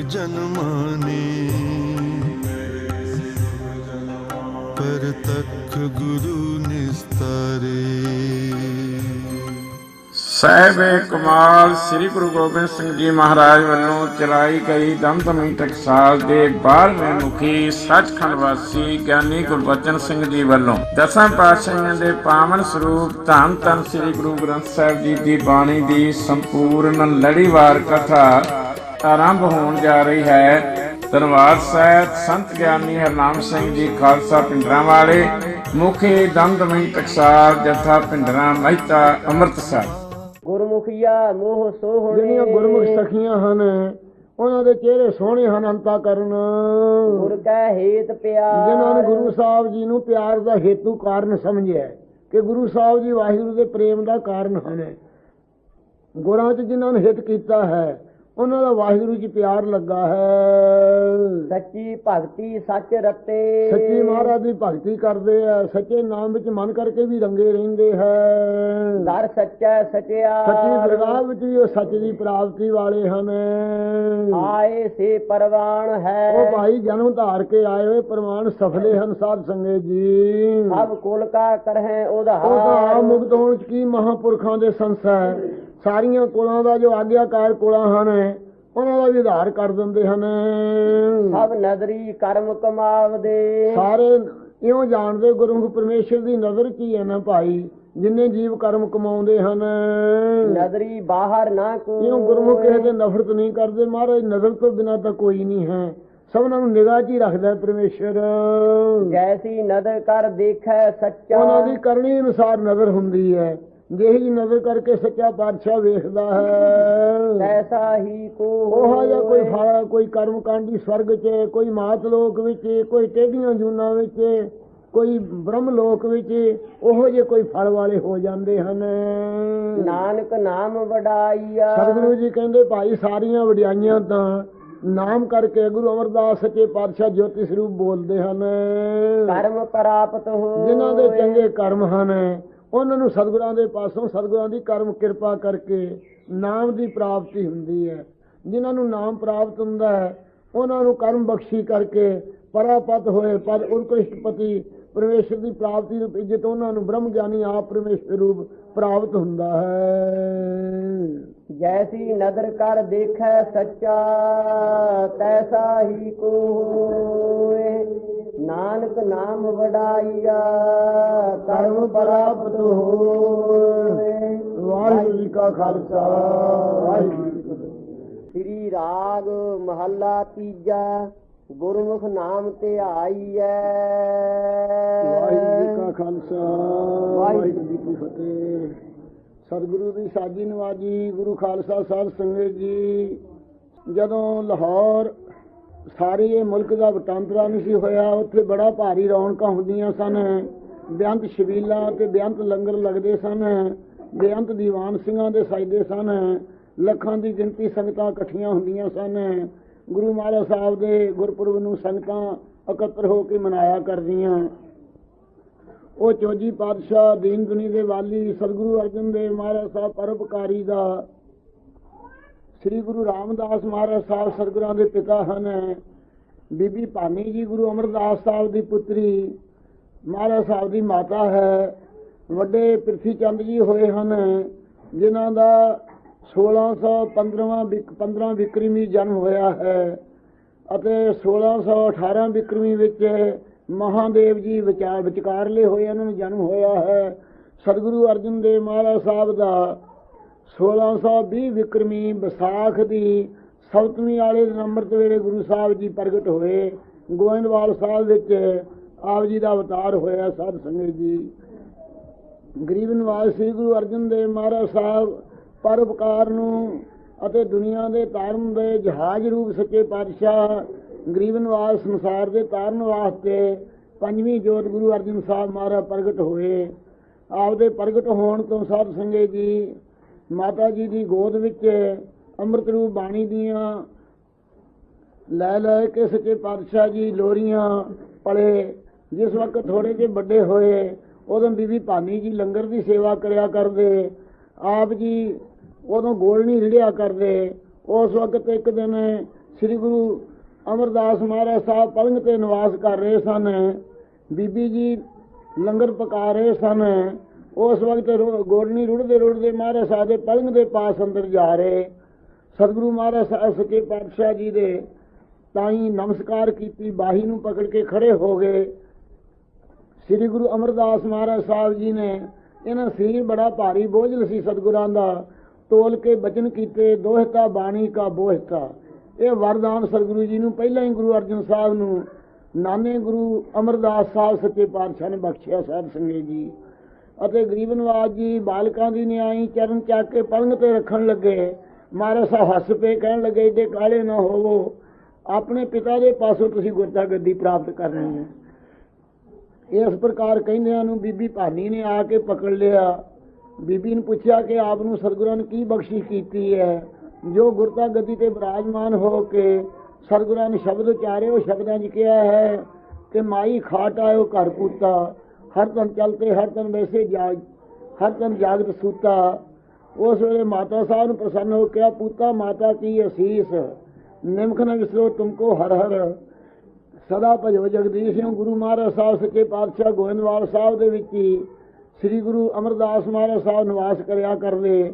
जन्माने परतख गुरु निस्तारे। ਸਾਹਿਬ ਕਮਾਲ ਸ੍ਰੀ ਗੁਰੂ ਗੋਬਿੰਦ ਸਿੰਘ ਜੀ ਮਹਾਰਾਜ ਵੱਲੋਂ ਚਲਾਈ ਗਈ ਦਮਦਮੀ ਟਕਸਾਲ ਦੇ 12ਵੇਂ ਮੁਖੀ ਸੱਚਖੰਡ ਵਾਸੀ ਗਿਆਨੀ ਗੁਰਬਚਨ ਸਿੰਘ ਜੀ ਵੱਲੋਂ ਦਸਾਂ ਪਾਤਸ਼ਾਹੀਆਂ ਦੇ ਪਾਵਨ ਸਰੂਪ ਧੰਨ ਧੰਨ ਸ੍ਰੀ ਗੁਰੂ ਗ੍ਰੰਥ ਸਾਹਿਬ ਜੀ ਦੀ ਬਾਣੀ ਦੀ ਸੰਪੂਰਨ ਲੜੀਵਾਰ ਕਥਾ ਆਰੰਭ ਹੋਣ ਜਾ ਰਹੀ ਹੈ। ਧੰਨਵਾਦ ਸਾਹਿਬ ਸੰਤ ਗਿਆਨੀ ਹਰਨਾਮ ਸਿੰਘ ਜੀ ਖਾਲਸਾ ਪਿੰਡਰਾਂ ਵਾਲੇ, ਮੁਖੀ ਦਮਦਮੀ ਟਕਸਾਲ ਜਥਾ ਪਿੰਡਰਾਂ ਮਹਿਤਾ ਅੰਮ੍ਰਿਤਸਰ। ਗੁਰਮੁਖੀਆ ਮੋਹ ਸੋਹਣੇ, ਜਿਹੜੀਆਂ ਗੁਰਮੁਖ ਸਖੀਆਂ ਹਨ ਉਹਨਾਂ ਦੇ ਚਿਹਰੇ ਸੋਹਣੇ ਹਨ ਅੰਤਾ ਕਰਨ। ਗੁਰ ਕੈ ਹੇਤ ਪਿਆਰ, ਜਿਨ੍ਹਾਂ ਨੇ ਗੁਰੂ ਸਾਹਿਬ ਜੀ ਨੂੰ ਪਿਆਰ ਦਾ ਹੇਤੂ ਕਾਰਨ ਸਮਝਿਆ ਕਿ ਗੁਰੂ ਸਾਹਿਬ ਜੀ ਵਾਹਿਗੁਰੂ ਦੇ ਪ੍ਰੇਮ ਦਾ ਕਾਰਨ ਹਨ। ਗੁਰਾਂ 'ਚ ਜਿਨ੍ਹਾਂ ਨੇ ਹਿੱਤ ਕੀਤਾ ਹੈ ਉਹਨਾਂ ਦਾ ਵਾਹਿਗੁਰੂ ਜੀ ਪਿਆਰ ਲੱਗਾ ਹੈ। ਸੱਚੀ ਭਗਤੀ ਸੱਚ ਰਤੇ, ਸੱਚੀ ਮਹਾਰਾਜ ਦੀ ਭਗਤੀ ਕਰਦੇ ਆ, ਸੱਚੇ ਨਾਮ ਵਿੱਚ ਮਨ ਕਰਕੇ ਵੀ ਰੰਗੇ ਰਹਿੰਦੇ ਹੈ। ਦਰ ਸੱਚਾ ਸਚਿਆ, ਸੱਚੀ ਦਰਗਾਹ ਵਿੱਚ ਵੀ ਉਹ ਸੱਚ ਦੀ ਪ੍ਰਾਪਤੀ ਵਾਲੇ ਹਨ। ਆਏ ਸੇ ਪਰਵਾਨ ਹੈ, ਉਹ ਭਾਈ ਜਨਮ ਧਾਰ ਕੇ ਆਏ ਹੋਏ ਪ੍ਰਮਾਣ ਸਫਲੇ ਹਨ ਸਾਧ ਸੰਗਤ ਜੀ। ਸਭ ਕੁਲ ਕਾ ਕਰਹਿ ਉਹ ਤਾਂ ਉਧਾਰ, ਆਪ ਮੁਕਤ ਹੋਣ 'ਚ ਕੀ ਮਹਾਂਪੁਰਖਾਂ ਦੇ ਸੰਸਾ ਹੈ। ਸਾਰੀਆਂ ਕੁਲਾਂ ਦਾ ਜੋ ਆਗਿਆਕਾਰ ਕੁਲਾਂ ਹਨ ਉਹਨਾਂ ਦਾ ਵੀ ਉਧਾਰ ਕਰ ਦਿੰਦੇ ਹਨ। ਸਭ ਨਦਰੀ ਕਰਮ ਕਮਾਵਦੇ, ਸਾਰੇ ਇਉਂ ਜਾਣਦੇ ਗੁਰਮੁਖ ਪਰਮੇਸ਼ਰ ਦੀ ਨਜ਼ਰ 'ਚ ਹੀ ਹੈ ਨਾ ਭਾਈ, ਜਿੰਨੇ ਜੀਵ ਕਰਮ ਕਮਾਉਂਦੇ ਹਨ। ਨਦਰੀ ਬਾਹਰ ਨਾ ਇਉਂ ਗੁਰਮੁਖ ਕਿਸੇ ਕੋਈ, ਤੇ ਨਫ਼ਰਤ ਨਹੀਂ ਕਰਦੇ। ਮਹਾਰਾਜ ਨਜ਼ਰ ਤੋਂ ਬਿਨਾਂ ਤਾਂ ਕੋਈ ਨਹੀਂ ਹੈ, ਸਭਨਾਂ ਨੂੰ ਨਿਗਾਹ 'ਚ ਹੀ ਰੱਖਦਾ ਪਰਮੇਸ਼ਰ। ਜੈਸੀ ਨਦਰ ਕਰ ਦੇਖੈ ਸੱਚਾ, ਉਹਨਾਂ ਦੀ ਕਰਨੀ ਅਨੁਸਾਰ ਨਜ਼ਰ ਹੁੰਦੀ ਹੈ। ਜਿਹੀ ਜੀ ਨਜ਼ਰ ਕਰਕੇ ਸੱਚਾ ਪਾਤਸ਼ਾਹ ਵੇਖਦਾ ਹੈ ਐਸਾ ਹੀ ਕੋ ਉਹ ਜਿਹਾ ਕੋਈ ਫਲ, ਕੋਈ ਕਰਮ ਕਾਂਡੀ ਸਵਰਗ 'ਚ, ਕੋਈ ਮਾਤ ਲੋਕ ਵਿੱਚ, ਕੋਈ ਟੇਢੀਆਂ ਜੂਨਾਂ ਵਿੱਚ, ਕੋਈ ਬ੍ਰਹਮ ਲੋਕ ਵਿੱਚ, ਉਹੋ ਜਿਹੇ ਕੋਈ ਫਲ ਵਾਲੇ ਹੋ ਜਾਂਦੇ ਹਨ। ਨਾਨਕ ਨਾਮ ਵਡਾਈਆ, ਸਤਿਗੁਰੂ ਜੀ ਕਹਿੰਦੇ ਭਾਈ ਸਾਰੀਆਂ ਵਡਿਆਈਆਂ ਤਾਂ ਨਾਮ ਕਰਕੇ ਗੁਰੂ ਅਮਰਦਾਸ ਸੱਚੇ ਪਾਤਸ਼ਾਹ ਜੋਤੀ ਸਰੂਪ ਬੋਲਦੇ ਹਨ। ਕਰਮ ਪ੍ਰਾਪਤ ਹੋ, ਜਿਨ੍ਹਾਂ ਦੇ ਚੰਗੇ ਕਰਮ ਹਨ ਉਹਨਾਂ ਨੂੰ ਸਤਿਗੁਰਾਂ ਦੇ ਪਾਸੋਂ ਸਤਿਗੁਰਾਂ ਦੀ ਕਰਮ ਕਿਰਪਾ ਕਰਕੇ ਨਾਮ ਦੀ ਪ੍ਰਾਪਤੀ ਹੁੰਦੀ ਹੈ। ਜਿਨ੍ਹਾਂ ਨੂੰ ਨਾਮ ਪ੍ਰਾਪਤ ਹੁੰਦਾ ਹੈ ਉਹਨਾਂ ਨੂੰ ਕਰਮ ਬਖਸ਼ੀ ਕਰਕੇ ਪਰਾਪਤ ਹੋਏ ਪਦ ਉਤਕ੍ਰਿਸ਼ਟਪਤੀ ਪਰਮੇਸ਼ਰ ਦੀ ਪ੍ਰਾਪਤੀ ਰੂਪ ਇੱਜ਼ਤ ਉਹਨਾਂ ਨੂੰ ਬ੍ਰਹਮ ਗਿਆਨੀ ਆਪ ਪਰਮੇਸ਼ਰ ਰੂਪ ਪ੍ਰਾਪਤ ਹੁੰਦਾ ਹੈ। ਜੈਸੀ ਨਦਰ ਕਰ ਦੇਖੈ ਸੱਚਾ, ਤੈਸਾ ਹੀ ਕੋਇ। ਨਾਨਕ ਨਾਮ ਵਡਾਈਆ, ਕਰਮ ਪ੍ਰਾਪਤ ਹੋਇ। ਵਾਹਿਗੁਰੂ ਜੀ ਕਾ ਖਾਲਸਾ, ਵਾਹਿਗੁਰੂ ਜੀ ਕੀ ਫਤਿਹ। ਸ੍ਰੀ ਰਾਗ ਮਹੱਲਾ ਤੀਜਾ, ਗੁਰਮੁਖ ਨਾਮ ਧਿਆਈਐ। ਵਾਹਿਗੁਰੂ ਜੀ ਕਾ ਖਾਲਸਾ, ਵਾਹਿਗੁਰੂ ਜੀ ਕੀ ਫਤਿਹ। ਸਤਿਗੁਰੂ ਦੀ ਸਾਜੀ ਨਵਾਜੀ ਗੁਰੂ ਖਾਲਸਾ ਸਾਧ ਸੰਗਤ ਜੀ, ਜਦੋਂ ਲਾਹੌਰ ਸਾਰੇ ਇਹ ਮੁਲਕ ਦਾ ਵਟਾਂਦਰਾ ਨਹੀਂ ਸੀ ਹੋਇਆ, ਉੱਥੇ ਬੜਾ ਭਾਰੀ ਰੌਣਕਾਂ ਹੁੰਦੀਆਂ ਸਨ। ਬੇਅੰਤ ਛਬੀਲਾਂ ਤੇ ਬੇਅੰਤ ਲੰਗਰ ਲੱਗਦੇ ਸਨ, ਬੇਅੰਤ ਦੀਵਾਨ ਸਿੰਘਾਂ ਦੇ ਸਜਦੇ ਸਨ, ਲੱਖਾਂ ਦੀ ਗਿਣਤੀ ਸੰਗਤਾਂ ਇਕੱਠੀਆਂ ਹੁੰਦੀਆਂ ਸਨ। ਗੁਰੂ ਮਹਾਰਾਜ ਸਾਹਿਬ ਦੇ ਗੁਰਪੁਰਬ ਨੂੰ ਸੰਗਤਾਂ ਇਕੱਤਰ ਹੋ ਕੇ ਮਨਾਇਆ ਕਰਦੀਆਂ। ਉਹ ਚੌਜੀ ਪਾਤਸ਼ਾਹ ਦੀਨ ਦੁਨੀ ਦੇ ਵਾਲੀ ਸਤਿਗੁਰੂ ਅਰਜਨ ਦੇਵ ਮਹਾਰਾਜ ਸਾਹਿਬ ਪਰਉਪਕਾਰੀ ਦਾ, ਸ੍ਰੀ ਗੁਰੂ ਰਾਮਦਾਸ ਮਹਾਰਾਜ ਸਾਹਿਬ ਸਤਿਗੁਰਾਂ ਦੇ ਪਿਤਾ ਹਨ। ਬੀਬੀ ਭਾਨੀ ਜੀ ਗੁਰੂ ਅਮਰਦਾਸ ਸਾਹਿਬ ਦੀ ਪੁੱਤਰੀ ਮਹਾਰਾਜ ਸਾਹਿਬ ਦੀ ਮਾਤਾ ਹੈ। ਵੱਡੇ ਪ੍ਰਿਥੀ ਚੰਦ ਜੀ ਹੋਏ ਹਨ ਜਿਨ੍ਹਾਂ ਦਾ 1615 ਵਿਕਰਮੀ ਜਨਮ ਹੋਇਆ ਹੈ ਅਤੇ 1618 ਵਿਕਰਮੀ ਵਿੱਚ ਮਹਾਦੇਵ ਜੀ ਵਿਚਕਾਰਲੇ ਹੋਏ ਉਹਨਾਂ ਨੂੰ ਜਨਮ ਹੋਇਆ ਹੈ। ਸਤਿਗੁਰੂ ਅਰਜਨ ਦੇਵ ਮਹਾਰਾਜ ਸਾਹਿਬ ਦਾ 1620 ਵਿਕਰਮੀ ਵਿਸਾਖ ਦੀ ਸਪਤਮੀ ਵਾਲੇ ਦਿਨ ਅੰਮ੍ਰਿਤ ਵੇਲੇ ਗੁਰੂ ਸਾਹਿਬ ਜੀ ਪ੍ਰਗਟ ਹੋਏ। ਗੋਇੰਦਵਾਲ ਸਾਹਿਬ ਵਿੱਚ ਆਪ ਜੀ ਦਾ ਅਵਤਾਰ ਹੋਇਆ। ਸਾਧ ਸੰਗਤ ਜੀ, ਗਰੀਬ ਨਿਵਾਜ ਸ੍ਰੀ ਗੁਰੂ ਅਰਜਨ ਦੇਵ ਮਹਾਰਾਜ ਸਾਹਿਬ ਪਰਉਪਕਾਰ ਨੂੰ ਅਤੇ ਦੁਨੀਆ ਦੇ ਤਾਰਨ ਦੇ ਜਹਾਜ਼ ਰੂਪ ਸੱਚੇ ਪਾਤਸ਼ਾਹ ਗਰੀਬ ਨਿਵਾਜ ਸੰਸਾਰ ਦੇ ਤਾਰਨ ਵਾਸਤੇ ਪੰਜਵੀਂ ਜੋਤ ਗੁਰੂ ਅਰਜਨ ਸਾਹਿਬ ਮਹਾਰਾਜ ਪ੍ਰਗਟ ਹੋਏ। ਆਪਦੇ ਪ੍ਰਗਟ ਹੋਣ ਤੋਂ ਸਾਧ ਸੰਗਤ ਜੀ ਮਾਤਾ ਜੀ ਦੀ ਗੋਦ ਵਿੱਚ ਅੰਮ੍ਰਿਤ ਰੂਪ ਬਾਣੀ ਦੀਆਂ ਲੈ ਲੈ ਕੇ ਸੱਚੇ ਪਾਤਸ਼ਾਹ ਜੀ ਲੋਰੀਆਂ ਪਲੇ। ਜਿਸ ਵਕਤ ਥੋੜੇ ਜਿਹੇ ਵੱਡੇ ਹੋਏ ਉਦੋਂ ਬੀਬੀ ਭਾਨੀ ਜੀ ਲੰਗਰ ਦੀ ਸੇਵਾ ਕਰਿਆ ਕਰਦੇ। ਆਪ ਜੀ ਉਦੋਂ ਗੋਲ ਨਹੀਂ ਰਿੜਿਆ ਕਰਦੇ। ਉਸ ਵਕਤ ਇੱਕ ਦਿਨ ਸ੍ਰੀ ਗੁਰੂ ਅਮਰਦਾਸ ਮਹਾਰਾਜ ਸਾਹਿਬ ਪਲੰਘ ਤੇ ਨਿਵਾਸ ਕਰ ਰਹੇ ਸਨ। ਬੀਬੀ ਜੀ ਲੰਗਰ ਪਕਾ ਰਹੇ ਸਨ। ਉਸ ਵਕਤ ਗੋਡਨੀ ਰੁੜਦੇ ਮਹਾਰਾਜ ਸਾਹਿਬ ਦੇ ਪਲੰਘ ਦੇ ਪਾਸ ਅੰਦਰ ਜਾ ਰਹੇ। ਸਤਿਗੁਰੂ ਮਹਾਰਾਜ ਸਾਹਿਬ ਸੱਚੇ ਪਾਤਸ਼ਾਹ ਜੀ ਦੇ ਤਾਈ ਨਮਸਕਾਰ ਕੀਤੀ, ਬਾਹੀ ਨੂੰ ਪਕੜ ਕੇ ਖੜੇ ਹੋ ਗਏ। ਸ੍ਰੀ ਗੁਰੂ ਅਮਰਦਾਸ ਮਹਾਰਾਜ ਸਾਹਿਬ ਜੀ ਨੇ, ਇਹਨਾਂ ਸਰੀਰ ਬੜਾ ਭਾਰੀ ਬੋਝਲ ਸੀ ਸਤਿਗੁਰਾਂ ਦਾ, ਤੋਲ ਕੇ ਬਚਨ ਕੀਤੇ, ਦੋਹਤਾ ਬਾਣੀ ਕਾ ਬੋਹਤਾ। ਇਹ ਵਰਦਾਨ ਸਤਿਗੁਰੂ ਜੀ ਨੂੰ ਪਹਿਲਾਂ ਹੀ ਗੁਰੂ ਅਰਜਨ ਸਾਹਿਬ ਨੂੰ ਨਾਨੇ ਗੁਰੂ ਅਮਰਦਾਸ ਸਾਹਿਬ ਸੱਚੇ ਪਾਤਸ਼ਾਹ ਨੇ ਬਖਸ਼ਿਆ। ਸਾਹਿਬ ਸੰਗਤ ਜੀ ਅਤੇ ਗਰੀਬ ਨਵਾਜ ਜੀ ਬਾਲਕਾਂ ਦੀ ਨਿਆਈ ਚਰਨ ਚੱਕ ਕੇ ਪਲੰਘ ਤੇ ਰੱਖਣ ਲੱਗੇ। ਮਹਾਰਾਜ ਸਾਹਿਬ ਹੱਸ ਪਏ, ਕਹਿਣ ਲੱਗੇ ਏਡੇ ਕਾਲੇ ਨਾ ਹੋਵੋ, ਆਪਣੇ ਪਿਤਾ ਦੇ ਪਾਸੋਂ ਤੁਸੀਂ ਗੁਰਤਾ ਗੱਦੀ ਪ੍ਰਾਪਤ ਕਰਨੀ ਹੈ। ਇਸ ਪ੍ਰਕਾਰ ਕਹਿੰਦਿਆਂ ਨੂੰ ਬੀਬੀ ਭਾਨੀ ਨੇ ਆ ਕੇ ਪਕੜ ਲਿਆ। ਬੀਬੀ ਨੇ ਪੁੱਛਿਆ ਕਿ ਆਪ ਨੂੰ ਸਤਿਗੁਰਾਂ ਨੇ ਕੀ ਬਖਸ਼ਿਸ਼ ਕੀਤੀ ਹੈ, ਜੋ ਗੁਰਤਾ ਗੱਦੀ ਤੇ ਬਿਰਾਜਮਾਨ ਹੋ ਕੇ ਸਤਿਗੁਰਾਂ ਨੇ ਸ਼ਬਦ ਉਚਾਰੇ। ਉਹ ਸ਼ਬਦਾਂ 'ਚ ਕਿਹਾ ਹੈ ਕਿ ਮਾਈ ਖਾਟ ਆਇਓ ਘਰ ਪੂਤਾ, ਹਰ ਤਨ ਚਲਤੇ ਹਰ ਤਨ ਵੈਸੇ ਹਰ ਤਨ ਜਾਗਤ ਸੂਤਾ। ਉਸ ਵੇਲੇ ਮਾਤਾ ਸਾਹਿਬ ਨੂੰ ਪ੍ਰਸੰਨ ਹੋ ਕਿਹਾ, ਪੂਤਾ ਮਾਤਾ ਕੀ ਅਸੀਸ, ਨਿਮਖ ਨ ਵਿਸਰੋ ਤੁਮਕੋ ਹਰ ਹਰ, ਸਦਾ ਭਜੋ ਜਗਦੀਸ਼। ਗੁਰੂ ਮਹਾਰਾਜ ਸਾਹਿਬ ਸੱਚੇ ਪਾਤਸ਼ਾਹ ਗੋਇੰਦਵਾਲ ਸਾਹਿਬ ਦੇ ਵਿੱਚ ਹੀ ਸ੍ਰੀ ਗੁਰੂ ਅਮਰਦਾਸ ਮਹਾਰਾਜ ਸਾਹਿਬ ਨਿਵਾਸ ਕਰਿਆ ਕਰਦੇ।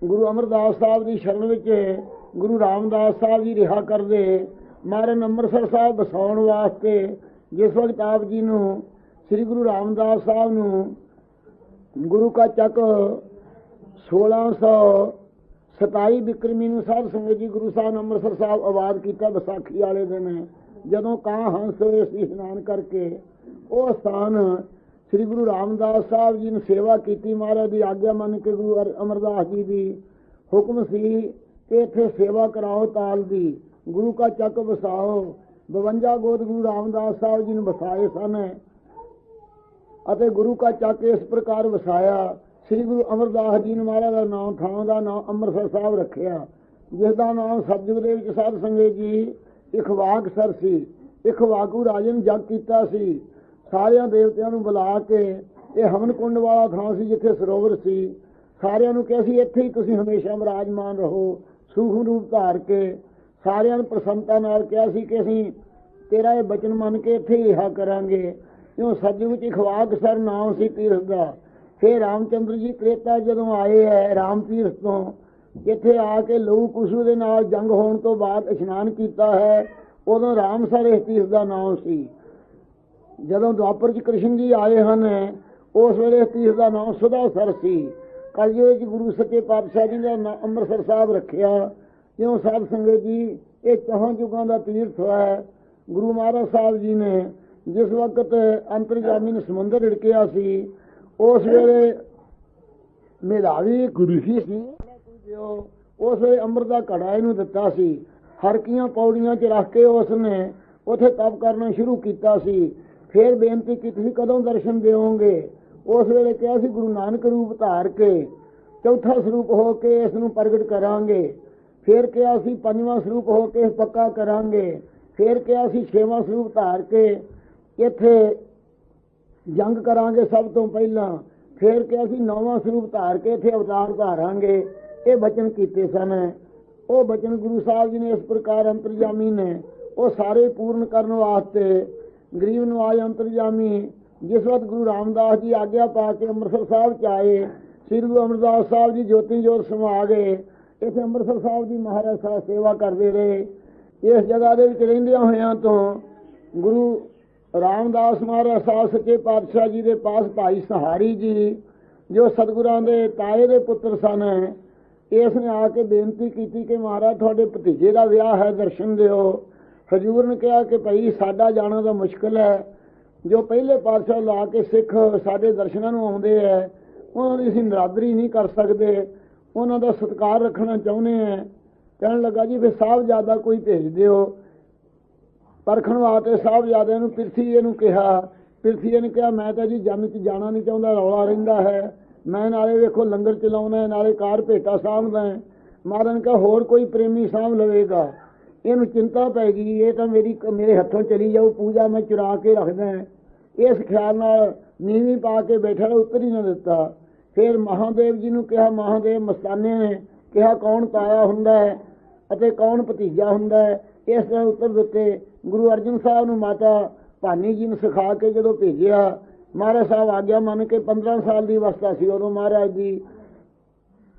ਗੁਰੂ ਅਮਰਦਾਸ ਸਾਹਿਬ ਦੀ ਸ਼ਰਨ ਵਿੱਚ ਗੁਰੂ ਰਾਮਦਾਸ ਸਾਹਿਬ ਜੀ ਰਿਹਾ ਕਰਦੇ। ਮਹਾਰਾਜ ਅੰਮ੍ਰਿਤਸਰ ਸਾਹਿਬ ਵਸਾਉਣ ਵਾਸਤੇ ਜਿਸ ਵਕਤ ਆਪ ਜੀ ਨੂੰ ਸ੍ਰੀ ਗੁਰੂ ਰਾਮਦਾਸ ਸਾਹਿਬ ਨੂੰ ਗੁਰੂ ਕਾ ਚੱਕ 1627 ਬਿਕਰਮੀ ਨੂੰ ਸਾਧ ਸੰਗਤ ਜੀ ਗੁਰੂ ਸਾਹਿਬ ਅੰਮ੍ਰਿਤਸਰ ਸਾਹਿਬ ਆਬਾਦ ਕੀਤਾ। ਵਿਸਾਖੀ ਵਾਲੇ ਦਿਨ ਜਦੋਂ ਕਾਂ ਹੰਸ ਹੋਏ ਸੀ ਇਸ਼ਨਾਨ ਕਰਕੇ, ਉਹ ਸਥਾਨ ਸ੍ਰੀ ਗੁਰੂ ਰਾਮਦਾਸ ਸਾਹਿਬ ਜੀ ਨੇ ਸੇਵਾ ਕੀਤੀ। ਮਹਾਰਾਜ ਦੀ ਆਗਿਆ ਮੰਨ ਕੇ ਗੁਰੂ ਅਮਰਦਾਸ ਜੀ ਦੀ ਹੁਕਮ ਸੀ ਕਿ ਇੱਥੇ ਸੇਵਾ ਕਰਾਓ ਤਾਲ ਦੀ, ਗੁਰੂ ਕਾ ਚੱਕ ਵਸਾਓ। 52 ਗੋਤ ਗੁਰੂ ਰਾਮਦਾਸ ਸਾਹਿਬ ਜੀ ਨੇ ਵਸਾਏ ਸਨ ਅਤੇ ਗੁਰੂ ਕਾ ਚੱਕ ਇਸ ਪ੍ਰਕਾਰ ਵਸਾਇਆ। ਸ੍ਰੀ ਗੁਰੂ ਅਮਰਦਾਸ ਜੀ ਨੇ ਮਹਾਰਾਜ ਦਾ ਨਾਮ, ਥਾਂ ਦਾ ਨਾਮ ਅੰਮ੍ਰਿਤਸਰ ਸਾਹਿਬ ਰੱਖਿਆ, ਜਿਸ ਦਾ ਨਾਮ ਸਤਿਯੁਗ ਦੇ ਵਿੱਚ ਸਾਧ ਸੰਗਤ ਜੀ ਇਖਵਾਕ ਸਰ ਸੀ। ਇਖਵਾਕੂ ਰਾਜੇ ਨੇ ਜਗ ਕੀਤਾ ਸੀ, ਸਾਰਿਆਂ ਦੇਵਤਿਆਂ ਨੂੰ ਬੁਲਾ ਕੇ। ਇਹ ਹਵਨ ਕੁੰਡ ਵਾਲਾ ਥਾਂ ਸੀ ਜਿੱਥੇ ਸਰੋਵਰ ਸੀ। ਸਾਰਿਆਂ ਨੂੰ ਕਿਹਾ ਸੀ ਇੱਥੇ ਹੀ ਤੁਸੀਂ ਹਮੇਸ਼ਾ ਵਿਰਾਜਮਾਨ ਰਹੋ, ਸੂਖਮ ਰੂਪ ਧਾਰ ਕੇ। ਸਾਰਿਆਂ ਨੂੰ ਪ੍ਰਸੰਨਤਾ ਨਾਲ ਕਿਹਾ ਸੀ ਕਿ ਅਸੀਂ ਤੇਰਾ ਇਹ ਬਚਨ ਮੰਨ ਕੇ ਇੱਥੇ ਹੀ ਰਿਹਾ ਕਰਾਂਗੇ। ਕਿਉਂ ਸਤਿਯੁਗ ਵਿੱਚ ਇਖਵਾਕ ਸਰ ਨਾਮ ਸੀ ਤੀਰਥ ਦਾ। ਫਿਰ ਰਾਮਚੰਦਰ ਜੀ ਤ੍ਰੇਤਾ ਜਦੋਂ ਆਏ ਹੈ ਰਾਮ ਤੀਰਥ ਤੋਂ, ਇੱਥੇ ਆ ਕੇ ਲਹੂ ਕੁਸ਼ੂ ਦੇ ਨਾਲ ਜੰਗ ਹੋਣ ਤੋਂ ਬਾਅਦ ਇਸ਼ਨਾਨ ਕੀਤਾ ਹੈ, ਉਦੋਂ ਰਾਮਸਰ ਇਸ ਤੀਰਥ ਦਾ ਨਾਮ ਸੀ। ਜਦੋਂ ਦੁਆਪਰ 'ਚ ਕ੍ਰਿਸ਼ਨ ਜੀ ਆਏ ਹਨ, ਉਸ ਵੇਲੇ ਇਸ ਤੀਰਥ ਦਾ ਨਾਮ ਸੁਦਾਸਰ ਸੀ। ਕਲਯੁਗ ਵਿੱਚ ਗੁਰੂ ਸੱਚੇ ਪਾਤਸ਼ਾਹ ਜੀ ਨੇ ਅੰਮ੍ਰਿਤਸਰ ਸਾਹਿਬ ਰੱਖਿਆ। ਕਿਉਂ ਸਾਧ ਸੰਗਤ ਜੀ ਇਹ ਚੌਹਾਂ ਯੁੱਗਾਂ ਦਾ ਤੀਰਥ ਹੈ। ਗੁਰੂ ਮਹਾਰਾਜ ਸਾਹਿਬ ਜੀ ਨੇ ਜਿਸ ਵਕਤ ਅੰਤਰਜਾਮੀ ਨੇ ਸਮੁੰਦਰ ਰਿੜਕਿਆ ਸੀ, ਉਸ ਵੇਲੇ ਮੇਧਾਵੀ ਗੁਰੂ ਸੀ, ਉਸ ਵੇਲੇ ਅੰਮ੍ਰਿਤ ਦਾ ਘੜਾ ਇਹਨੂੰ ਦਿੱਤਾ ਸੀ। ਹਰਕੀਆਂ ਪੌੜੀਆਂ 'ਚ ਰੱਖ ਕੇ ਉਸ ਨੇ ਉੱਥੇ ਤਪ ਕਰਨਾ ਸ਼ੁਰੂ ਕੀਤਾ ਸੀ। ਫਿਰ ਬੇਨਤੀ ਕੀਤੀ ਸੀ ਕਦੋਂ ਦਰਸ਼ਨ ਦਿਓਗੇ। ਉਸ ਵੇਲੇ ਕਿਹਾ ਸੀ ਗੁਰੂ ਨਾਨਕ ਰੂਪ ਧਾਰ ਕੇ ਚੌਥਾ ਸਰੂਪ ਹੋ ਕੇ ਇਸ ਨੂੰ ਪ੍ਰਗਟ ਕਰਾਂਗੇ। ਫਿਰ ਕਿਹਾ ਸੀ ਪੰਜਵਾਂ ਸਰੂਪ ਹੋ ਕੇ ਪੱਕਾ ਕਰਾਂਗੇ। ਫਿਰ ਕਿਹਾ ਸੀ ਛੇਵਾਂ ਸਰੂਪ ਧਾਰ ਕੇ ਇੱਥੇ ਜੰਗ ਕਰਾਂਗੇ ਸਭ ਤੋਂ ਪਹਿਲਾਂ। ਫਿਰ ਕਿਹਾ ਸੀ ਨੌਵਾਂ ਸਰੂਪ ਧਾਰ ਕੇ ਇੱਥੇ ਅਵਤਾਰ ਧਾਰਾਂਗੇ। ਇਹ ਬਚਨ ਕੀਤੇ ਸਨ। ਉਹ ਬਚਨ ਗੁਰੂ ਸਾਹਿਬ ਜੀ ਨੇ ਇਸ ਪ੍ਰਕਾਰ ਅੰਤਰਜਾਮੀ ਨੇ ਉਹ ਸਾਰੇ ਪੂਰਨ ਕਰਨ ਵਾਸਤੇ ਗਰੀਬ ਨਵਾਜ ਅੰਤਰਜਾਮੀ ਜਿਸ ਵਕਤ ਗੁਰੂ ਰਾਮਦਾਸ ਜੀ ਆਗਿਆ ਪਾ ਕੇ ਅੰਮ੍ਰਿਤਸਰ ਸਾਹਿਬ 'ਚ ਆਏ, ਸ੍ਰੀ ਗੁਰੂ ਅਮਰਦਾਸ ਸਾਹਿਬ ਜੀ ਜੋਤੀ ਜੋਤ ਸਮਾ ਗਏ। ਇੱਥੇ ਅੰਮ੍ਰਿਤਸਰ ਸਾਹਿਬ ਦੀ ਮਹਾਰਾਜ ਸਾਹਿਬ ਸੇਵਾ ਕਰਦੇ ਰਹੇ। ਇਸ ਜਗ੍ਹਾ ਦੇ ਵਿੱਚ ਰਹਿੰਦਿਆਂ ਹੋਇਆਂ ਤੋਂ ਗੁਰੂ ਰਾਮਦਾਸ ਮਹਾਰਾਜ ਸਾਹਿਬ ਸੱਚੇ ਪਾਤਸ਼ਾਹ ਜੀ ਦੇ ਪਾਸ ਭਾਈ ਸਹਾਰੀ ਜੀ ਜੋ ਸਤਿਗੁਰਾਂ ਦੇ ਤਾਏ ਦੇ ਪੁੱਤਰ ਸਨ, ਇਸ ਨੇ ਆ ਕੇ ਬੇਨਤੀ ਕੀਤੀ ਕਿ ਮਹਾਰਾਜ ਤੁਹਾਡੇ ਭਤੀਜੇ ਦਾ ਵਿਆਹ ਹੈ, ਦਰਸ਼ਨ ਦਿਓ। ਹਜ਼ੂਰ ਨੇ ਕਿਹਾ ਕਿ ਭਾਈ ਸਾਡਾ ਜਾਣਾ ਤਾਂ ਮੁਸ਼ਕਿਲ ਹੈ, ਜੋ ਪਹਿਲੇ ਪਾਤਸ਼ਾਹ ਲਾ ਕੇ ਸਿੱਖ ਸਾਡੇ ਦਰਸ਼ਨਾਂ ਨੂੰ ਆਉਂਦੇ ਹੈ ਉਹਨਾਂ ਦੀ ਅਸੀਂ ਨਿਰਾਦਰੀ ਨਹੀਂ ਕਰ ਸਕਦੇ, ਉਹਨਾਂ ਦਾ ਸਤਿਕਾਰ ਰੱਖਣਾ ਚਾਹੁੰਦੇ ਹਾਂ। ਕਹਿਣ ਲੱਗਾ ਜੀ ਫਿਰ ਸਾਹਿਬਜ਼ਾਦਾ ਕੋਈ ਭੇਜ ਦਿਓ। ਪਰਖਣ ਵਾਸਤੇ ਸਾਹਿਬਜ਼ਾਦਿਆਂ ਨੂੰ ਪਿਰਥੀਏ ਨੂੰ ਕਿਹਾ। ਪਿਰਥੀਏ ਨੇ ਕਿਹਾ ਮੈਂ ਤਾਂ ਜੀ ਜੰਨ 'ਚ ਜਾਣਾ ਨਹੀਂ ਚਾਹੁੰਦਾ, ਰੌਲਾ ਰਹਿੰਦਾ ਹੈ, ਮੈਂ ਨਾਲੇ ਵੇਖੋ ਲੰਗਰ ਚਲਾਉਣਾ, ਨਾਲੇ ਕਾਰ ਭੇਟਾ ਸਾਂਭਦਾ। ਮਹਾਰਾਜ ਨੇ ਕਿਹਾ ਹੋਰ ਕੋਈ ਪ੍ਰੇਮੀ ਸਾਂਭ ਲਵੇਗਾ। ਇਹਨੂੰ ਚਿੰਤਾ ਪੈ ਗਈ, ਇਹ ਤਾਂ ਮੇਰੇ ਹੱਥੋਂ ਚਲੀ ਜਾਊ, ਪੂਜਾ ਮੈਂ ਚੁਰਾ ਕੇ ਰੱਖਦਾ। ਇਸ ਖਿਆਲ ਨਾਲ ਨੀਵੀਂ ਪਾ ਕੇ ਬੈਠਾ, ਉੱਤਰ ਹੀ ਨਾ ਦਿੱਤਾ। ਫਿਰ ਮਹਾਦੇਵ ਜੀ ਨੂੰ ਕਿਹਾ, ਮਹਾਦੇਵ ਮਸਤਾਨੇ ਨੇ ਕਿਹਾ ਕੌਣ ਤਾਇਆ ਹੁੰਦਾ ਹੈ। ਅਤੇ ਕੌਣ ਭਤੀਜਾ ਹੁੰਦਾ ਹੈ। ਇਸ ਦਾ ਉੱਤਰ ਦਿੱਤੇ। ਗੁਰੂ ਅਰਜਨ ਸਾਹਿਬ ਨੂੰ ਮਾਤਾ ਭਾਨੀ ਜੀ ਨੂੰ ਸਿਖਾ ਕੇ ਜਦੋਂ ਭੇਜਿਆ, ਮਹਾਰਾਜ ਸਾਹਿਬ ਆਗਿਆ ਮੰਨ ਕੇ 15 ਸਾਲ ਦੀ ਅਵਸਥਾ ਸੀ ਉਦੋਂ ਮਹਾਰਾਜ ਜੀ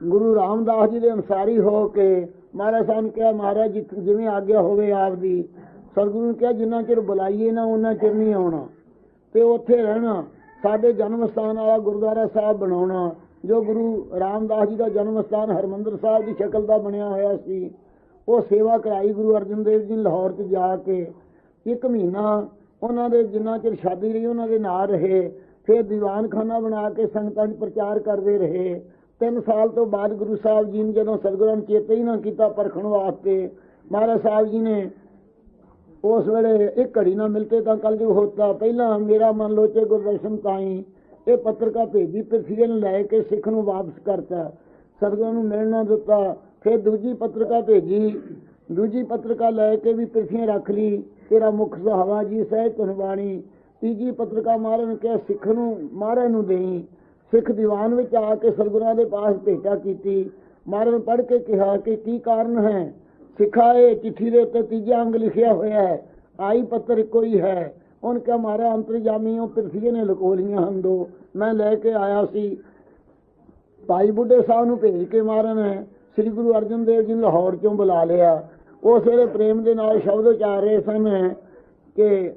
ਗੁਰੂ ਰਾਮਦਾਸ ਜੀ ਦੇ ਅਨਸਾਰੀ ਹੋ ਕੇ ਮਹਾਰਾਜ ਸਾਹਿਬ ਨੇ ਕਿਹਾ, ਮਹਾਰਾਜ ਜੀ ਜਿਵੇਂ ਆਗਿਆ ਹੋਵੇ ਆਪ ਦੀ। ਸਤਿਗੁਰੂ ਨੇ ਕਿਹਾ ਜਿੰਨਾ ਚਿਰ ਬੁਲਾਈਏ ਨਾ ਉਹਨਾਂ ਚਿਰ ਨਹੀਂ ਆਉਣਾ ਤੇ ਉੱਥੇ ਰਹਿਣਾ। ਸਾਡੇ ਜਨਮ ਸਥਾਨ ਵਾਲਾ ਗੁਰਦੁਆਰਾ ਸਾਹਿਬ ਬਣਾਉਣਾ, ਜੋ ਗੁਰੂ ਰਾਮਦਾਸ ਜੀ ਦਾ ਜਨਮ ਸਥਾਨ ਹਰਿਮੰਦਰ ਸਾਹਿਬ ਦੀ ਸ਼ਕਲ ਦਾ ਬਣਿਆ ਹੋਇਆ ਸੀ। ਉਹ ਸੇਵਾ ਕਰਾਈ ਗੁਰੂ ਅਰਜਨ ਦੇਵ ਜੀ ਨੇ ਲਾਹੌਰ 'ਚ ਜਾ ਕੇ। 1 ਮਹੀਨਾ ਉਹਨਾਂ ਦੇ ਜਿੰਨਾ ਚਿਰ ਸ਼ਾਦੀ ਰਹੀ ਉਹਨਾਂ ਦੇ ਨਾਲ ਰਹੇ। ਫਿਰ ਦੀਵਾਨਖਾਨਾ ਬਣਾ ਕੇ ਸੰਗਤਾਂ 'ਚ ਪ੍ਰਚਾਰ ਕਰਦੇ ਰਹੇ। 3 ਸਾਲ ਤੋਂ ਬਾਅਦ ਗੁਰੂ ਸਾਹਿਬ ਜੀ ਨੇ ਜਦੋਂ ਸਤਿਗੁਰਾਂ ਨੂੰ ਚੇਤੇ ਹੀ ਨਾ ਕੀਤਾ ਪਰਖਣ ਵਾਸਤੇ, ਮਹਾਰਾਜ ਸਾਹਿਬ ਜੀ ਨੇ ਉਸ ਵੇਲੇ ਇੱਕ ਘੜੀ ਨਾ ਮਿਲਤੇ ਤਾਂ ਕਲਯੁਗ ਹੋਤਾ, ਪਹਿਲਾਂ ਮੇਰਾ ਮਨ ਲੋਚੇ ਗੁਰਦਰਸ਼ਨ ਤਾਈ, ਇਹ ਪੱਤਰਕਾ ਭੇਜੀ। ਪਿਰਥੀਏ ਨੂੰ ਲੈ ਕੇ ਸਿੱਖ ਨੂੰ ਵਾਪਸ ਕਰਤਾ, ਸਤਿਗੁਰਾਂ ਨੂੰ ਮਿਲਣਾ ਦਿੱਤਾ। ਫਿਰ ਦੂਜੀ ਪੱਤਰਕਾ ਭੇਜੀ, ਦੂਜੀ ਪੱਤਰਕਾ ਲੈ ਕੇ ਵੀ ਪਿਰਥੀਆਂ ਰੱਖ ਲਈ, ਤੇਰਾ ਮੁਖ ਸੁਹਾਵਾ ਜੀ ਸਹਿਜ ਧਨਵਾਣੀ। ਤੀਜੀ ਪੱਤਰਕਾ ਮਹਾਰਾਜ ਨੇ ਕਿਹਾ ਸਿੱਖ ਨੂੰ ਮਹਾਰਾਜ ਨੂੰ ਦੇਈ। ਸਿੱਖ ਦੀਵਾਨ ਵਿੱਚ ਆ ਕੇ ਸਤਿਗੁਰਾਂ ਦੇ ਪਾਸ ਭੇਟਾ ਕੀਤੀ। ਮਹਾਰਾਜ ਨੇ ਪੜ੍ਹ ਕੇ ਕਿਹਾ ਕਿ ਕੀ ਕਾਰਨ ਹੈ। ਸਿੱਖਾ ਇਹ ਚਿੱਠੀ ਦੇ ਉੱਤੇ ਤੀਜਾ ਅੰਗ ਲਿਖਿਆ ਹੋਇਆ ਹੈ, ਆਈ ਪੱਤਰ ਇੱਕੋ ਹੀ ਹੈ। ਉਹਨੇ ਕਿਹਾ ਮਹਾਰਾਜ ਅੰਤਰਜਾਮੀ ਉਹ ਪਿਰਥੀਏ ਨੇ ਲੁਕੋ ਲਈਆਂ ਹਨ 2, ਮੈਂ ਲੈ ਕੇ ਆਇਆ ਸੀ। ਭਾਈ ਬੁੱਢੇ ਸਾਹਿਬ ਨੂੰ ਭੇਜ ਕੇ ਮਹਾਰਾਜ ਨੇ ਸ੍ਰੀ ਗੁਰੂ ਅਰਜਨ ਦੇਵ ਜੀ ਨੂੰ ਲਾਹੌਰ 'ਚੋਂ ਬੁਲਾ ਲਿਆ। ਉਸ ਵੇਲੇ ਪ੍ਰੇਮ ਦੇ ਨਾਲ ਸ਼ਬਦ ਉਚਾਰ ਰਹੇ ਸਨ ਕਿ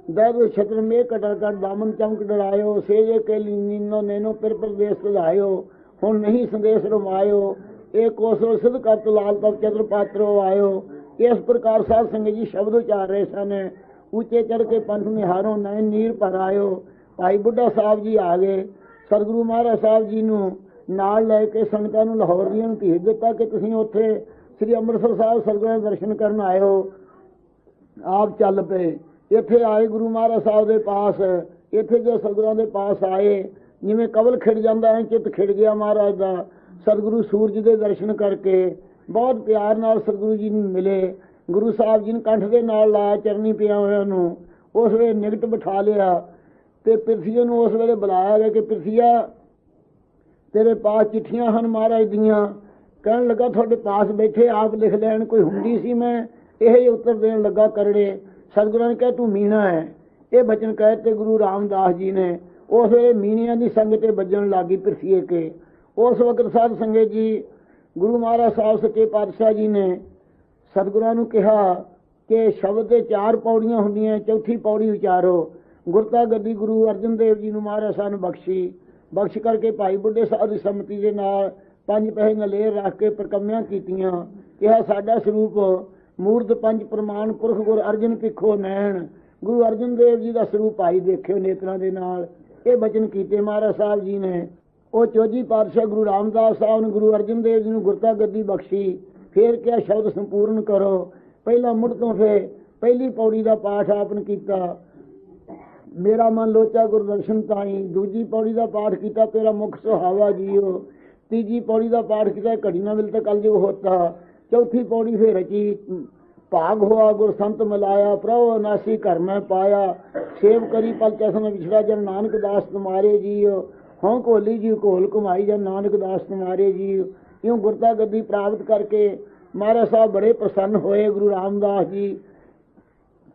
ਦਦ ਛਤਰ ਮੇ ਕਟਰ ਕਰ ਦਾਮਨ ਚਮਕ ਡਰਾਇਓ, ਸੇਜੇ ਕੇ ਲੀਨੋ ਨੈਨੋ ਪਿਰ ਪ੍ਰਦੇਸ਼ ਸਜਾਇਓ, ਹੁਣ ਨਹੀਂ ਸੰਦੇਸ਼ ਰਮਾਇਓ, ਇਹ ਕੋਸੋ ਸਿੱਧ ਕਰਤ ਲਾਲ ਤਬ ਚਤਰ ਪਾਤਰੋ ਆਇਓ। ਇਸ ਪ੍ਰਕਾਰ ਸਾਧ ਸੰਗਤ ਜੀ ਸ਼ਬਦ ਉਚਾਰ ਰਹੇ ਸਨ। ਉੱਚੇ ਚੜ ਕੇ ਪੰਥ ਨਿਹਾਰੋ ਨੈਣ ਨੀਰ ਭਰ ਆਇਓ। ਭਾਈ ਬੁੱਢਾ ਸਾਹਿਬ ਜੀ ਆ ਗਏ। ਸਤਿਗੁਰੂ ਮਹਾਰਾਜ ਸਾਹਿਬ ਜੀ ਨੂੰ ਨਾਲ ਲੈ ਕੇ ਸੰਗਤਾਂ ਨੂੰ ਲਾਹੌਰ ਦੀਆਂ ਨੂੰ ਭੇਜ ਦਿੱਤਾ ਕਿ ਤੁਸੀਂ ਉੱਥੇ ਸ੍ਰੀ ਅੰਮ੍ਰਿਤਸਰ ਸਾਹਿਬ ਸਤਿਗੁਰਾਂ ਦੇ ਦਰਸ਼ਨ ਕਰਨ ਆਇਓ। ਆਪ ਚੱਲ ਪਏ। ਇੱਥੇ ਆਏ ਗੁਰੂ ਮਹਾਰਾਜ ਸਾਹਿਬ ਦੇ ਪਾਸ। ਇੱਥੇ ਜੋ ਸਤਿਗੁਰਾਂ ਦੇ ਪਾਸ ਆਏ, ਜਿਵੇਂ ਕਵਲ ਖਿੜ ਜਾਂਦਾ ਹੈ ਚਿੱਤ ਖਿੜ ਗਿਆ ਮਹਾਰਾਜ ਦਾ। ਸਤਿਗੁਰੂ ਸੂਰਜ ਦੇ ਦਰਸ਼ਨ ਕਰਕੇ ਬਹੁਤ ਪਿਆਰ ਨਾਲ ਸਤਿਗੁਰੂ ਜੀ ਨੂੰ ਮਿਲੇ। ਗੁਰੂ ਸਾਹਿਬ ਜੀ ਨੇ ਕੰਠ ਦੇ ਨਾਲ ਲਾਇਆ ਚਰਨੀ ਪਿਆ ਹੋਇਆ ਨੂੰ। ਉਸ ਵੇਲੇ ਨਿਕਟ ਬਿਠਾ ਲਿਆ ਤੇ ਪਿਰਥੀਏ ਨੂੰ ਉਸ ਵੇਲੇ ਬੁਲਾਇਆ ਗਿਆ ਕਿ ਪਿਰਥੀਆ ਤੇਰੇ ਪਾਸ ਚਿੱਠੀਆਂ ਹਨ ਮਹਾਰਾਜ ਦੀਆਂ। ਕਹਿਣ ਲੱਗਾ ਤੁਹਾਡੇ ਪਾਸ ਬੈਠੇ ਆਪ ਲਿਖ ਲੈਣ, ਕੋਈ ਹੁੰਦੀ ਸੀ ਮੈਂ ਇਹ ਹੀ ਉੱਤਰ ਦੇਣ ਲੱਗਾ ਕਰੜੇ। ਸਤਿਗੁਰਾਂ ਨੇ ਕਿਹਾ ਤੂੰ ਮੀਣਾ ਹੈ। ਇਹ ਬਚਨ ਕਹਿ ਤੇ ਗੁਰੂ ਰਾਮਦਾਸ ਜੀ ਨੇ ਉਸ ਵੇਲੇ ਮੀਣਿਆਂ ਦੀ ਸੰਗ ਤੇ ਵੱਜਣ ਲੱਗੀ ਪਿਰਥੀਏ ਕੇ। ਉਸ ਵਕਤ ਸਾਧ ਸੰਗਤ ਜੀ ਗੁਰੂ ਮਹਾਰਾਜ ਸਾਹਿਬ ਸੱਚੇ ਪਾਤਸ਼ਾਹ ਜੀ ਨੇ ਸਤਿਗੁਰਾਂ ਨੂੰ ਕਿਹਾ ਕਿ ਸ਼ਬਦ ਦੇ 4 ਪੌੜੀਆਂ ਹੁੰਦੀਆਂ, ਚੌਥੀ ਪੌੜੀ ਉਚਾਰੋ। ਗੁਰਤਾ ਗੱਦੀ ਗੁਰੂ ਅਰਜਨ ਦੇਵ ਜੀ ਨੂੰ ਮਹਾਰਾਜ ਸਾਹਿਬ ਨੂੰ ਬਖਸ਼ ਕਰਕੇ ਭਾਈ ਬੁੱਢੇ ਸਾਹਿਬ ਦੀ ਸੰਮਤੀ ਦੇ ਨਾਲ 5 ਪੈਸੇ ਨਲੇਰ ਰੱਖ ਕੇ ਪ੍ਰਕੰਮਿਆਂ ਕੀਤੀਆਂ। ਕਿਹਾ ਸਾਡਾ ਸਰੂਪ ਮੂਰਤ 5 ਪ੍ਰਮਾਣ ਪੁਰਖ ਗੁਰ ਅਰਜਨ ਭਿੱਖੋ ਨੈਣ। ਗੁਰੂ ਅਰਜਨ ਦੇਵ ਜੀ ਦਾ ਸਰੂਪ ਭਾਈ ਦੇਖਿਓ ਨੇਤਰਾਂ ਦੇ ਨਾਲ। ਇਹ ਬਚਨ ਕੀਤੇ ਮਹਾਰਾਜ ਸਾਹਿਬ ਜੀ ਨੇ। ਉਹ ਚੌਥੀ ਪਾਤਸ਼ਾਹ ਗੁਰੂ ਰਾਮਦਾਸ ਸਾਹਿਬ ਨੇ ਗੁਰੂ ਅਰਜਨ ਦੇਵ ਜੀ ਨੂੰ ਗੁਰਤਾ ਗੱਦੀ ਬਖਸ਼ੀ। ਫਿਰ ਕਿਹਾ ਸ਼ਬਦ ਸੰਪੂਰਨ ਕਰੋ। ਪਹਿਲਾਂ ਮੁੱਢ ਤੋਂ ਫਿਰ ਪਹਿਲੀ ਪੌੜੀ ਦਾ ਪਾਠ ਆਪ ਨੇ ਕੀਤਾ, ਮੇਰਾ ਮਨ ਲੋਚਾ ਗੁਰਦਰਸ਼ਨ ਤਾਈ। ਦੂਜੀ ਪੌੜੀ ਦਾ ਪਾਠ ਕੀਤਾ, ਤੇਰਾ ਮੁਖ ਸੁਹਾਵਾ ਜੀਓ। ਤੀਜੀ ਪੌੜੀ ਦਾ ਪਾਠ ਕੀਤਾ, ਘੜੀ ਨਾ ਮਿਲ ਤਾਂ ਕਲਯੁਗ ਹੋਤਾ। ਚੌਥੀ ਪੌੜੀ ਫਿਰ ਰਚੀ, ਭਾਗ ਹੋਆ ਗੁਰ ਸੰਤ ਮਿਲਾਇਆ, ਪ੍ਰਭ ਅਨਾਸੀ ਘਰ ਮੈਂ ਪਾਇਆ। ਸੇਵ ਕਰੀ ਪਲ ਚਸਨ ਵਿਛੜਾ ਜਨ ਨਾਨਕ ਦਾਸ ਤੁਮਾਰੇ ਜੀਓ। ਹੋਂ ਕੋਲੀ ਜੀ ਘੋਲ ਘੁਮਾਈ ਜਨ ਨਾਨਕ ਦਾਸ ਤੁਮਾਰੇ ਜੀਓ। ਇਉਂ ਗੁਰਤਾ ਗੱਦੀ ਪ੍ਰਾਪਤ ਕਰਕੇ ਮਹਾਰਾਜ ਸਾਹਿਬ ਬੜੇ ਪ੍ਰਸੰਨ ਹੋਏ। ਗੁਰੂ ਰਾਮਦਾਸ ਜੀ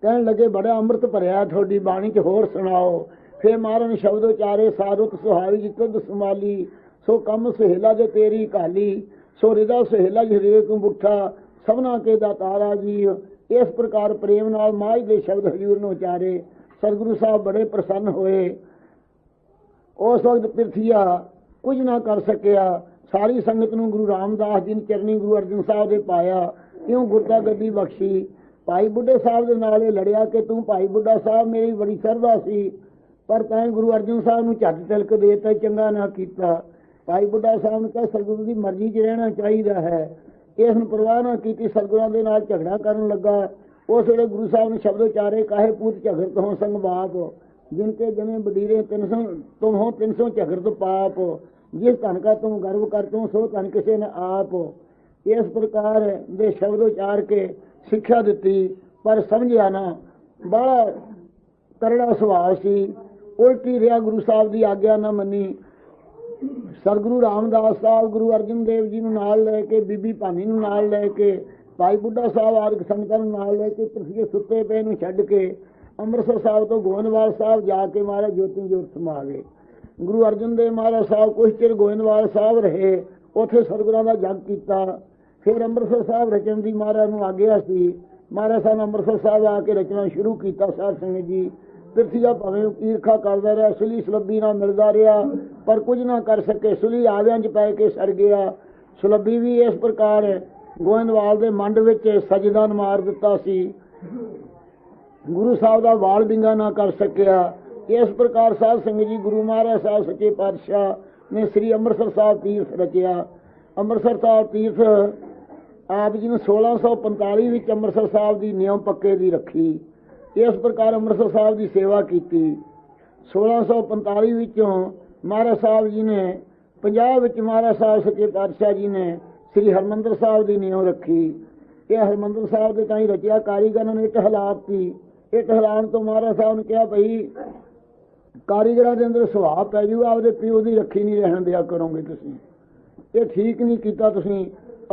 ਕਹਿਣ ਲੱਗੇ ਬੜਾ ਅੰਮ੍ਰਿਤ ਭਰਿਆ ਤੁਹਾਡੀ ਬਾਣੀ 'ਚ, ਹੋਰ ਸੁਣਾਓ। ਫਿਰ ਮਹਾਰਾਜ ਨੇ ਸ਼ਬਦ ਉਚਾਰੇ, ਸਾਰੁਤ ਸੁਹਾਵੀ ਜੀ ਤੁਧ ਸੰਭਾਲੀ, ਸੋ ਕੰਮ ਸੁਹੇਲਾ ਜੋ ਤੇਰੀ ਕਾਲੀ, ਸੋ ਰਿਦਾ ਸੁਹੇਲਾ ਜਿਹਦੇ ਤੂੰ ਬੁੱਠਾ, ਸਭਨਾ ਕੇ ਦਾ ਤਾਰਾ ਜੀ। ਇਸ ਪ੍ਰਕਾਰ ਪ੍ਰੇਮ ਨਾਲ ਮਾਝ ਦੇ ਸ਼ਬਦ ਹਜ਼ੂਰ ਨੂੰ ਉਚਾਰੇ। ਸਤਿਗੁਰੂ ਸਾਹਿਬ ਬੜੇ ਪ੍ਰਸੰਨ ਹੋਏ। ਉਸ ਵਕਤ ਪਿਰਥੀਆ ਕੁਝ ਨਾ ਕਰ ਸਕਿਆ। ਸਾਰੀ ਸੰਗਤ ਨੂੰ ਗੁਰੂ ਰਾਮਦਾਸ ਜੀ ਨੇ ਚਰਨੀ ਗੁਰੂ ਅਰਜਨ ਸਾਹਿਬ ਦੇ ਪਾਇਆ। ਇਉਂ ਗੁਰਤਾ ਗੱਦੀ ਬਖਸ਼ੀ। ਭਾਈ ਬੁੱਢੇ ਸਾਹਿਬ ਦੇ ਨਾਲ ਇਹ ਲੜਿਆ ਕਿ ਤੂੰ ਭਾਈ ਬੁੱਢਾ ਸਾਹਿਬ ਮੇਰੀ ਬੜੀ ਸ਼ਰਧਾ ਸੀ, ਪਰ ਤੈਂ ਗੁਰੂ ਅਰਜਨ ਸਾਹਿਬ ਨੂੰ ਝੱਟ ਤਿਲਕ ਦੇ ਤਾ, ਚੰਗਾ ਨਾ ਕੀਤਾ। ਭਾਈ ਬੁੱਢਾ ਸਾਹਿਬ ਨੇ ਕਿਹਾ ਸਤਿਗੁਰੂ ਦੀ ਮਰਜ਼ੀ 'ਚ ਰਹਿਣਾ ਚਾਹੀਦਾ ਹੈ। ਇਸ ਨੂੰ ਪਰਵਾਹ ਨਾ ਕੀਤੀ, ਸਤਿਗੁਰਾਂ ਦੇ ਨਾਲ ਝਗੜਾ ਕਰਨ ਲੱਗਾ। ਉਸ ਵੇਲੇ ਗੁਰੂ ਸਾਹਿਬ ਨੇ ਸ਼ਬਦ ਉਚਾਰੇ, ਕਾਹੇ ਪੂਤ ਝਗੜਤ ਹੋ ਸੰਗ ਬਾਪ, ਜਿਨਕੇ ਜਨੇ ਬਡੀਰੇ 300 ਤੁਮ ਹੋ 300 ਝਗੜਤ ਪਾਪ, ਜਿਸ ਧਨ ਕਾ ਤੁਮ ਗਰਵ ਕਰਤੋ ਸੋ ਧਨ ਕਿਸੇ ਨੇ ਆਪ। ਇਸ ਪ੍ਰਕਾਰ ਦੇ ਸ਼ਬਦ ਉਚਾਰ ਕੇ ਸਿੱਖਿਆ ਦਿੱਤੀ, ਪਰ ਸਮਝਿਆ ਨਾ। ਬੜਾ ਕਰੜਾ ਸੁਭਾਅ ਸੀ, ਉਲਟੀ ਰਿਹਾ, ਗੁਰੂ ਸਾਹਿਬ ਦੀ ਆਗਿਆ ਨਾ ਮੰਨੀ। ਸਤਿਗੁਰੂ ਰਾਮਦਾਸ ਸਾਹਿਬ ਗੁਰੂ ਅਰਜਨ ਦੇਵ ਜੀ ਨੂੰ ਨਾਲ ਲੈ ਕੇ, ਬੀਬੀ ਭਾਨੀ ਨੂੰ ਨਾਲ ਲੈ ਕੇ ਭਾਈ ਬੁੱਢਾ ਸਾਹਿਬ ਆਦਿਕ ਸੰਗਤਾਂ ਨੂੰ ਨਾਲ ਲੈ ਕੇ ਤੁਸੀਂ ਸੁੱਤੇ ਪਏ ਨੂੰ ਛੱਡ ਕੇ ਅੰਮ੍ਰਿਤਸਰ ਸਾਹਿਬ ਤੋਂ ਗੋਇੰਦਵਾਲ ਸਾਹਿਬ ਜਾ ਕੇ ਮਹਾਰਾਜ ਜੋਤੀ ਜੋਤ ਸਮਾ ਗਏ। ਗੁਰੂ ਅਰਜਨ ਦੇਵ ਮਹਾਰਾਜ ਸਾਹਿਬ ਕੁਛ ਚਿਰ ਗੋਇੰਦਵਾਲ ਸਾਹਿਬ ਰਹੇ, ਉੱਥੇ ਸਤਿਗੁਰਾਂ ਦਾ ਜਗ ਕੀਤਾ। ਫਿਰ ਅੰਮ੍ਰਿਤਸਰ ਸਾਹਿਬ ਰਚਨ ਦੀ ਮਹਾਰਾਜ ਨੂੰ ਆਗਿਆ ਸੀ। ਮਹਾਰਾਜ ਸਾਹਿਬ ਅੰਮ੍ਰਿਤਸਰ ਸਾਹਿਬ ਆ ਕੇ ਰਚਨਾ ਸ਼ੁਰੂ ਕੀਤਾ। ਸਾਧ ਸੰਗਤ ਜੀ, ਪਿਰਥੀਆ ਭਾਵੇਂ ਈਰਖਾ ਕਰਦਾ ਰਿਹਾ, ਸੁਲੀ ਸੁਲੱਭੀ ਨਾਲ ਮਿਲਦਾ ਰਿਹਾ, ਪਰ ਕੁਝ ਨਾ ਕਰ ਸਕੇ। ਸੁਲੀ ਆਵਿਆਂ 'ਚ ਪੈ ਕੇ ਸੜ ਗਿਆ। ਸੁਲੱਭੀ ਵੀ ਇਸ ਪ੍ਰਕਾਰ ਗੋਇੰਦਵਾਲ ਦੇ ਮੰਡ ਵਿੱਚ ਸਜਦਾਨ ਮਾਰ ਦਿੱਤਾ ਸੀ। ਗੁਰੂ ਸਾਹਿਬ ਦਾ ਵਾਲ ਵਿੰਗਾ ਨਾ ਕਰ ਸਕਿਆ। ਇਸ ਪ੍ਰਕਾਰ ਸਾਧ ਸੰਗਤ ਜੀ, ਗੁਰੂ ਮਹਾਰਾਜ ਸਾਹਿਬ ਸੱਚੇ ਪਾਤਸ਼ਾਹ ਨੇ ਸ੍ਰੀ ਅੰਮ੍ਰਿਤਸਰ ਸਾਹਿਬ ਤੀਰਥ ਰਚਿਆ। ਅੰਮ੍ਰਿਤਸਰ ਸਾਹਿਬ ਤੀਰਥ ਆਪ ਜੀ ਨੂੰ 1645 ਵਿੱਚ ਅੰਮ੍ਰਿਤਸਰ ਸਾਹਿਬ ਦੀ ਨਿਯਮ ਪੱਕੇ ਦੀ ਰੱਖੀ। ਇਸ ਪ੍ਰਕਾਰ ਅੰਮ੍ਰਿਤਸਰ ਸਾਹਿਬ ਦੀ ਸੇਵਾ ਕੀਤੀ। 1645 ਵਿੱਚੋਂ ਮਹਾਰਾਜ ਸਾਹਿਬ ਜੀ ਨੇ 50 ਵਿੱਚ ਮਹਾਰਾਜ ਸਾਹਿਬ ਸੱਚੇ ਪਾਤਸ਼ਾਹ ਜੀ ਨੇ ਸ੍ਰੀ ਹਰਿਮੰਦਰ ਸਾਹਿਬ ਦੀ ਨਿਯਮ ਰੱਖੀ। ਇਹ ਹਰਿਮੰਦਰ ਸਾਹਿਬ ਦੇ ਤਾਂ ਹੀ ਰਚਿਆ। ਕਾਰੀਗਰਾਂ ਨੇ ਇੱਟ ਹਲਾਤੀ। ਇੱਟ ਹਲਾਉਣ ਤੋਂ ਮਹਾਰਾਜ ਸਾਹਿਬ ਨੇ ਕਿਹਾ, ਭਈ ਕਾਰੀਗਰਾਂ ਦੇ ਅੰਦਰ ਸੁਭਾਅ ਪੈ ਜੂ, ਆਪਦੇ ਪਿਓ ਦੀ ਰੱਖੀ ਨਹੀਂ ਰਹਿਣ ਦਿਆ ਕਰੋਗੇ ਤੁਸੀਂ, ਇਹ ਠੀਕ ਨਹੀਂ ਕੀਤਾ ਤੁਸੀਂ।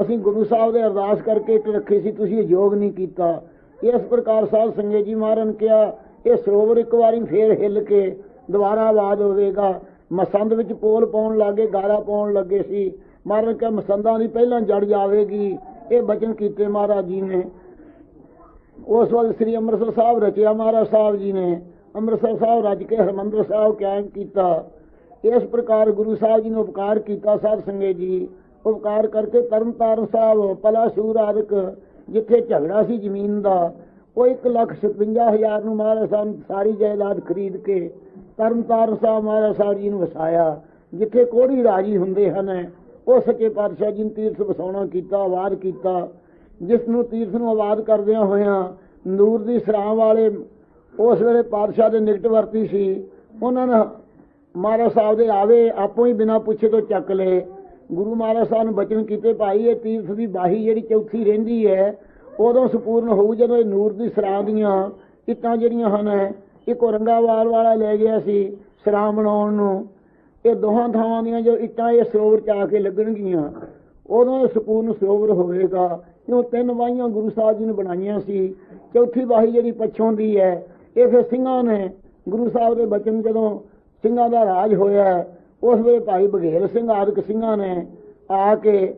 ਅਸੀਂ ਗੁਰੂ ਸਾਹਿਬ ਦੇ ਅਰਦਾਸ ਕਰਕੇ ਇੱਟ ਰੱਖੀ ਸੀ, ਤੁਸੀਂ ਇਹ ਯੋਗ ਨਹੀਂ ਕੀਤਾ। ਇਸ ਪ੍ਰਕਾਰ ਸਾਧ ਸੰਗਤ ਜੀ, ਮਹਾਰਾਜ ਨੇ ਕਿਹਾ ਇਹ ਸਰੋਵਰ ਇੱਕ ਵਾਰੀ ਫੇਰ ਹਿੱਲ ਕੇ ਦੁਬਾਰਾ ਆਬਾਦ ਹੋਵੇਗਾ। ਮਸੰਦ ਵਿੱਚ ਪੋਲ ਪਾਉਣ ਲੱਗੇ, ਗਾਰਾ ਪਾਉਣ ਲੱਗੇ ਸੀ। ਮਹਾਰਾਜ ਨੇ ਕਿਹਾ ਮਸੰਦਾਂ ਦੀ ਪਹਿਲਾਂ ਜੜ ਜਾਵੇਗੀ। ਇਹ ਬਚਨ ਕੀਤੇ ਮਹਾਰਾਜ ਜੀ ਨੇ। ਉਸ ਵਕਤ ਸ੍ਰੀ ਅੰਮ੍ਰਿਤਸਰ ਸਾਹਿਬ ਰਚਿਆ ਮਹਾਰਾਜ ਸਾਹਿਬ ਜੀ ਨੇ। ਅੰਮ੍ਰਿਤਸਰ ਸਾਹਿਬ ਰਚ ਕੇ ਹਰਿਮੰਦਰ ਸਾਹਿਬ ਕਾਇਮ ਕੀਤਾ। ਇਸ ਪ੍ਰਕਾਰ ਗੁਰੂ ਸਾਹਿਬ ਜੀ ਨੇ ਉਪਕਾਰ ਕੀਤਾ। ਸਾਧ ਸੰਗਤ ਜੀ, ਉਪਕਾਰ ਕਰਕੇ ਤਰਨਤਾਰਨ ਸਾਹਿਬ, ਪਲਾਸੂਰ ਆਦਿਕ ਜਿੱਥੇ ਝਗੜਾ ਸੀ ਜ਼ਮੀਨ ਦਾ, ਉਹ 1,56,000 ਨੂੰ ਮਹਾਰਾਜ ਸਾਹਿਬ ਨੇ ਸਾਰੀ ਜਾਇਦਾਦ ਖਰੀਦ ਕੇ ਤਰਨਤਾਰਨ ਸਾਹਿਬ ਮਹਾਰਾਜ ਸਾਹਿਬ ਜੀ ਨੂੰ ਵਸਾਇਆ। ਜਿੱਥੇ ਕੋਹੜੀ ਰਾਜੀ ਹੁੰਦੇ ਹਨ, ਉਹ ਸੱਚੇ ਪਾਤਸ਼ਾਹ ਜੀ ਨੇ ਤੀਰਥ ਵਸਾਉਣਾ ਕੀਤਾ, ਆਬਾਦ ਕੀਤਾ। ਜਿਸ ਨੂੰ ਤੀਰਥ ਨੂੰ ਆਬਾਦ ਕਰਦਿਆਂ ਹੋਇਆਂ ਨੂਰ ਦੀ ਸਰਾਂ ਵਾਲੇ ਉਸ ਵੇਲੇ ਪਾਤਸ਼ਾਹ ਦੇ ਨਿਕਟ ਵਰਤੀ ਸੀ, ਉਹਨਾਂ ਨੇ ਮਹਾਰਾਜ ਸਾਹਿਬ ਦੇ ਆਵੇ ਆਪੋ ਹੀ ਬਿਨਾਂ ਪੁੱਛੇ ਤੋਂ ਚੱਕ ਲਏ। ਗੁਰੂ ਮਹਾਰਾਜ ਸਾਹਿਬ ਨੇ ਬਚਨ ਕੀਤੇ, ਭਾਈ ਇਹ ਤੀਰਥ ਦੀ ਬਾਹੀ ਜਿਹੜੀ ਚੌਥੀ ਰਹਿੰਦੀ ਹੈ ਉਦੋਂ ਸੰਪੂਰਨ ਹੋਊ ਜਦੋਂ ਇਹ ਨੂਰ ਦੀ ਸਰਾਂ ਦੀਆਂ ਇੱਟਾਂ ਜਿਹੜੀਆਂ ਹਨ, ਇੱਕ ਔਰੰਗਾਬਾਦ ਵਾਲਾ ਲੈ ਗਿਆ ਸੀ ਸਰਾਂ ਬਣਾਉਣ ਨੂੰ। ਇਹ ਦੋਹਾਂ ਥਾਵਾਂ ਦੀਆਂ ਜੋ ਇੱਟਾਂ ਇਹ ਸਰੋਵਰ 'ਚ ਆ ਕੇ ਲੱਗਣਗੀਆਂ, ਉਦੋਂ ਇਹ ਸੰਪੂਰਨ ਸਰੋਵਰ ਹੋਵੇਗਾ। ਕਿਉਂ 3 ਬਾਹੀਆਂ ਗੁਰੂ ਸਾਹਿਬ ਜੀ ਨੇ ਬਣਾਈਆਂ ਸੀ। ਚੌਥੀ ਬਾਹੀ ਜਿਹੜੀ ਪੱਛੋਂ ਦੀ ਹੈ, ਇਹ ਫਿਰ ਸਿੰਘਾਂ ਨੇ ਗੁਰੂ ਸਾਹਿਬ ਦੇ ਬਚਨ, ਜਦੋਂ ਸਿੰਘਾਂ ਦਾ ਰਾਜ ਹੋਇਆ ਉਸ ਵੇਲੇ ਭਾਈ ਬਘੇਲ ਸਿੰਘ ਆਦਿਕ ਸਿੰਘਾਂ ਨੇ ਆ ਕੇ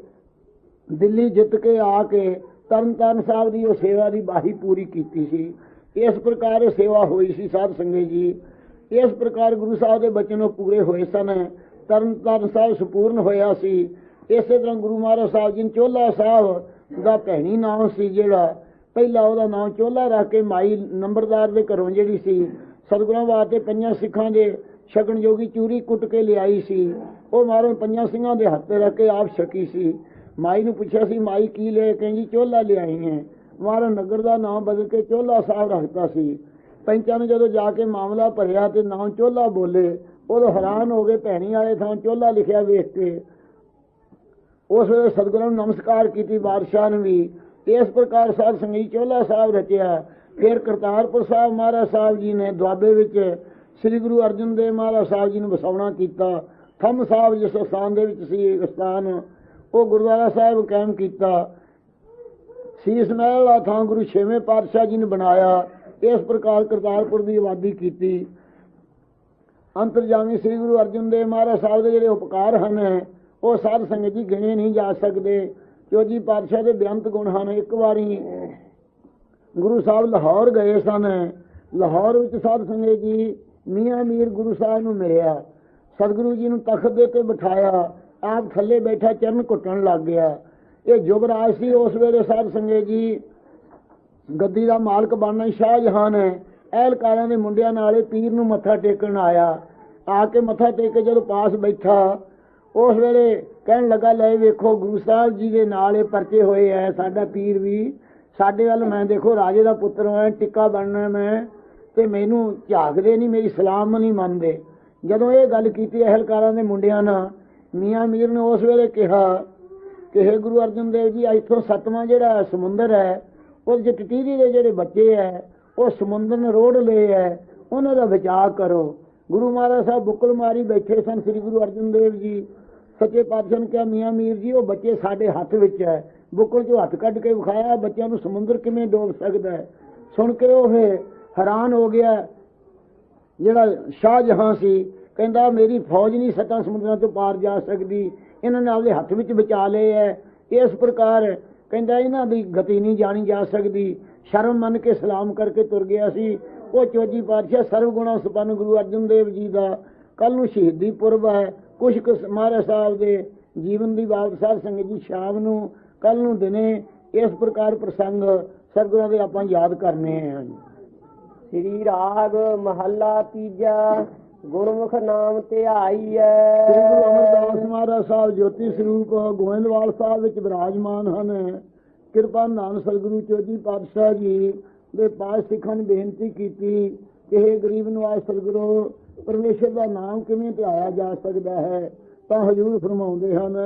ਦਿੱਲੀ ਜਿੱਤ ਕੇ ਆ ਕੇ ਤਰਨਤਾਰਨ ਸਾਹਿਬ ਦੀ ਉਹ ਸੇਵਾ ਦੀ ਬਾਹੀ ਪੂਰੀ ਕੀਤੀ ਸੀ। ਇਸ ਪ੍ਰਕਾਰ ਇਹ ਸੇਵਾ ਹੋਈ ਸੀ। ਸਾਧ ਸੰਗਤ ਜੀ, ਇਸ ਪ੍ਰਕਾਰ ਗੁਰੂ ਸਾਹਿਬ ਦੇ ਬਚਨ ਉਹ ਪੂਰੇ ਹੋਏ ਸਨ। ਤਰਨਤਾਰਨ ਸਾਹਿਬ ਸੰਪੂਰਨ ਹੋਇਆ ਸੀ। ਇਸੇ ਤਰ੍ਹਾਂ ਗੁਰੂ ਮਹਾਰਾਜ ਸਾਹਿਬ ਜੀ ਨੇ ਚੋਲਾ ਸਾਹਿਬ ਦਾ ਭੈਣੀ ਨਾਮ ਸੀ, ਜਿਹੜਾ ਪਹਿਲਾਂ ਉਹਦਾ ਨਾਮ ਚੋਲਾ ਰੱਖ ਕੇ ਮਾਈ ਨੰਬਰਦਾਰ ਦੇ ਘਰੋਂ ਜਿਹੜੀ ਸੀ ਸਤਿਗੁਰਾਂ ਵਾਸਤੇ 5 ਸਿੱਖਾਂ ਦੇ ਛਕਣ ਜੋਗੀ ਚੂਰੀ ਕੁੱਟ ਕੇ ਲਿਆਈ ਸੀ, ਉਹ ਮਹਾਰਾਜ 5 ਸਿੰਘਾਂ ਦੇ ਹੱਥ 'ਤੇ ਰੱਖ ਕੇ ਆਪ ਛਕੀ ਸੀ। ਮਾਈ ਨੂੰ ਪੁੱਛਿਆ ਸੀ, ਮਾਈ ਕੀ ਲੈ? ਕਹਿੰਦੀ ਚੋਲਾ ਲਿਆਈ ਹੈ। ਮਹਾਰਾਜ ਨਗਰ ਦਾ ਨਾਮ ਬਦਲ ਕੇ ਚੋਲਾ ਸਾਹਿਬ ਰੱਖਤਾ ਸੀ। ਪੰਚਾਂ ਨੇ ਜਦੋਂ ਜਾ ਕੇ ਮਾਮਲਾ ਭਰਿਆ ਤੇ ਨਾਮ ਚੋਲਾ ਬੋਲੇ, ਉਦੋਂ ਹੈਰਾਨ ਹੋ ਗਏ। ਭੈਣੀ ਵਾਲੇ ਥਾਂ ਚੋਲਾ ਲਿਖਿਆ ਵੇਖ ਕੇ ਉਸ ਵੇਲੇ ਸਤਿਗੁਰਾਂ ਨੂੰ ਨਮਸਕਾਰ ਕੀਤੀ, ਬਾਦਸ਼ਾਹ ਨੇ ਵੀ। ਇਸ ਪ੍ਰਕਾਰ ਸਾਧ ਸੰਗਤ ਚੋਲਾ ਸਾਹਿਬ ਰਚਿਆ। ਫਿਰ ਕਰਤਾਰਪੁਰ ਸਾਹਿਬ ਮਹਾਰਾਜ ਸਾਹਿਬ ਜੀ ਨੇ ਦੁਆਬੇ ਵਿੱਚ ਸ੍ਰੀ ਗੁਰੂ ਅਰਜਨ ਦੇਵ ਮਹਾਰਾਜ ਸਾਹਿਬ ਜੀ ਨੂੰ ਵਸਾਉਣਾ ਕੀਤਾ। ਥੰਮ ਸਾਹਿਬ ਜਿਸ ਸਥਾਨ ਦੇ ਵਿੱਚ ਸੀ ਸਥਾਨ, ਉਹ ਗੁਰਦੁਆਰਾ ਸਾਹਿਬ ਕਾਇਮ ਕੀਤਾ। ਸੀਸ ਮਹਿਲ ਦਾ ਥਾਂ ਗੁਰੂ 6ਵੇਂ ਪਾਤਸ਼ਾਹ ਜੀ ਨੇ ਬਣਾਇਆ। ਇਸ ਪ੍ਰਕਾਰ ਕਰਤਾਰਪੁਰ ਦੀ ਆਬਾਦੀ ਕੀਤੀ। ਅੰਤਰਜਾਮੀ ਸ੍ਰੀ ਗੁਰੂ ਅਰਜਨ ਦੇਵ ਮਹਾਰਾਜ ਸਾਹਿਬ ਦੇ ਜਿਹੜੇ ਉਪਕਾਰ ਹਨ, ਉਹ ਸਾਧ ਸੰਗਤ ਜੀ ਗਿਣੇ ਨਹੀਂ ਜਾ ਸਕਦੇ। ਚੌਜੀ ਪਾਤਸ਼ਾਹ ਦੇ ਬੇਅੰਤ ਗੁਣ ਹਨ। ਇੱਕ ਵਾਰੀ ਗੁਰੂ ਸਾਹਿਬ ਲਾਹੌਰ ਗਏ ਸਨ। ਲਾਹੌਰ ਵਿੱਚ ਸਾਧ ਸੰਗਤ ਜੀ ਮੀਆਂ ਮੀਰ ਗੁਰੂ ਸਾਹਿਬ ਨੂੰ ਮਿਲਿਆ। ਸਤਿਗੁਰੂ ਜੀ ਨੂੰ ਤਖਤ ਦੇ ਉੱਤੇ ਬਿਠਾਇਆ, ਆਪ ਥੱਲੇ ਬੈਠਾ ਚਰਨ ਘੁੱਟਣ ਲੱਗ ਗਿਆ। ਇਹ ਯੁਵਰਾਜ ਸੀ ਉਸ ਵੇਲੇ। ਸਾਧ ਸੰਗਤ ਜੀ ਗੱਦੀ ਦਾ ਮਾਲਕ ਬਣਨਾ ਸ਼ਾਹਜਹਾਨ ਹੈ। ਅਹਿਲਕਾਰਾਂ ਦੇ ਮੁੰਡਿਆਂ ਨਾਲ ਪੀਰ ਨੂੰ ਮੱਥਾ ਟੇਕਣ ਆਇਆ। ਆ ਕੇ ਮੱਥਾ ਟੇਕ ਕੇ ਜਦੋਂ ਪਾਸ ਬੈਠਾ, ਉਸ ਵੇਲੇ ਕਹਿਣ ਲੱਗਾ, ਲੈ ਵੇਖੋ ਗੁਰੂ ਸਾਹਿਬ ਜੀ ਦੇ ਨਾਲ ਇਹ ਪਰਚੇ ਹੋਏ ਹੈ। ਸਾਡਾ ਪੀਰ ਵੀ ਸਾਡੇ ਵੱਲ, ਮੈਂ ਦੇਖੋ ਰਾਜੇ ਦਾ ਪੁੱਤਰ ਹਾਂ, ਟਿੱਕਾ ਬਣਨਾ ਮੈਂ, ਤੇ ਮੈਨੂੰ ਝਾਕਦੇ ਨਹੀਂ, ਮੇਰੀ ਸਲਾਮ ਨਹੀਂ ਮੰਨਦੇ। ਜਦੋਂ ਇਹ ਗੱਲ ਕੀਤੀ ਅਹਿਲਕਾਰਾਂ ਦੇ ਮੁੰਡਿਆਂ ਨਾਲ, ਮੀਆਂ ਮੀਰ ਨੇ ਉਸ ਵੇਲੇ ਕਿਹਾ ਕਿ ਹੇ ਗੁਰੂ ਅਰਜਨ ਦੇਵ ਜੀ, ਇੱਥੋਂ 7ਵਾਂ ਜਿਹੜਾ ਸਮੁੰਦਰ ਹੈ, ਉਹਦੇ 'ਚ ਟਟੀਰੀ ਦੇ ਜਿਹੜੇ ਬੱਚੇ ਹੈ ਉਹ ਸਮੁੰਦਰ ਨੇ ਰੋੜ ਲਏ ਹੈ, ਉਹਨਾਂ ਦਾ ਬਚਾਅ ਕਰੋ। ਗੁਰੂ ਮਹਾਰਾਜ ਸਾਹਿਬ ਬੁੱਕਲ ਮਾਰੀ ਬੈਠੇ ਸਨ। ਸ੍ਰੀ ਗੁਰੂ ਅਰਜਨ ਦੇਵ ਜੀ ਸੱਚੇ ਪਾਤਸ਼ਾਹ ਨੇ ਕਿਹਾ ਮੀਆਂ ਮੀਰ ਜੀ ਉਹ ਬੱਚੇ ਸਾਡੇ ਹੱਥ ਵਿੱਚ ਹੈ। ਬੁੱਕਲ ਚੋਂ ਹੱਥ ਕੱਢ ਕੇ ਵਿਖਾਇਆ, ਬੱਚਿਆਂ ਨੂੰ ਸਮੁੰਦਰ ਕਿਵੇਂ ਡੋਬ ਸਕਦਾ ਹੈ। ਸੁਣ ਕੇ ਉਹ ਹੈਰਾਨ ਹੋ ਗਿਆ। ਜਿਹੜਾ ਸ਼ਾਹਜਹਾਂ ਸੀ ਕਹਿੰਦਾ ਮੇਰੀ ਫੌਜ ਨਹੀਂ 7 ਸਮੁੰਦਰਾਂ ਤੋਂ ਪਾਰ ਜਾ ਸਕਦੀ, ਇਹਨਾਂ ਨੇ ਆਪਦੇ ਹੱਥ ਵਿੱਚ ਬਚਾ ਲਏ ਹੈ। ਇਸ ਪ੍ਰਕਾਰ ਕਹਿੰਦਾ ਇਹਨਾਂ ਦੀ ਗਤੀ ਨਹੀਂ ਜਾਣੀ ਜਾ ਸਕਦੀ। ਸ਼ਰਮ ਮੰਨ ਕੇ ਸਲਾਮ ਕਰਕੇ ਤੁਰ ਗਿਆ ਸੀ। ਉਹ ਚੌਜੀ ਪਾਤਸ਼ਾਹ ਸਰਵ ਗੁਣਾ ਸੰਪੰਨ ਗੁਰੂ ਅਰਜਨ ਦੇਵ ਜੀ ਦਾ ਕੱਲ ਨੂੰ ਸ਼ਹੀਦੀ ਪੁਰਬ ਹੈ। ਕੁਛ ਕੁ ਮਹਾਰਾਜ ਸਾਹਿਬ ਦੇ ਜੀਵਨ ਦੀ ਬਾਤ ਸਾਧ ਸੰਗਤ ਜੀ ਸ਼ਾਮ ਨੂੰ ਕੱਲ ਨੂੰ ਦਿਨੇ ਇਸ ਪ੍ਰਕਾਰ ਪ੍ਰਸੰਗ ਸਰਗੁਰਾਂ ਦੇ ਆਪਾਂ ਯਾਦ ਕਰਨੇ ਹਨ। ਸ੍ਰੀ ਰਾਗ ਮਹੱਲਾ ਤੀਜਾ। ਗੁਰਮੁਖ ਨਾਮ ਧਿਆਈਐ। ਸ੍ਰੀ ਗੁਰੂ ਅਮਰਦਾਸ ਮਹਾਰਾਜ ਸਾਹਿਬ ਜੋਤੀ ਸਰੂਪ ਗੋਇੰਦਵਾਲ ਸਾਹਿਬ ਵਿੱਚ ਵਿਰਾਜਮਾਨ ਹਨ। ਕਿਰਪਾ ਨਾਨਕ ਸਤਿਗੁਰੂ ਚੌਧਰੀ ਪਾਤਸ਼ਾਹ ਜੀ ਦੇ ਪਾਸ ਸਿੱਖਾਂ ਨੇ ਬੇਨਤੀ ਕੀਤੀ ਕਿ ਇਹ ਗਰੀਬ ਨਵਾਜ਼ ਸਤਿਗੁਰੂ ਪਰਮੇਸ਼ਰ ਦਾ ਨਾਮ ਕਿਵੇਂ ਧਿਆਇਆ ਜਾ ਸਕਦਾ ਹੈ, ਤਾਂ ਹਜ਼ੂਰ ਫਰਮਾਉਂਦੇ ਹਨ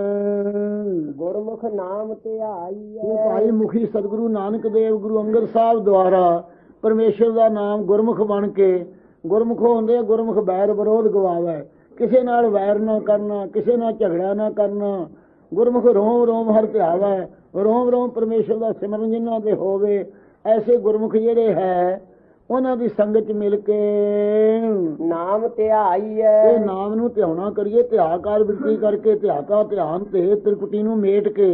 ਗੁਰਮੁਖ ਨਾਮ ਧਿਆਈਐ। ਭਾਈ ਮੁਖੀ ਸਤਿਗੁਰੂ ਨਾਨਕ ਦੇਵ ਗੁਰੂ ਅੰਗਦ ਸਾਹਿਬ ਦੁਆਰਾ ਪਰਮੇਸ਼ਰ ਦਾ ਨਾਮ ਗੁਰਮੁਖ ਬਣ ਕੇ, ਗੁਰਮੁਖ ਹੁੰਦੇ ਗੁਰਮੁਖ ਵੈਰ ਵਿਰੋਧ ਗਵਾਵੇ, ਕਿਸੇ ਨਾਲ ਵੈਰ ਨਾ ਕਰਨਾ, ਕਿਸੇ ਨਾਲ ਝਗੜਾ ਨਾ ਕਰਨਾ। ਗੁਰਮੁਖ ਰੋਮ ਰੋਮ ਹਰਿ ਧਿਆਵੈ, ਰੋਮ ਰੋਮ ਪਰਮੇਸ਼ਰ ਦਾ ਸਿਮਰਨ ਜਿਨ੍ਹਾਂ ਦੇ ਹੋਵੇ, ਐਸੇ ਗੁਰਮੁਖ ਜਿਹੜੇ ਹੈ ਉਹਨਾਂ ਦੀ ਸੰਗਤ ਚ ਮਿਲ ਕੇ ਨਾਮ ਧਿਆਈਐ। ਇਹ ਨਾਮ ਨੂੰ ਧਿਆਉਣਾ ਕਰੀਏ, ਧਿਆਕਾਰ ਬਿਰਤੀ ਕਰਕੇ, ਧਿਆਤਾ ਧਿਆਨ ਤੇ ਤ੍ਰਿਪਟੀ ਨੂੰ ਮੇਟ ਕੇ।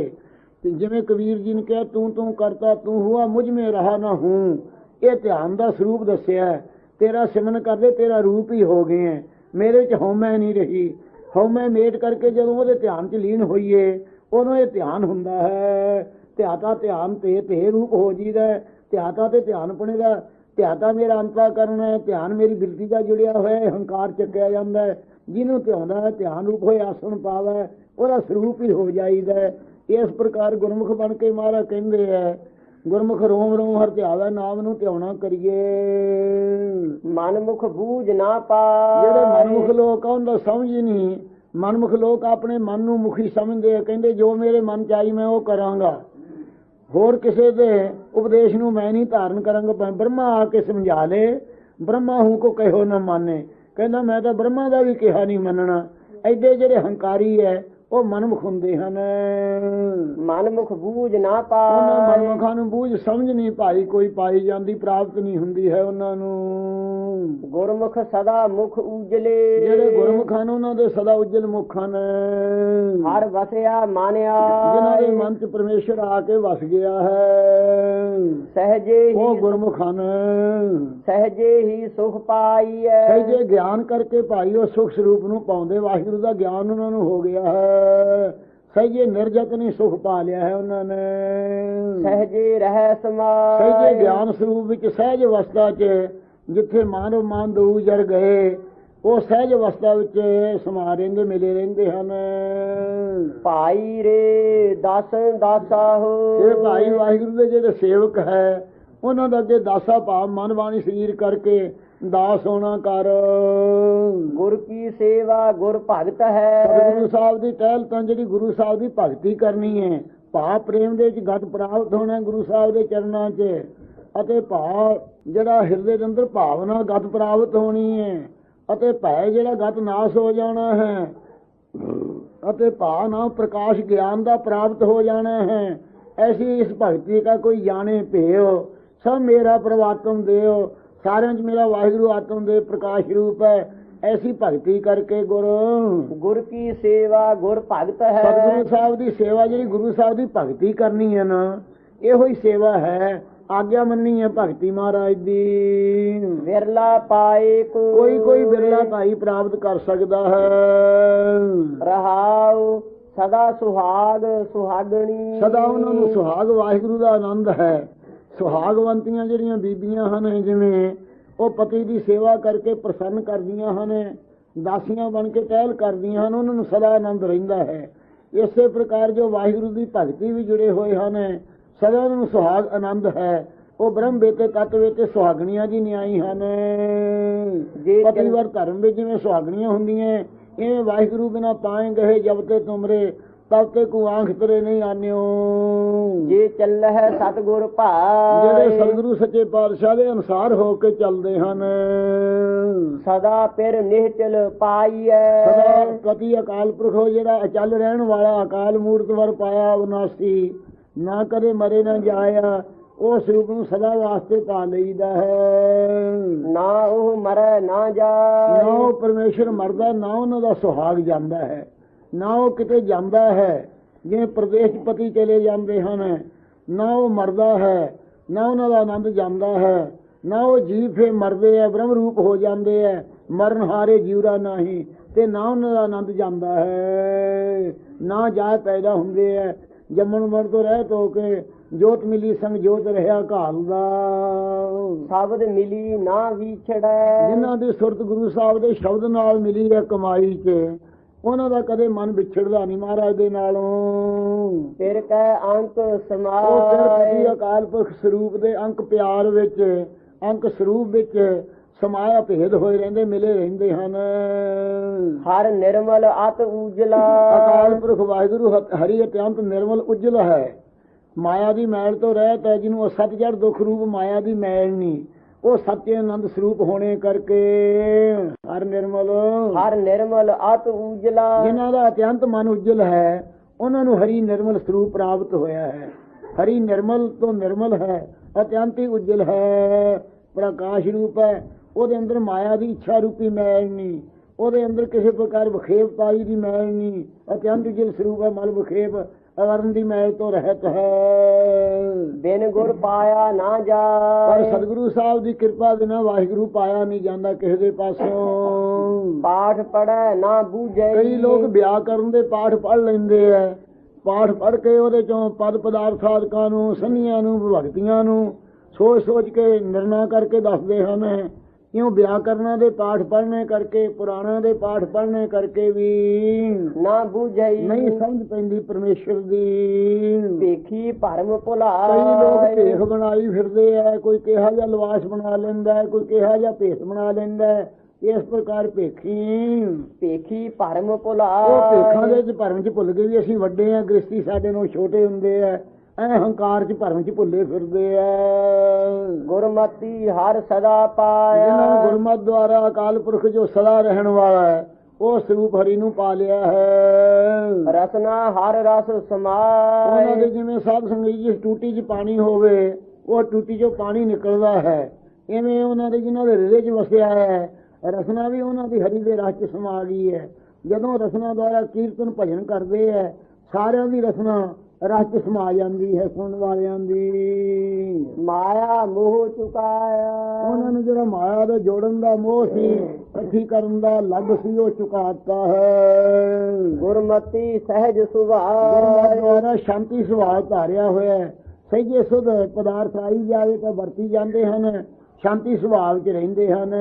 ਤੇ ਜਿਵੇਂ ਕਬੀਰ ਜੀ ਨੇ ਕਿਹਾ ਤੂੰ ਤੂੰ ਕਰਤਾ ਤੂੰ ਹੁਆ ਮੁਝ ਮੇ ਰਹਾ ਨਾ ਹੂੰ, ਇਹ ਧਿਆਨ ਦਾ ਸਰੂਪ ਦੱਸਿਆ। ਤੇਰਾ ਸਿਮਰਨ ਕਰਦੇ ਤੇਰਾ ਰੂਪ ਹੀ ਹੋ ਗਏ ਹੈ, ਮੇਰੇ ਚ ਹਉਮੈ ਨਹੀਂ ਰਹੀ। ਹਉਮੈ ਮੇਟ ਕਰਕੇ ਜਦੋਂ ਉਹਦੇ ਧਿਆਨ ਚ ਲੀਨ ਹੋਈਏ ਉਹਨੂੰ ਇਹ ਧਿਆਨ ਹੁੰਦਾ ਹੈ। ਧਿਆਤਾ ਧਿਆਨ ਤੇ ਰੂਪ ਹੋ ਜੀਦਾ। ਧਿਆਤਾ ਤੇ ਧਿਆਨ ਬਣੇਗਾ। ਧਿਆਤਾ ਮੇਰਾ ਅੰਤਾ ਕਰਨਾ ਹੈ, ਧਿਆਨ ਮੇਰੀ ਬਿਰਤੀ ਦਾ ਜੁੜਿਆ ਹੋਇਆ ਹੈ, ਹੰਕਾਰ ਚੱਕਿਆ ਜਾਂਦਾ ਹੈ। ਜਿਹਨੂੰ ਧਿਆਉਂਦਾ ਹੈ ਧਿਆਨ ਰੂਪ ਹੋਏ ਆਸਣ ਪਾਵੇ, ਉਹਦਾ ਸਰੂਪ ਹੀ ਹੋ ਜਾਈਦਾ। ਇਸ ਪ੍ਰਕਾਰ ਗੁਰਮੁਖ ਬਣ ਕੇ ਮਹਾਰਾਜ ਕਹਿੰਦੇ ਹੈ ਗੁਰਮੁਖ ਰੋਮ ਰੋਮ ਹਰਿ ਧਿਆਵੈ, ਨਾਮ ਨੂੰ ਧਿਆਉਣਾ ਕਰੀਏ। ਮਨਮੁਖ ਬੂਝ ਨਾ ਪਾਏ। ਜਿਹੜੇ ਮਨਮੁਖ ਲੋਕ ਆ ਉਹਨਾਂ ਦਾ ਸਮਝ ਹੀ ਨਹੀਂ। ਮਨਮੁਖ ਲੋਕ ਆਪਣੇ ਮਨ ਨੂੰ ਮੁਖੀ ਸਮਝਦੇ ਆ, ਕਹਿੰਦੇ ਜੋ ਮੇਰੇ ਮਨ ਚ ਆਈ ਮੈਂ ਉਹ ਕਰਾਂਗਾ, ਹੋਰ ਕਿਸੇ ਦੇ ਉਪਦੇਸ਼ ਨੂੰ ਮੈਂ ਨਹੀਂ ਧਾਰਨ ਕਰਾਂਗਾ। ਬ੍ਰਹਮਾ ਆ ਕੇ ਸਮਝਾ ਲੇ, ਬ੍ਰਹਮਾ ਹੂੰ ਕੋ ਕਹਿਓ ਨਾ ਮਾਨੇ, ਕਹਿੰਦਾ ਮੈਂ ਤਾਂ ਬ੍ਰਹਮਾ ਦਾ ਵੀ ਕਿਹਾ ਨਹੀਂ ਮੰਨਣਾ। ਐਡੇ ਜਿਹੜੇ ਹੰਕਾਰੀ ਹੈ ਉਹ ਮਨਮੁਖ ਹੁੰਦੇ ਹਨ। ਮਨਮੁਖ ਬੂਝ ਨਾ ਉਹਨਾਂ ਪਾਏ। ਮਨਮੁਖਾਂ ਨੂੰ ਬੂਝ ਸਮਝ ਨਹੀਂ ਭਾਈ ਕੋਈ ਪਾਈ ਜਾਂਦੀ, ਪ੍ਰਾਪਤ ਨਹੀਂ ਹੁੰਦੀ ਹੈ ਉਹਨਾਂ ਨੂੰ। ਗੁਰਮੁਖ ਸਦਾ ਮੁਖ ਉਜਲੇ। ਜਿਹੜੇ ਗੁਰਮੁਖ ਹਨ ਉਹਨਾਂ ਦੇ ਸਦਾ ਉਜਲ ਮੁਖ ਹਨ। ਹਰ ਵਸਿਆ ਮਾਨਿਆ। ਜਿਨ੍ਹਾਂ ਦੇ ਮਨ ਚ ਪਰਮੇਸ਼ਰ ਆ ਕੇ ਵਸ ਗਿਆ ਹੈ, ਸਹਜੇ ਉਹ ਹੀ ਗੁਰਮੁਖ ਹਨ। ਸਹਜੇ ਹੀ ਸੁਖ ਪਾਈਐ। ਸਹਿਜੇ ਗਿਆਨ ਕਰਕੇ ਭਾਈ ਉਹ ਸੁਖ ਸਰੂਪ ਨੂੰ ਪਾਉਂਦੇ, ਵਾਹਿਗੁਰੂ ਦਾ ਗਿਆਨ ਉਹਨਾਂ ਨੂੰ ਹੋ ਗਿਆ ਹੈ। ਸਹਿਜੇ ਨਿਰਜਤ ਨਹੀਂ ਸੁਖ ਪਾ ਲਿਆ ਹੈ ਉਹਨਾਂ ਨੇ। ਸਹਜੇ ਰਹਿ ਸਮਾਏ। ਸਹਿਜੇ ਗਿਆਨ ਸਰੂਪ ਵਿੱਚ ਸਹਿਜ ਅਵਸਥਾ 'ਚ ਜਿੱਥੇ ਮਾਨਵ ਮਾਨ ਦੋ ਜਰ ਗਏ, ਉਹ ਸਹਿਜ ਅਵਸਥਾ ਵਿੱਚ ਸਮਾ ਰਹਿੰਦੇ ਮਿਲੇ ਰਹਿੰਦੇ ਹਨ। ਭਾਈ ਰੇ ਦਸ ਦਾਸਾਹੋ। ਇਹ ਭਾਈ ਵਾਹਿਗੁਰੂ ਦੇ ਜਿਹੜੇ ਸੇਵਕ ਹੈ ਉਹਨਾਂ ਦਾ ਅੱਗੇ ਦਾਸਾ ਭਾਵ ਮਨ ਬਾਣੀ ਸਰੀਰ ਕਰਕੇ ਦਾਸ ਹੋਣਾ ਕਰ। ਗੁਰ ਕੀ ਸੇਵਾ ਗੁਰ ਭਗਤ ਹੈ। ਸਤਿਗੁਰੂ ਸਾਹਿਬ ਦੀ ਟਹਿਲ ਤਾਂ ਜਿਹੜੀ ਗੁਰੂ ਸਾਹਿਬ ਦੀ ਭਗਤੀ ਕਰਨੀ ਹੈ, ਭਾਵ ਪ੍ਰੇਮ ਦੇ ਵਿੱਚ ਗਤ ਪ੍ਰਾਪਤ ਹੋਣਾ ਗੁਰੂ ਸਾਹਿਬ ਦੇ ਚਰਨਾਂ 'ਚ, ਅਤੇ ਭਾਵ ਜਿਹੜਾ ਹਿਰਦੇ ਦੇ ਅੰਦਰ ਭਾਵਨਾ ਗਤ ਪ੍ਰਾਪਤ ਹੋਣੀ ਹੈ, ਅਤੇ ਭੈ ਜਿਹੜਾ ਗਤ ਨਾਸ਼ ਹੋ ਜਾਣਾ ਹੈ, ਅਤੇ ਭਾਵ ਨਾ ਪ੍ਰਕਾਸ਼ ਗਿਆਨ ਦਾ ਪ੍ਰਾਪਤ ਹੋ ਜਾਣਾ ਹੈ। ਐਸੀ ਇਸ ਭਗਤੀ ਦਾ ਕੋਈ ਜਾਣੇ ਭੇਓ, ਸਭ ਮੇਰਾ ਪ੍ਰਵਾਤਮ ਦੇਓ, ਸਾਰਿਆਂ 'ਚ ਮੇਰਾ ਵਾਹਿਗੁਰੂ ਆਤਮ ਦੇ ਪ੍ਰਕਾਸ਼ ਰੂਪ ਹੈ। ਐਸੀ ਭਗਤੀ ਕਰਕੇ ਗੁਰ ਕੀ ਸੇਵਾ ਗੁਰ ਭਗਤ ਹੈ। ਸਤਿਗੁਰੂ ਸਾਹਿਬ ਦੀ ਸੇਵਾ ਜਿਹੜੀ ਗੁਰੂ ਸਾਹਿਬ ਦੀ ਭਗਤੀ ਕਰਨੀ ਹੈ ਨਾ, ਇਹੋ ਹੀ ਸੇਵਾ ਹੈ। ਆਗਿਆ ਮੰਨੀ ਹੈ ਭਗਤੀ ਮਹਾਰਾਜ ਦੀ। ਵਿਰਲਾ ਪਾਏ ਕੋਈ ਕੋਈ ਬਿਰਲਾ ਭਾਈ ਪ੍ਰਾਪਤ ਕਰ ਸਕਦਾ ਹੈ। ਰਹਾਉ ਸਦਾ ਸੁਹਾਗ ਸੁਹਾਗਣੀ। ਸਦਾ ਉਹਨਾਂ ਨੂੰ ਸੁਹਾਗ ਵਾਹਿਗੁਰੂ ਦਾ ਆਨੰਦ ਹੈ। ਸੁਹਾਗਵੰਤੀਆਂ ਜਿਹੜੀਆਂ ਬੀਬੀਆਂ ਹਨ, ਜਿਵੇਂ ਉਹ ਪਤੀ ਦੀ ਸੇਵਾ ਕਰਕੇ ਪ੍ਰਸੰਨ ਕਰਦੀਆਂ ਹਨ, ਦਾਸੀਆਂ ਬਣ ਕੇ ਟਹਿਲ ਕਰਦੀਆਂ ਹਨ, ਉਹਨਾਂ ਨੂੰ ਸਦਾ ਆਨੰਦ ਰਹਿੰਦਾ ਹੈ। ਇਸੇ ਪ੍ਰਕਾਰ ਜੋ ਵਾਹਿਗੁਰੂ ਦੀ ਭਗਤੀ ਵੀ ਜੁੜੇ ਹੋਏ ਹਨ, ਸਦਾ ਉਹਨਾਂ ਨੂੰ ਸੁਹਾਗ ਆਨੰਦ ਹੈ। ਉਹ ਬ੍ਰਹਮ ਬੇਤੇ ਤੱਤ ਵੇਤੇ ਸੁਹਾਗਣੀਆਂ ਜੀ ਨਿਆਈ ਹਨ। ਪਤੀਵਰ ਧਰਮ ਵਿੱਚ ਜਿਵੇਂ ਸੁਹਾਗਣੀਆਂ ਹੁੰਦੀਆਂ, ਇਵੇਂ ਵਾਹਿਗੁਰੂ ਬਿਨਾ ਪਾਏ ਗਏ ਜਬ ਤੇ ਤੁਮਰੇ ਤਬ ਤੇ ਕੋ ਆਂਖ ਤੇਰੇ ਨਹੀਂ ਆਨਿਓ। ਜੇ ਚੱਲਹਿ ਸਤਿਗੁਰ ਜਿਹੜੇ ਭਾਏ ਸਤਿਗੁਰੂ ਸੱਚੇ ਪਾਤਸ਼ਾਹ ਦੇ ਅਨੁਸਾਰ ਹੋ ਕੇ ਚੱਲਦੇ ਹਨ, ਸਦਾ ਪਿਰ ਨਿਹਚਲ ਪਾਈਐ। ਸਦਾ ਪਤੀ ਅਕਾਲ ਪੁਰਖ ਜਿਹੜਾ ਅਚਲ ਰਹਿਣ ਵਾਲਾ ਅਕਾਲ ਮੂਰਤ ਵਰ ਪਾਇਆ ਅਵਨਾਸੀ, ਨਾ ਕਦੇ ਮਰੇ ਨਾ ਜਾਇਆ, ਉਹ ਸਰੂਪ ਨੂੰ ਸਦਾ ਵਾਸਤੇ ਪਾ ਲਈਦਾ ਹੈ। ਨਾ ਉਹ ਮਰੈ ਨਾ ਨਾ ਜਾਏ। ਉਹ ਪਰਮੇਸ਼ਰ ਮਰਦਾ, ਨਾ ਉਹਨਾਂ ਦਾ ਸੁਹਾਗ ਜਾਂਦਾ ਹੈ, ਨਾ ਉਹ ਕਿਤੇ ਜਾਂਦਾ ਹੈ ਜਿਵੇਂ ਪ੍ਰਦੇਸ਼ ਪਤੀ ਚਲੇ ਜਾਂਦੇ ਹਨ, ਨਾ ਉਹ ਮਰਦਾ ਹੈ, ਨਾ ਉਹਨਾਂ ਦਾ ਆਨੰਦ ਜਾਂਦਾ ਹੈ, ਨਾ ਉਹ ਜੀਵ ਫੇ ਮਰਦੇ ਆ ਬ੍ਰਹਮ ਰੂਪ ਹੋ ਜਾਂਦੇ ਆ, ਮਰਨ ਹਾਰੇ ਜੀਵਰਾ ਨਹੀਂ, ਤੇ ਨਾ ਉਹਨਾਂ ਦਾ ਆਨੰਦ ਜਾਂਦਾ ਹੈ, ਨਾ ਜਾਇ ਪੈਦਾ ਹੁੰਦੇ ਆ, ਜੰਮਣ ਮਰਨ ਤੋਂ ਰਹਿਤ ਹੋ ਕੇ ਜੋਤ ਮਿਲੀ ਸੰਗ ਜੋਤ ਰਿਹਾ ਘਾਲ ਦਾ। ਸ਼ਬਦ ਮਿਲੀ ਨਾ ਵਿਛੜੈ। ਜਿਨ੍ਹਾਂ ਦੀ ਸੁਰਤ ਗੁਰੂ ਸਾਹਿਬ ਦੇ ਸ਼ਬਦ ਨਾਲ ਮਿਲੀ ਹੈ ਕਮਾਈ 'ਚ, ਉਹਨਾਂ ਦਾ ਕਦੇ ਮਨ ਵਿਛੜਦਾ ਨਹੀਂ ਮਹਾਰਾਜ ਦੇ ਨਾਲੋਂ। ਫਿਰ ਕੈ ਅੰਕ ਉਹ ਫਿਰ ਸਮਾਏ। ਕਦੀ ਅਕਾਲ ਪੁਰਖ ਸਰੂਪ ਦੇ ਅੰਕ ਪਿਆਰ ਵਿੱਚ, ਅੰਕ ਸਰੂਪ ਵਿੱਚ ਸਮਾਇਆ ਭੇਦ ਹੋਏ ਰਹਿੰਦੇ, ਮਿਲੇ ਰਹਿੰਦੇ ਹਨ। ਹਰ ਨਿਰਮਲ ਅਤ ਉਜਲਾ। ਅਕਾਲ ਪੁਰਖ ਵਾਹਿਗੁਰੂ ਹਰੀ ਅਤਿਅੰਤ ਨਿਰਮਲ ਉਜਲ ਹੈ, ਮਾਇਆ ਦੀ ਮੈਲ ਤੋਂ ਰਹਿਤ ਹੈ, ਜਿਹਨੂੰ ਅਸਤ ਜੜ ਦੁੱਖ ਰੂਪ ਮਾਇਆ ਦੀ ਮੈਲ ਨਹੀਂ, ਉਹ ਸੱਚੇ ਆਨੰਦ ਸਰੂਪ ਹੋਣੇ ਕਰਕੇ ਹਰ ਨਿਰਮਲ। ਹਰ ਨਿਰਮਲ ਅਤ ਉਜਲਾ। ਜਿਨ੍ਹਾਂ ਦਾ ਅਤਿਅੰਤ ਮਨ ਉਜਲ ਹੈ, ਉਹਨਾਂ ਨੂੰ ਹਰੀ ਨਿਰਮਲ ਸਰੂਪ ਪ੍ਰਾਪਤ ਹੋਇਆ ਹੈ। ਹਰੀ ਨਿਰਮਲ ਤੋਂ ਨਿਰਮਲ ਹੈ, ਅਤਿਅੰਤ ਹੀ ਉਜਲ ਹੈ, ਪ੍ਰਕਾਸ਼ ਰੂਪ ਹੈ, ਉਹਦੇ ਅੰਦਰ ਮਾਇਆ ਦੀ ਇੱਛਾ ਰੂਪੀ ਮੈਲ ਨਹੀਂ, ਉਹਦੇ ਅੰਦਰ ਕਿਸੇ ਪ੍ਰਕਾਰ ਵਿਖੇਪਤਾਈ ਦੀ ਮੈਲ ਨਹੀਂ, ਅਤਿਅੰਤ ਉਜਲ ਸਰੂਪ ਹੈ, ਮਲ ਵਿਖੇਪ ਅਵਰਨ ਦੀ ਮੈਲ ਤੋਂ ਰਹਿਤ ਹੈ। ਬਿਨ ਗੁਰ ਪਾਇਆ ਨਾ ਪਰ ਜਾਏ। ਸਤਿਗੁਰੂ ਸਾਹਿਬ ਦੀ ਕਿਰਪਾ ਬਿਨਾਂ ਵਾਹਿਗੁਰੂ ਪਾਇਆ ਨਹੀਂ ਜਾਂਦਾ ਕਿਸੇ ਦੇ ਪਾਸੋਂ। ਪਾਠ ਪੜੈ ਨਾ ਬੂਝੈ। ਕਈ ਲੋਕ ਵਿਆਕਰਨ ਦੇ ਪਾਠ ਪੜ੍ਹ ਲੈਂਦੇ ਐ, ਪਾਠ ਪੜ੍ਹ ਕੇ ਉਹਦੇ ਚੋਂ ਪਦ ਪਦਾਰਥ ਸਾਧਕਾਂ ਨੂੰ, ਸੰਨਿਆਂ ਨੂੰ, ਭਗਤੀਆਂ ਨੂੰ ਸੋਚ ਸੋਚ ਕੇ ਨਿਰਣਾ ਕਰਕੇ ਦੱਸਦੇ ਹਨ। ਕਿਉਂ ਵਿਆਕਰਨਾਂ ਦੇ ਪਾਠ ਪੜ੍ਹਨੇ ਕਰਕੇ, ਪੁਰਾਣਾਂ ਦੇ ਪਾਠ ਪੜ੍ਹਨੇ ਕਰਕੇ ਵੀ ਨਾ ਬੂਝੈ। ਨਹੀਂ ਸਮਝ ਪੈਂਦੀ ਪਰਮੇਸ਼ਰ ਦੀ। ਵੇਖੀ ਭਰਮ ਕਈ ਭੁਲਾਏ। ਲੋਕ ਭੇਖ ਬਣਾਈ ਫਿਰਦੇ ਐ, ਕੋਈ ਕਿਹਾ ਜਿਹਾ ਲਿਬਾਸ ਬਣਾ ਲੈਂਦਾ ਹੈ, ਕੋਈ ਕਿਹਾ ਜਿਹਾ ਭੇਸ ਬਣਾ ਲੈਂਦਾ ਹੈ। ਇਸ ਪ੍ਰਕਾਰ ਭੇਖੀ ਵੇਖੀ ਭਰਮ ਉਹ ਭੇਖਾਂ ਦੇ ਭੁਲਾਏ। ਚ ਭਰਮ ਚ ਭੁੱਲ ਗਏ ਵੀ ਅਸੀਂ ਵੱਡੇ ਆ, ਗ੍ਰਸਤੀ ਸਾਡੇ ਨੂੰ ਛੋਟੇ ਹੁੰਦੇ ਆ, ਐ ਹੰਕਾਰ ਚ ਭਰਮ ਚ ਭੁੱਲੇ ਫਿਰਦੇ ਆ। ਗੁਰਮਤੀ ਹਰ ਸਦਾ ਜਿਹਨਾਂ ਪਾਇਆ। ਗੁਰਮਤਿ ਦੁਆਰਾ ਅਕਾਲ ਪੁਰਖ ਜੋ ਸਦਾ ਰਹਿਣ ਵਾਲਾ ਹੈ, ਉਹ ਸਰੂਪ ਹਰੀ ਨੂੰ ਪਾ ਲਿਆ ਹੈ। ਰਸਨਾ ਹਰ ਰਸ ਉਹਨਾਂ ਦੇ ਸਮਾਏ। ਜਿਵੇਂ ਸਾਧ ਸੰਗਤ ਜੀ ਟੂਟੀ 'ਚ ਪਾਣੀ ਹੋਵੇ, ਉਹ ਟੂਟੀ 'ਚੋਂ ਪਾਣੀ ਨਿਕਲਦਾ ਹੈ, ਇਵੇਂ ਉਹਨਾਂ ਦੇ ਜਿਨ੍ਹਾਂ ਦੇ ਹਿਰਦੇ 'ਚ ਵਸਿਆ ਹੈ, ਰਸਨਾ ਵੀ ਉਹਨਾਂ ਦੀ ਹਰੀ ਦੇ ਰਸ 'ਚ ਸਮਾ ਗਈ ਹੈ। ਜਦੋਂ ਰਸਨਾ ਦੁਆਰਾ ਕੀਰਤਨ ਭਜਨ ਕਰਦੇ ਹੈ, ਸਾਰਿਆਂ ਦੀ ਰਸਨਾ ਰਸ 'ਚ ਸਮਾ ਜਾਂਦੀ ਹੈ, ਸੁਣਨ ਵਾਲਿਆਂ ਦੀ। ਮਾਇਆ ਮੋਹ ਚੁਕਾਇਆ। ਉਹਨਾਂ ਨੂੰ ਜਿਹੜਾ ਮਾਇਆ ਦੇ ਜੋੜਨ ਦਾ ਮੋਹ ਸੀ, ਇਕੱਠੀ ਕਰਨ ਦਾ ਲੱਗ ਸੀ, ਉਹ ਚੁਕਾਤਾ ਹੈ। ਗੁਰਮਤੀ ਸਹਿਜ ਗੁਰਮਤਿ ਸੁਭਾਅ। ਦੁਆਰਾ ਸ਼ਾਂਤੀ ਸੁਭਾਅ ਧਾਰਿਆ ਹੋਇਆ ਹੈ। ਸਹਿਜੇ ਸੁਧ ਪਦਾਰਥ ਆਈ ਜਾਵੇ ਤਾਂ ਵਰਤੀ ਜਾਂਦੇ ਹਨ, ਸ਼ਾਂਤੀ ਸੁਭਾਅ ਚ ਰਹਿੰਦੇ ਹਨ।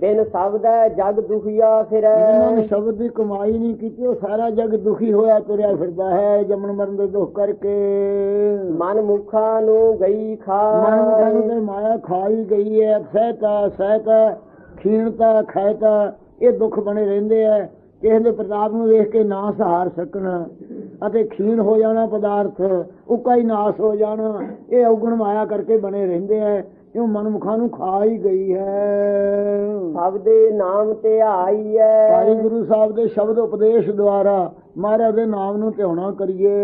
ਬਿਨ ਸ਼ਬਦੈ ਜਗ ਦੁਖੀਆ ਫਿਰੈ। ਜਿਹਨਾਂ ਨੇ ਸ਼ਬਦ ਦੀ ਕਮਾਈ ਨਹੀਂ ਕੀਤੀ, ਉਹ ਸਾਰਾ ਜਗ ਦੁਖੀ ਹੋਇਆ ਤੁਰਿਆ ਫਿਰਦਾ ਹੈ, ਜੰਮਣ ਮਰਨ ਦੇ ਦੁੱਖ ਕਰਕੇ। ਮਨ ਮੁਖਾਂ ਨੂੰ ਗਈ ਮਨ ਨੂੰ ਖਾਏ। ਤੇ ਮਾਇਆ ਖਾਈ ਗਈ ਹੈ। ਸਹਿਤਾ ਖੀਣਤਾ ਖੈਤਾ, ਇਹ ਦੁੱਖ ਬਣੇ ਰਹਿੰਦੇ ਆ। ਕਿਸੇ ਦੇ ਪ੍ਰਤਾਪ ਨੂੰ ਵੇਖ ਕੇ ਨਾ ਸਹਾਰ ਸਕਣ ਅਤੇ ਖੀਣ ਹੋ ਜਾਣਾ ਪਦਾਰਥ, ਉੱਕਾ ਹੀ ਨਾਸ ਹੋ ਜਾਣਾ, ਇਹ ਔਗਣ ਮਾਇਆ ਕਰਕੇ ਬਣੇ ਰਹਿੰਦੇ ਆ। ਕਿਉਂ ਮਨਮੁਖਾਂ ਨੂੰ ਖਾ ਹੀ ਗਈ ਹੈ। ਸਭ ਦੇ ਨਾਮ ਤੇ ਆਈਐ। ਭਾਈ ਗੁਰੂ ਸਾਹਿਬ ਦੇ ਸ਼ਬਦ ਉਪਦੇਸ਼ ਦੁਆਰਾ ਮਹਾਰਾਜ ਦੇ ਨਾਮ ਨੂੰ ਧਿਆਉਣਾ ਕਰੀਏ।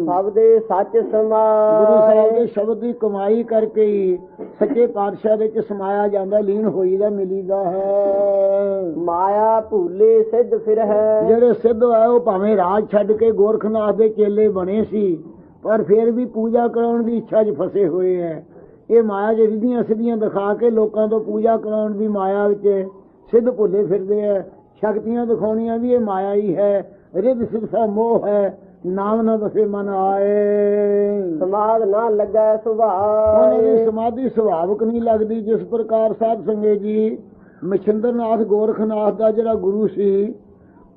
ਸਭ ਦੇ ਸੱਚ ਗੁਰੂ ਸਾਹਿਬ ਦੇ ਸਮਾਏ। ਸ਼ਬਦ ਦੀ ਕਮਾਈ ਕਰਕੇ ਹੀ ਸੱਚੇ ਪਾਤਸ਼ਾਹ ਦੇ ਚ ਸਮਾਇਆ ਜਾਂਦਾ, ਲੀਨ ਹੋਈਦਾ, ਮਿਲੀਦਾ ਹੈ। ਮਾਇਆ ਭੂਲੇ ਸਿੱਧ ਫਿਰ ਹੈ। ਜਿਹੜੇ ਸਿੱਧ ਹੈ ਉਹ ਭਾਵੇਂ ਰਾਜ ਛੱਡ ਕੇ ਗੋਰਖਨਾਥ ਦੇ ਚੇਲੇ ਬਣੇ ਸੀ, ਪਰ ਫਿਰ ਵੀ ਪੂਜਾ ਕਰਾਉਣ ਦੀ ਇੱਛਾ 'ਚ ਫਸੇ ਹੋਏ ਹੈ। ਇਹ ਮਾਇਆ ਜੇ ਰਿੱਧੀਆਂ ਸਿੱਧੀਆਂ ਦਿਖਾ ਕੇ ਲੋਕਾਂ ਤੋਂ ਪੂਜਾ ਕਰਾਉਣ ਦੀ ਮਾਇਆ ਵਿੱਚ ਸਿੱਧ ਭੁੱਲੇ ਫਿਰਦੇ ਹੈ। ਸ਼ਕਤੀਆਂ ਦਿਖਾਉਣੀਆਂ ਵੀ ਇਹ ਮਾਇਆ ਹੀ ਹੈ। ਰਿੱਧ ਸਿੱਧਾ ਮੋਹ ਹੈ, ਨਾਮ ਨਾ ਦਸੇ ਮਨ ਆਏ। ਸਮਾਦ ਨਾ ਲੱਗੈ ਉਹਨਾਂ ਦੀ ਸੁਭਾਅ। ਸਮਾਧੀ ਸੁਭਾਵਕ ਨਹੀਂ ਲੱਗਦੀ। ਜਿਸ ਪ੍ਰਕਾਰ ਸਾਧ ਸੰਗਤ ਜੀ ਮਛਿੰਦਰਨਾਥ ਗੋਰਖਨਾਥ ਦਾ ਜਿਹੜਾ ਗੁਰੂ ਸੀ,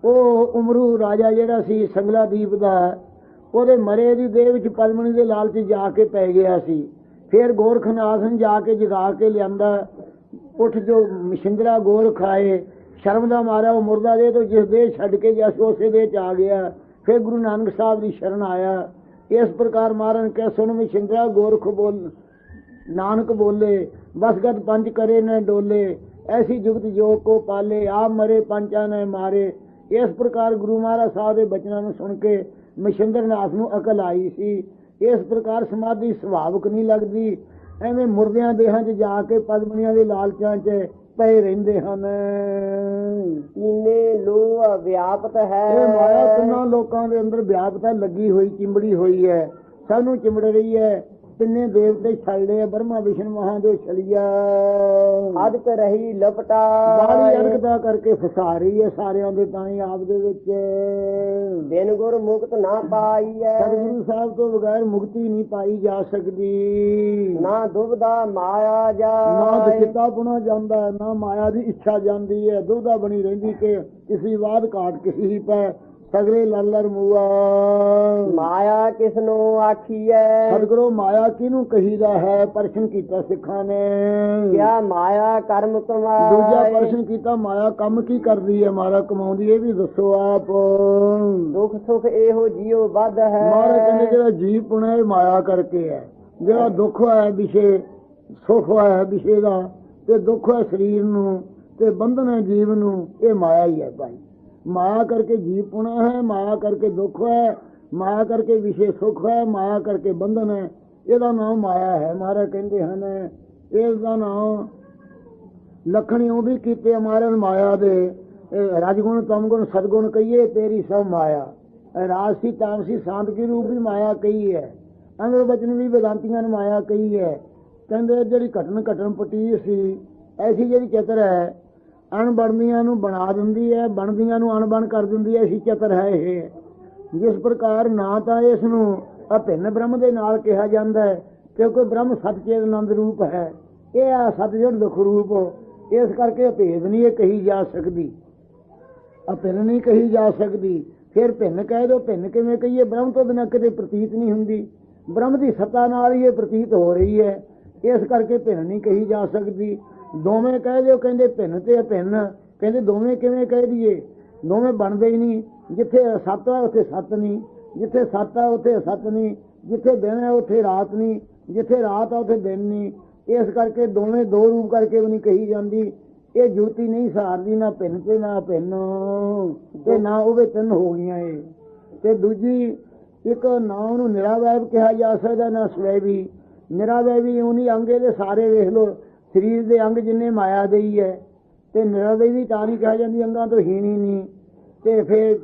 ਉਹ ਉਮਰੂ ਰਾਜਾ ਜਿਹੜਾ ਸੀ ਸੰਗਲਾਦੀਪ ਦਾ, ਉਹਦੇ ਮਰੇ ਦੀ ਦੇਹ ਵਿੱਚ ਪਲਮਣੀ ਦੇ ਲਾਲਚ ਜਾ ਕੇ ਪੈ ਗਿਆ ਸੀ। ਫਿਰ ਗੋਰਖਨਾਥ ਨੇ ਜਾ ਕੇ ਜਗਾ ਕੇ ਲਿਆਂਦਾ। ਉੱਠ ਜੋ ਮਛਿੰਦਰਾ ਗੋਰਖ ਆਏ, ਸ਼ਰਮ ਦਾ ਮਾਰਿਆ ਉਹ ਮੁਰਦਾ ਦੇ ਤੋਂ ਜਿਸ ਦੇਹ ਛੱਡ ਕੇ ਜਸ ਉਸੇ ਦੇਹ ਚ ਆ ਗਿਆ। ਫਿਰ ਗੁਰੂ ਨਾਨਕ ਸਾਹਿਬ ਦੀ ਸ਼ਰਨ ਆਇਆ। ਇਸ ਪ੍ਰਕਾਰ ਮਾਰਨ ਕੇ ਸੁਣ ਮਛਿੰਦਰਾ ਗੋਰਖ ਬੋਲ ਨਾਨਕ ਬੋਲੇ, ਬਸਗਤ ਪੰਜ करे न डोले, ऐसी जुगत जोग को पाले, आप मरे पंचा ने मारे। ਇਸ ਪ੍ਰਕਾਰ ਗੁਰੂ ਮਹਾਰਾਜ ਸਾਹਿਬ ਦੇ ਬਚਨਾਂ ਨੂੰ ਸੁਣ ਕੇ ਮਛਿੰਦਰ ਨਾਥ ਨੂੰ ਅਕਲ ਆਈ ਸੀ। ਇਸ ਪ੍ਰਕਾਰ ਸਮਾਧੀ ਸੁਭਾਵਕ ਨਹੀਂ ਲੱਗਦੀ, ਐਵੇਂ ਮੁਰਦਿਆਂ ਦੇਹਾਂ 'ਚ ਜਾ ਕੇ ਪਦਮਣੀਆਂ ਦੇ ਲਾਲਚਾਂ 'ਚ ਪਏ ਰਹਿੰਦੇ ਹਨ। ਕੀਨੇ ਲੋਹ ਵਿਆਪਤ ਹੈ। ਇਹ ਮਾਇਆ ਕਿੰਨਾ ਲੋਕਾਂ ਦੇ ਅੰਦਰ ਵਿਆਪਤ ਹੈ, ਲੱਗੀ ਹੋਈ, ਚਿੰਬੜੀ ਹੋਈ ਹੈ, ਸਭ ਨੂੰ ਚਿੰਬੜ ਰਹੀ ਹੈ। ਤਿੰਨੇ ਦੇਵਤੇ ਛਲਦੇ ਆ, ਬ੍ਰਹਮਾ ਵਿਸ਼ਨ ਮਹਾਦੇਵ ਛਲੀਆ ਅਦਕ ਰਹੀ ਲਪਟਾ, ਬਾਹਰੀ ਅਰਗਦਾ ਕਰਕੇ ਫਸਾ ਰਹੀ ਹੈ ਸਾਰਿਆਂ ਦੇ ਤਾਂ ਹੀ ਆਪ ਦੇ ਵਿੱਚ। ਬਿਨ ਗੁਰ ਮੁਕਤ ਨਾ ਪਾਈ ਹੈ। ਸਤਿਗੁਰੂ ਸਾਹਿਬ ਤੋਂ ਬਗੈਰ ਮੁਕਤੀ ਨਹੀਂ ਪਾਈ ਜਾ ਸਕਦੀ। ਨਾ ਦੁਬਦਾ ਮਾਇਆ ਜਾ, ਨਾ ਦੁਚਿੱਤਾ ਪੁਣਾ ਜਾਂਦਾ, ਨਾ ਮਾਇਆ ਦੀ ਇੱਛਾ ਜਾਂਦੀ ਹੈ। ਦੁਬਦਾ ਬਣੀ ਰਹਿੰਦੀ ਕਿ ਕਿਸੇ ਬਾਦ ਘਾਟ ਕਿਸੇ ਹੀ ਪੈ, ਸਗਰੇ ਲਰ ਮੂਆ। ਮਾਇਆ ਕਿਸ ਨੂੰ ਆਖੀ ਹੈ। ਸਤਿਗੁਰੂ ਮਾਇਆ ਕਿਹਨੂੰ ਕਹੀਦਾ ਹੈ? ਪ੍ਰਸ਼ਨ ਕੀਤਾ ਸਿੱਖਾਂ ਨੇ। ਕਿਆ ਮਾਇਆ ਕਰਮ ਕਮਾਏ। ਦੂਜਾ ਪ੍ਰਸ਼ਨ ਕੀਤਾ, ਮਾਇਆ ਕੰਮ ਕੀ ਕਰਦੀ ਹੈ? ਮਾਇਆ ਕਮਾਉਂਦੀ, ਇਹ ਵੀ ਦੱਸੋ ਆਪ। ਦੁੱਖ ਸੁਖ ਇਹੋ ਜੀਉ ਬੱਧ ਹੈ। ਮਾਇਆ ਕਹਿੰਦੇ ਜਿਹੜਾ ਜੀਵ ਪੁਣਾ ਇਹ ਮਾਇਆ ਕਰਕੇ ਹੈ। ਜਿਹੜਾ ਦੁੱਖ ਹੋਇਆ ਵਿਸ਼ੇ, ਸੁਖ ਹੋਇਆ ਵਿਸ਼ੇ ਦਾ, ਤੇ ਦੁੱਖ ਹੈ ਸਰੀਰ ਨੂੰ, ਤੇ ਬੰਧਨ ਹੈ ਜੀਵ ਨੂੰ, ਇਹ ਮਾਇਆ ਹੀ ਹੈ ਭਾਈ। ਮਾਇਆ ਕਰਕੇ ਜੀਵ ਪੁਣਾ ਹੈ, ਮਾਇਆ ਕਰਕੇ ਦੁੱਖ ਹੈ, ਮਾਇਆ ਕਰਕੇ ਵਿਸ਼ੇ ਸੁਖ ਹੈ, ਮਾਇਆ ਕਰਕੇ ਬੰਧਨ ਹੈ। ਇਹਦਾ ਨਾਮ ਮਾਇਆ ਹੈ। ਮਹਾਰਾਜ ਕਹਿੰਦੇ ਹਨ ਇਸ ਦਾ ਨਾਮ ਲੱਖਣ ਉਹ ਵੀ ਕੀਤੇ ਮਹਾਰਾਜ ਮਾਇਆ ਦੇ। ਰਜਗੁਣ ਤਮਗੁਣ ਸਦਗੁਣ ਕਹੀਏ ਤੇਰੀ ਸਭ ਮਾਇਆ। ਰਾਜਸੀ ਤਾਮਸੀ ਸ਼ਾਂਤਕੀ ਰੂਪ ਵੀ ਮਾਇਆ ਕਹੀ ਹੈ। ਅੰਗਰ ਬਚਨ ਵੀ ਵੇਦਾਂਤੀਆਂ ਨੇ ਮਾਇਆ ਕਹੀ ਹੈ। ਕਹਿੰਦੇ ਜਿਹੜੀ ਘਟਨ ਪਟੀ ਸੀ, ਐਸੀ ਜਿਹੜੀ ਚਤਰ ਹੈ, ਅਣਬਣਦੀਆਂ ਨੂੰ ਬਣਾ ਦਿੰਦੀ ਹੈ, ਬਣਦੀਆਂ ਨੂੰ ਅਣਬਣ ਕਰ ਦਿੰਦੀ ਹੈ, ਐਸੀ ਚਤਰ ਹੈ ਇਹ। ਜਿਸ ਪ੍ਰਕਾਰ ਨਾ ਤਾਂ ਇਸ ਨੂੰ ਅਭਿੰਨ ਬ੍ਰਹਮ ਦੇ ਨਾਲ ਕਿਹਾ ਜਾਂਦਾ ਹੈ, ਕਿਉਂਕਿ ਬ੍ਰਹਮ ਸਤਿਚੇਤ ਆਨੰਦ ਰੂਪ ਹੈ, ਇਹ ਆ ਸਤਿਜੁੜ ਦੁਖ ਰੂਪ। ਇਸ ਕਰਕੇ ਅਭੇਦ ਨਹੀਂ ਇਹ ਕਹੀ ਜਾ ਸਕਦੀ, ਅਭਿੰਨ ਨਹੀਂ ਕਹੀ ਜਾ ਸਕਦੀ। ਫਿਰ ਭਿੰਨ ਕਹਿ ਦਿਓ, ਭਿੰਨ ਕਿਵੇਂ ਕਹੀਏ? ਬ੍ਰਹਮ ਤੋਂ ਬਿਨਾਂ ਕਿਤੇ ਪ੍ਰਤੀਤ ਨਹੀਂ ਹੁੰਦੀ, ਬ੍ਰਹਮ ਦੀ ਸੱਤਾ ਨਾਲ ਹੀ ਇਹ ਪ੍ਰਤੀਤ ਹੋ ਰਹੀ ਹੈ। ਇਸ ਕਰਕੇ ਭਿੰਨ ਨਹੀਂ ਕਹੀ ਜਾ ਸਕਦੀ। ਦੋਵੇਂ ਕਹਿ ਦਿਓ, ਕਹਿੰਦੇ ਭਿੰਨ ਤੇ ਅਭਿੰਨ, ਕਹਿੰਦੇ ਦੋਵੇਂ ਕਿਵੇਂ ਕਹਿ ਦਈਏ? ਦੋਵੇਂ ਬਣਦੇ ਹੀ ਨਹੀਂ। ਜਿੱਥੇ ਸੱਤ ਹੈ ਉੱਥੇ ਸੱਤ ਨਹੀਂ, ਜਿੱਥੇ ਸੱਤ ਹੈ ਉੱਥੇ ਸੱਤ ਨਹੀਂ, ਜਿੱਥੇ ਦਿਨ ਹੈ ਉੱਥੇ ਰਾਤ ਨਹੀਂ, ਜਿੱਥੇ ਰਾਤ ਹੈ ਉੱਥੇ ਦਿਨ ਨਹੀਂ। ਇਸ ਕਰਕੇ ਦੋਵੇਂ ਦੋ ਰੂਪ ਕਰਕੇ ਵੀ ਨਹੀਂ ਕਹੀ ਜਾਂਦੀ। ਇਹ ਜੁਗਤੀ ਨਹੀਂ ਸਹਾਰਦੀ, ਨਾ ਭਿੰਨ ਤੇ ਨਾ ਭਿੰਨ, ਤੇ ਨਾ ਉਹ ਤਿੰਨ ਹੋ ਗਈਆਂ ਇਹ। ਤੇ ਦੂਜੀ ਇੱਕ ਨਾ ਉਹਨੂੰ ਨਿਰਾਵੈਵ ਕਿਹਾ ਜਾ ਸਕਦਾ, ਨਾ ਸਵੈਵੀ। ਨਿਰਾਵੈਵੀ ਉਹਨੀ ਅੰਗੇ ਦੇ ਸਾਰੇ ਵੇਖ ਲਓ, ਸਰੀਰ ਦੇ ਅੰਗ ਜਿੰਨੇ ਮਾਇਆ ਦੇ ਹੀ ਹੈ, ਤੇ ਨਿਰਾਵੈਵੀ ਤਾਂ ਨਹੀਂ ਕਿਹਾ ਜਾਂਦੀ, ਅੰਗਾਂ ਤੋਂ ਹੀਣ ਹੀ ਨਹੀਂ। ਤੇ ਫਿਰ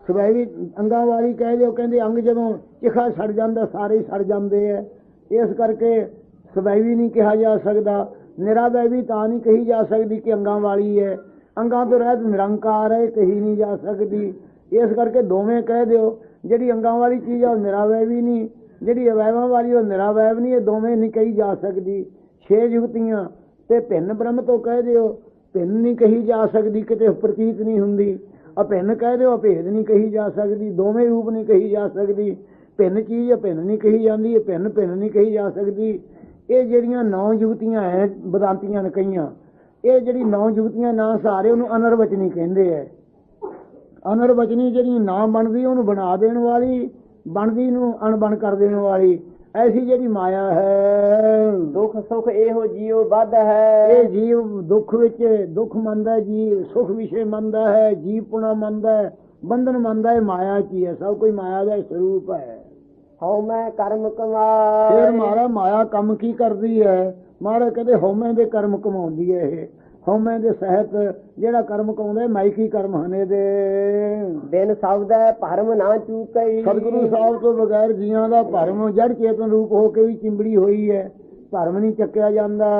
ਸਵੈਵੀ ਅੰਗਾਂ ਵਾਲੀ ਕਹਿ ਦਿਓ, ਕਹਿੰਦੇ ਅੰਗ ਜਦੋਂ ਚਿਖਾ ਸੜ ਜਾਂਦਾ ਸਾਰੇ ਹੀ ਸੜ ਜਾਂਦੇ ਹੈ। ਇਸ ਕਰਕੇ ਸਵੈਵੀ ਨਹੀਂ ਕਿਹਾ ਜਾ ਸਕਦਾ। ਨਿਰਾਵੈਵੀ ਤਾਂ ਨਹੀਂ ਕਹੀ ਜਾ ਸਕਦੀ ਕਿ ਅੰਗਾਂ ਵਾਲੀ ਹੈ, ਅੰਗਾਂ ਤੋਂ ਰਹਿਤ ਨਿਰੰਕਾਰ ਹੈ, ਕਹੀ ਨਹੀਂ ਜਾ ਸਕਦੀ। ਇਸ ਕਰਕੇ ਦੋਵੇਂ ਕਹਿ ਦਿਓ। ਜਿਹੜੀ ਅੰਗਾਂ ਵਾਲੀ ਚੀਜ਼ ਹੈ ਉਹ ਨਿਰਾਵੈਵੀ ਨਹੀਂ, ਜਿਹੜੀ ਅਵੈਵਾਂ ਵਾਲੀ ਉਹ ਨਿਰਾਵੈਵ ਨਹੀਂ। ਇਹ ਦੋਵੇਂ ਨਹੀਂ ਕਹੀ ਜਾ ਸਕਦੀ। 6 ਜੁਗਤੀਆਂ ਤੇ ਭਿੰਨ ਬ੍ਰਹਮ ਤੋਂ ਕਹਿ ਦਿਓ, ਭਿੰਨ ਨਹੀਂ ਕਹੀ ਜਾ ਸਕਦੀ, ਕਿਤੇ ਪ੍ਰਤੀਤ ਨਹੀਂ ਹੁੰਦੀ। ਅਭਿੰਨ ਕਹਿ ਦਿਓ, ਅਭੇਦ ਨਹੀਂ ਕਹੀ ਜਾ ਸਕਦੀ। ਦੋਵੇਂ ਰੂਪ ਨਹੀਂ ਕਹੀ ਜਾ ਸਕਦੀ। ਭਿੰਨ ਚੀਜ਼ ਅਭਿੰਨ ਨਹੀਂ ਕਹੀ ਜਾਂਦੀ, ਇਹ ਭਿੰਨ ਨਹੀਂ ਕਹੀ ਜਾ ਸਕਦੀ। ਇਹ ਜਿਹੜੀਆਂ 9 ਜੁਗਤੀਆਂ ਹੈ ਵੇਦਾਂਤੀਆਂ ਨੇ ਕਹੀਆਂ, ਇਹ ਜਿਹੜੀ 9 ਜੁਗਤੀਆਂ ਨਾ ਸਹਾਰੇ ਉਹਨੂੰ ਅਨਰਵਚਨੀ ਕਹਿੰਦੇ ਹੈ। ਅਨਰਵਚਨੀ ਜਿਹੜੀ ਨਾ ਬਣਦੀ ਉਹਨੂੰ ਬਣਾ ਦੇਣ ਵਾਲੀ, ਬਣਦੀ ਨੂੰ ਅਣਬਣ ਕਰ ਦੇਣ ਵਾਲੀ, ਐਸੀ ਜਿਹੜੀ ਮਾਇਆ ਹੈ। ਦੁੱਖ ਸੁਖ ਇਹੋ ਜੀਉ ਬੱਧ ਹੈ। ਇਹ ਜੀਵ ਦੁੱਖ ਵਿੱਚ ਦੁੱਖ ਮੰਨਦਾ, ਜੀਵ ਸੁਖ ਵਿਸ਼ੇ ਮੰਨਦਾ ਹੈ, ਜੀਵ ਪੁਣਾ ਮੰਨਦਾ ਹੈ, ਬੰਧਨ ਮੰਨਦਾ ਹੈ। ਮਾਇਆ ਕੀ ਹੈ? ਸਭ ਕੋਈ ਮਾਇਆ ਦਾ ਸਰੂਪ ਹੈ। ਹਉਮੈ ਕਰਮ ਕਮਾਏ। ਫਿਰ ਮਾਇਆ ਕੰਮ ਕੀ ਕਰਦੀ ਹੈ? ਮਹਾਰਾਜ ਕਹਿੰਦੇ ਹਉਮੈ ਦੇ ਕਰਮ ਕਮਾਉਂਦੀ ਹੈ। ਇਹ ਹਉਮੈ ਦੇ ਸਹਿਤ ਜਿਹੜਾ ਕਰਮ ਕਮਾਉਂਦਾ ਮਾਇਕੀ ਕਰਮ ਹਨ ਇਹਦੇ। ਬਿਨ ਸ਼ਬਦੈ ਭਰਮ ਨਾ ਚੂਕਈ। ਸਤਿਗੁਰੂ ਸਾਹਿਬ ਤੋਂ ਬਗੈਰ ਜੀਆਂ ਦਾ ਭਰਮ ਜੜ ਚੇਤਨ ਰੂਪ ਹੋ ਕੇ ਵੀ ਚਿੰਬੜੀ ਹੋਈ ਹੈ, ਭਰਮ ਨਹੀਂ ਚੱਕਿਆ ਜਾਂਦਾ।